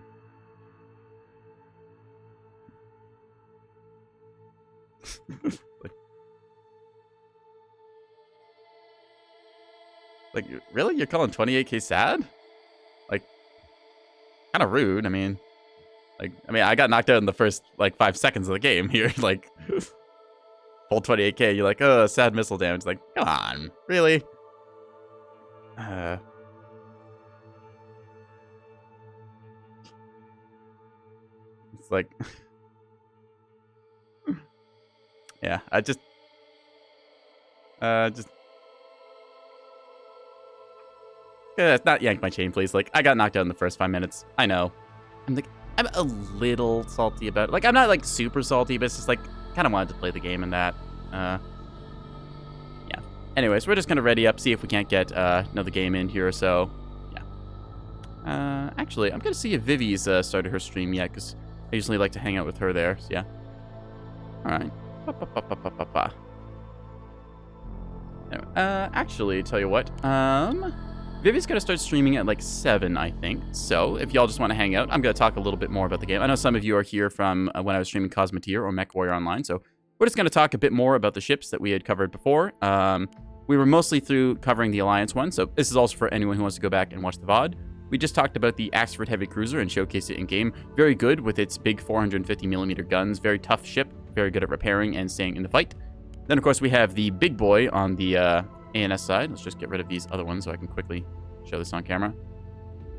Like, really? You're calling 28k sad? Like, kind of rude. I mean, I got knocked out in the first, like, 5 seconds of the game here. Like, full 28k. You're like, oh, sad missile damage. Like, come on. Really? It's like... yeah, yeah, not yank my chain, please. Like, I got knocked out in the first 5 minutes. I know. I'm a little salty about it. Like, I'm not, like, super salty, but it's just, like, kind of wanted to play the game and that. Yeah. Anyways, we're just going to ready up, see if we can't get another game in here or so. Yeah. Actually, I'm going to see if Vivi's started her stream yet, because I usually like to hang out with her there. So, yeah. All right. Anyway, actually, tell you what. Vivi's going to start streaming at like 7, I think. So if y'all just want to hang out, I'm going to talk a little bit more about the game. I know some of you are here from when I was streaming Cosmeteer or MechWarrior Online. So we're just going to talk a bit more about the ships that we had covered before. We were mostly through covering the Alliance one. So this is also for anyone who wants to go back and watch the VOD. We just talked about the Axford Heavy Cruiser and showcased it in game. Very good with its big 450mm guns. Very tough ship. Very good at repairing and staying in the fight. Then, of course, we have the big boy on the ANS side. Let's just get rid of these other ones so I can quickly show this on camera.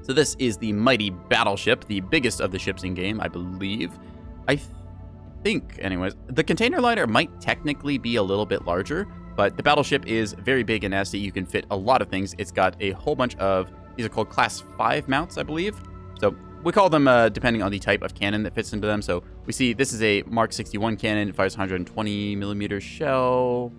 So this is the mighty battleship, the biggest of the ships in game, I believe. I think, anyways. The container liner might technically be a little bit larger, but the battleship is very big and nasty. You can fit a lot of things. It's got a whole bunch of, these are called Class 5 mounts, I believe. So we call them depending on the type of cannon that fits into them. So we see this is a Mark 61 cannon. It fires 120mm shell.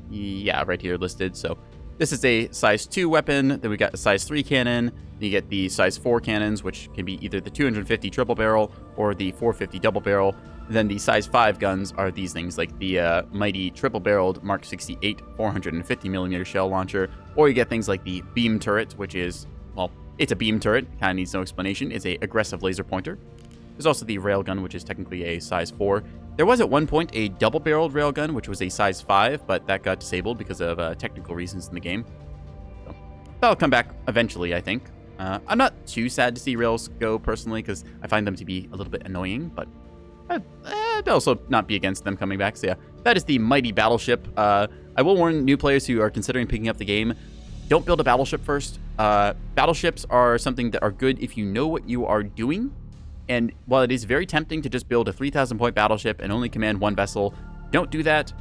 Yeah, right here listed. So this is a size 2 weapon. Then we got a size 3 cannon. Then you get the size 4 cannons, which can be either the 250 triple barrel or the 450 double barrel. Then the size 5 guns are these things, like the mighty triple barreled Mark 68 450mm shell launcher. Or you get things like the beam turret, which is, well, it's a beam turret. Kind of needs no explanation. It's a aggressive laser pointer. There's also the railgun, which is technically a size 4. There was at one point a double-barreled railgun, which was a size 5, but that got disabled because of technical reasons in the game. So that'll come back eventually, I think. I'm not too sad to see rails go, personally, because I find them to be a little bit annoying, but I'd also not be against them coming back. So yeah, that is the mighty battleship. I will warn new players who are considering picking up the game, don't build a battleship first. Battleships are something that are good if you know what you are doing. And while it is very tempting to just build a 3,000 point battleship and only command one vessel, don't do that.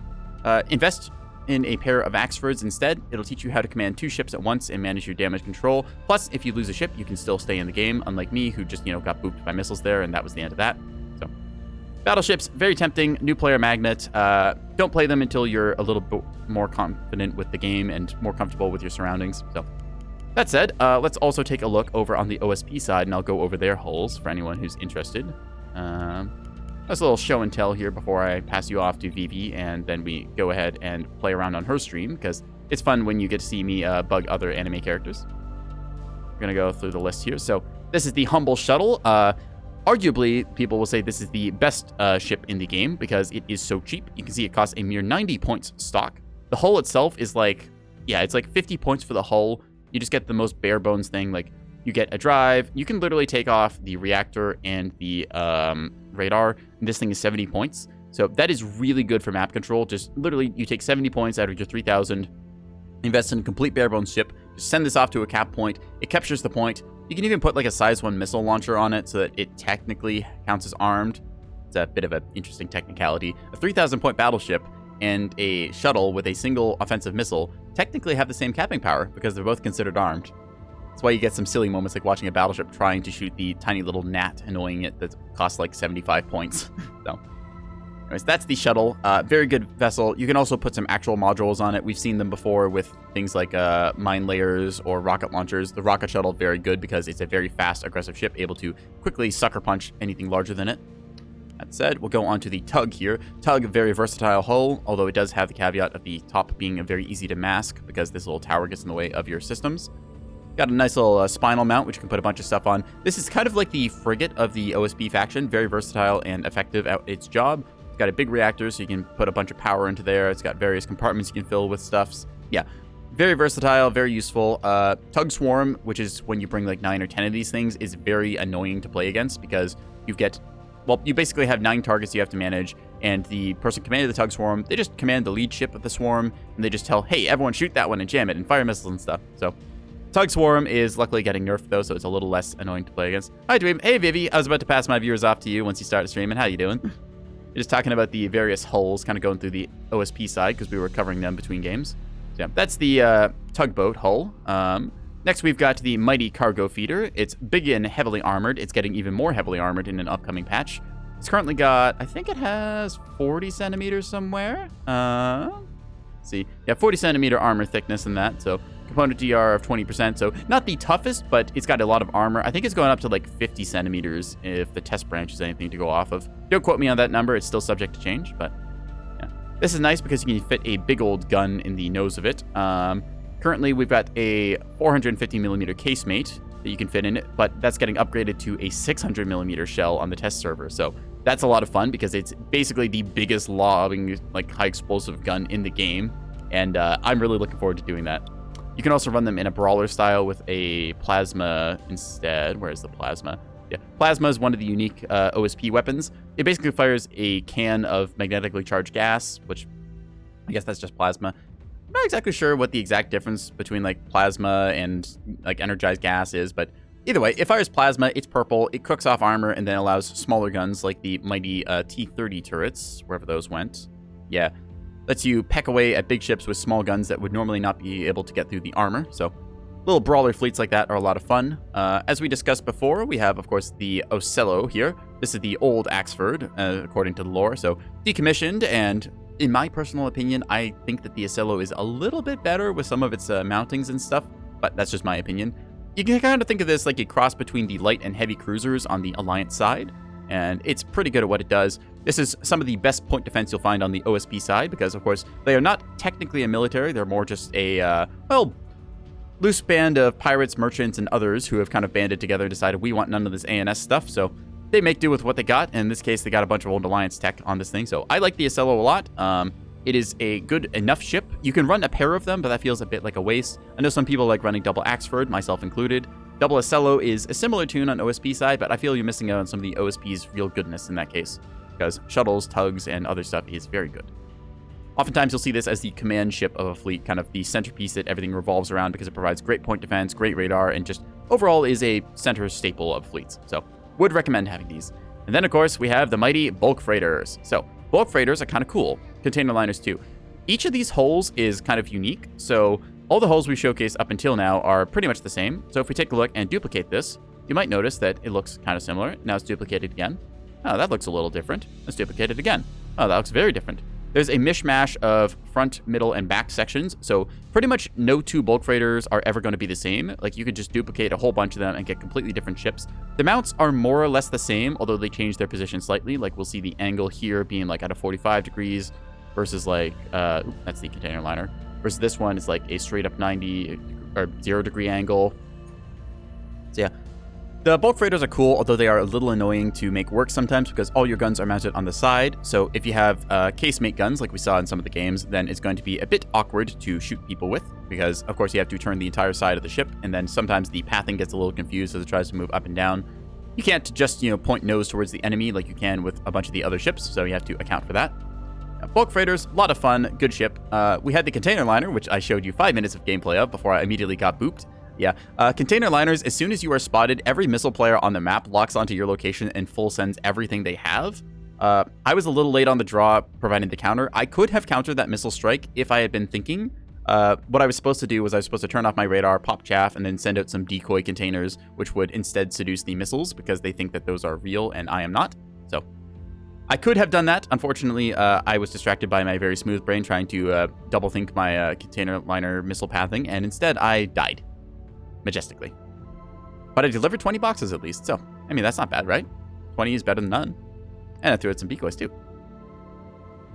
Invest in a pair of Axfords instead. It'll teach you how to command 2 ships at once and manage your damage control. Plus, if you lose a ship, you can still stay in the game, unlike me, who just, got booped by missiles there, and that was the end of that. So, battleships, very tempting. New player magnet. Don't play them until you're a little bit more confident with the game and more comfortable with your surroundings. So, that said, let's also take a look over on the OSP side, and I'll go over their hulls for anyone who's interested. That's a little show and tell here before I pass you off to Vivi, and then we go ahead and play around on her stream, because it's fun when you get to see me bug other anime characters. We're going to go through the list here. So this is the Humble Shuttle. Arguably, people will say this is the best ship in the game because it is so cheap. You can see it costs a mere 90 points stock. The hull itself is it's like 50 points for the hull. You just get the most bare bones thing. Like, you get a drive. You can literally take off the reactor and the radar. And this thing is 70 points. So that is really good for map control. Just literally, you take 70 points out of your 3,000, invest in a complete bare bones ship, just send this off to a cap point. It captures the point. You can even put like a size 1 missile launcher on it so that it technically counts as armed. It's a bit of an interesting technicality. A 3,000 point battleship and a shuttle with a single offensive missile technically have the same capping power because they're both considered armed. That's why you get some silly moments like watching a battleship trying to shoot the tiny little gnat annoying it that costs like 75 points. So, anyways, that's the shuttle. Very good vessel. You can also put some actual modules on it. We've seen them before with things like mine layers or rocket launchers. The rocket shuttle, very good because it's a very fast, aggressive ship, able to quickly sucker punch anything larger than it. That said, we'll go on to the Tug here. Tug, very versatile hull, although it does have the caveat of the top being very easy to mask because this little tower gets in the way of your systems. Got a nice little spinal mount, which you can put a bunch of stuff on. This is kind of like the frigate of the OSP faction. Very versatile and effective at its job. It's got a big reactor, so you can put a bunch of power into there. It's got various compartments you can fill with stuffs. Yeah, very versatile, very useful. Tug Swarm, which is when you bring like 9 or 10 of these things, is very annoying to play against because you basically have 9 targets you have to manage, and the person commanding the Tug Swarm, they just command the lead ship of the swarm, and they just tell, hey, everyone shoot that one and jam it, and fire missiles and stuff. So, Tug Swarm is luckily getting nerfed, though, so it's a little less annoying to play against. Hi, Dweeb. Hey, Vivi. I was about to pass my viewers off to you once you started streaming. How you doing? You're just talking about the various hulls, kind of going through the OSP side, because we were covering them between games. So, yeah, that's the tugboat hull. Next, we've got the Mighty Cargo Feeder. It's big and heavily armored. It's getting even more heavily armored in an upcoming patch. It's currently got, I think it has 40 centimeters somewhere. Let's see. Yeah, 40 centimeter armor thickness in that, so component DR of 20%, so not the toughest, but it's got a lot of armor. I think it's going up to like 50 centimeters if the test branch is anything to go off of. Don't quote me on that number. It's still subject to change, but yeah. This is nice because you can fit a big old gun in the nose of it. Currently, we've got a 450 millimeter casemate that you can fit in it, but that's getting upgraded to a 600 millimeter shell on the test server. So that's a lot of fun because it's basically the biggest lobbing, like high explosive gun in the game. And I'm really looking forward to doing that. You can also run them in a brawler style with a plasma instead. Where is the plasma? Yeah, plasma is one of the unique OSP weapons. It basically fires a can of magnetically charged gas, which I guess that's just plasma. I'm not exactly sure what the exact difference between like plasma and like energized gas is, but either way, it fires plasma, it's purple, it cooks off armor, and then allows smaller guns like the mighty T-30 turrets, wherever those went. Yeah, lets you peck away at big ships with small guns that would normally not be able to get through the armor, so little brawler fleets like that are a lot of fun. As we discussed before, we have, of course, the Ocello here. This is the old Axford, according to the lore, so decommissioned, and in my personal opinion, I think that the Ocello is a little bit better with some of its mountings and stuff, but that's just my opinion. You can kind of think of this like a cross between the light and heavy cruisers on the Alliance side, and it's pretty good at what it does. This is some of the best point defense you'll find on the OSP side, because, of course, they are not technically a military. They're more just a, loose band of pirates, merchants, and others who have kind of banded together and decided we want none of this ANS stuff, so they make do with what they got. In this case, they got a bunch of old Alliance tech on this thing, so I like the Ocello a lot. It is a good enough ship. You can run a pair of them, but that feels a bit like a waste. I know some people like running double Axford, myself included. Double Ocello is a similar tune on OSP side, but I feel you're missing out on some of the OSP's real goodness in that case, because shuttles, tugs, and other stuff is very good. Oftentimes, you'll see this as the command ship of a fleet, kind of the centerpiece that everything revolves around because it provides great point defense, great radar, and just overall is a center staple of fleets. So would recommend having these. And then, of course, we have the mighty bulk freighters. So, bulk freighters are kind of cool. Container liners, too. Each of these hulls is kind of unique. So, all the hulls we showcased up until now are pretty much the same. So, if we take a look and duplicate this, you might notice that it looks kind of similar. Now it's duplicated again. Oh, that looks a little different. Let's duplicate it again. Oh, that looks very different. There's a mishmash of front, middle, and back sections, so pretty much no two bulk freighters are ever going to be the same. Like, you could just duplicate a whole bunch of them and get completely different ships. The mounts are more or less the same, although they change their position slightly. Like, we'll see the angle here being like at a 45 degrees versus like, that's the container liner. Versus this one is like a straight up 90 or 0 degree angle. So yeah. The bulk freighters are cool, although they are a little annoying to make work sometimes because all your guns are mounted on the side. So if you have casemate guns like we saw in some of the games, then it's going to be a bit awkward to shoot people with because, of course, you have to turn the entire side of the ship, and then sometimes the pathing gets a little confused as it tries to move up and down. You can't just, point nose towards the enemy like you can with a bunch of the other ships, so you have to account for that. Bulk freighters, a lot of fun, good ship. We had the container liner, which I showed you 5 minutes of gameplay of before I immediately got booped. Yeah, container liners, as soon as you are spotted, every missile player on the map locks onto your location and full sends everything they have. I was a little late on the draw providing the counter. I could have countered that missile strike if I had been thinking. What I was supposed to do was I was supposed to turn off my radar, pop chaff, and then send out some decoy containers, which would instead seduce the missiles because they think that those are real and I am not. So I could have done that. Unfortunately, I was distracted by my very smooth brain trying to double think my container liner missile pathing, and instead I died. Majestically. But I delivered 20 boxes at least, so, I mean, that's not bad, right? 20 is better than none. And I threw out some decoys, too.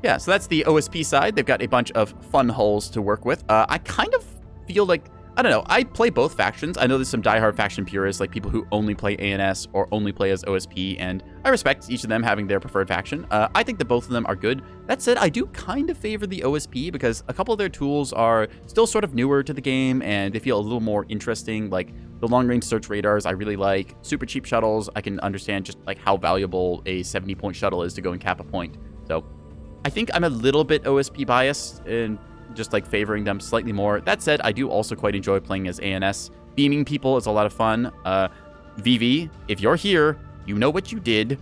Yeah, so that's the OSP side. They've got a bunch of fun hulls to work with. I kind of feel like, I don't know, I play both factions. I know there's some diehard faction purists, like people who only play ANS or only play as OSP, and I respect each of them having their preferred faction. I think that both of them are good. That said, I do kind of favor the OSP because a couple of their tools are still sort of newer to the game, and they feel a little more interesting. Like, the long-range search radars, I really like. Super cheap shuttles, I can understand just, like, how valuable a 70-point shuttle is to go and cap a point. So, I think I'm a little bit OSP biased in just like favoring them slightly more. That said, I do also quite enjoy playing as ANS. Beaming people is a lot of fun. VV, if you're here, you know what you did.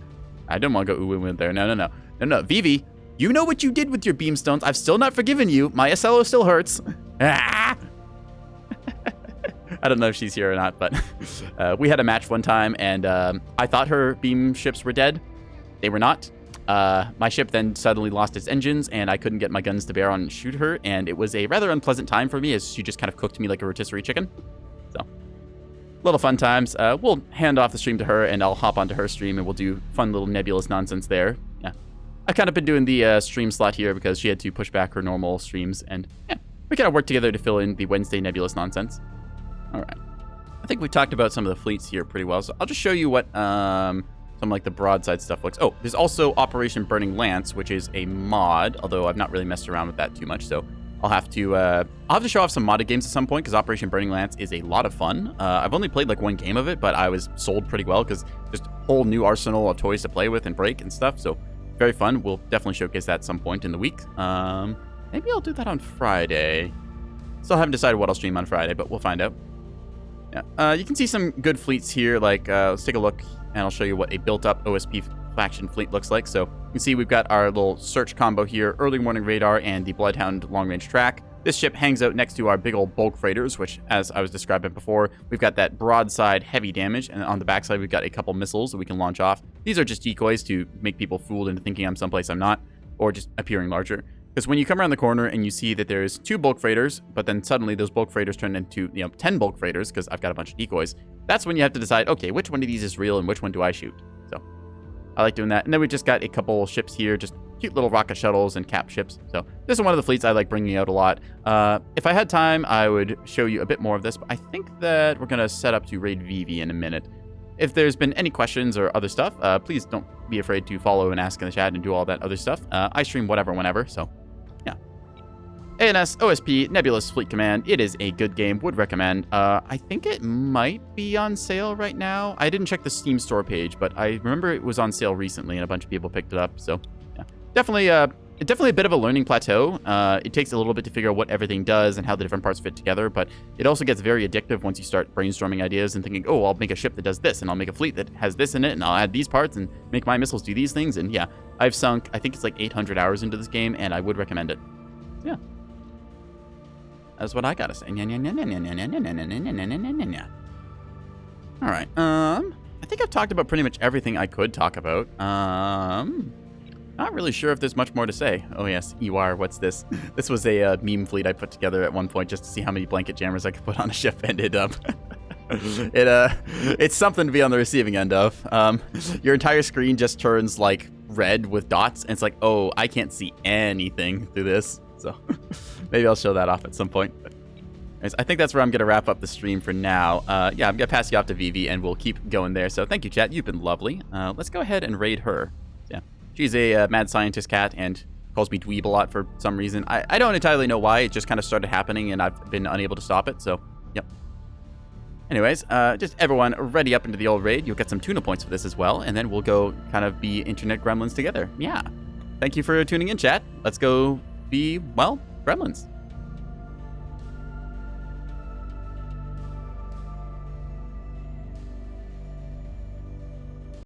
I don't want to go ooh there. No. VV, you know what you did with your beamstones. I've still not forgiven you. My Acello still hurts. I don't know if she's here or not, but we had a match one time, and I thought her beam ships were dead. They were not. My ship then suddenly lost its engines, and I couldn't get my guns to bear on and shoot her, and it was a rather unpleasant time for me as she just kind of cooked me like a rotisserie chicken. So, little fun times. We'll hand off the stream to her, and I'll hop onto her stream, and we'll do fun little Nebulous nonsense there. Yeah. I've kind of been doing the stream slot here because she had to push back her normal streams, and yeah, we kind of work together to fill in the Wednesday Nebulous nonsense. All right. I think we talked about some of the fleets here pretty well, so I'll just show you what some like the broadside stuff looks. Oh, there's also Operation Burning Lance, which is a mod, although I've not really messed around with that too much, so I'll have to show off some modded games at some point because Operation Burning Lance is a lot of fun. I've only played like one game of it, but I was sold pretty well because just a whole new arsenal of toys to play with and break and stuff, so very fun. We'll definitely showcase that at some point in the week. Maybe I'll do that on Friday. Still haven't decided what I'll stream on Friday, but we'll find out. Yeah, you can see some good fleets here. Like, let's take a look, and I'll show you what a built-up OSP faction fleet looks like. So you can see we've got our little search combo here, early warning radar, and the Bloodhound long-range track. This ship hangs out next to our big old bulk freighters, which, as I was describing before, we've got that broadside heavy damage, and on the backside we've got a couple missiles that we can launch off. These are just decoys to make people fooled into thinking I'm someplace I'm not, or just appearing larger. Because when you come around the corner and you see that there's 2 bulk freighters, but then suddenly those bulk freighters turn into 10 bulk freighters because I've got a bunch of decoys, that's when you have to decide, okay, which one of these is real and which one do I shoot? So I like doing that. And then we just got a couple ships here, just cute little rocket shuttles and cap ships. So this is one of the fleets I like bringing out a lot. If I had time, I would show you a bit more of this, but I think that we're going to set up to raid VV in a minute. If there's been any questions or other stuff, please don't be afraid to follow and ask in the chat and do all that other stuff. I stream whatever, whenever, so yeah. ANS, OSP, Nebulous Fleet Command. It is a good game. Would recommend. I think it might be on sale right now. I didn't check the Steam store page, but I remember it was on sale recently and a bunch of people picked it up. So yeah, definitely definitely a bit of a learning plateau. It takes a little bit to figure out what everything does and how the different parts fit together, but it also gets very addictive once you start brainstorming ideas and thinking, oh, I'll make a ship that does this, and I'll make a fleet that has this in it, and I'll add these parts and make my missiles do these things. And yeah, I've sunk, I think it's like 800 hours into this game, and I would recommend it. Yeah. That's what I gotta say. All right. I think I've talked about pretty much everything I could talk about. Not really sure if there's much more to say. Oh yes, EWAR, what's this? This was a meme fleet I put together at one point just to see how many blanket jammers I could put on a ship, and it's something to be on the receiving end of. Your entire screen just turns like red with dots, and it's like, oh, I can't see anything through this. So maybe I'll show that off at some point. But anyways, I think that's where I'm going to wrap up the stream for now. Yeah, I'm going to pass you off to Vivi, and we'll keep going there. So thank you, chat. You've been lovely. Let's go ahead and raid her. Yeah, she's a mad scientist cat and calls me dweeb a lot for some reason. I don't entirely know why. It just kind of started happening, and I've been unable to stop it. So, yep. Anyways, just everyone ready up into the old raid. You'll get some tuna points for this as well, and then we'll go kind of be internet gremlins together. Yeah. Thank you for tuning in, chat. Let's go be, well, gremlins.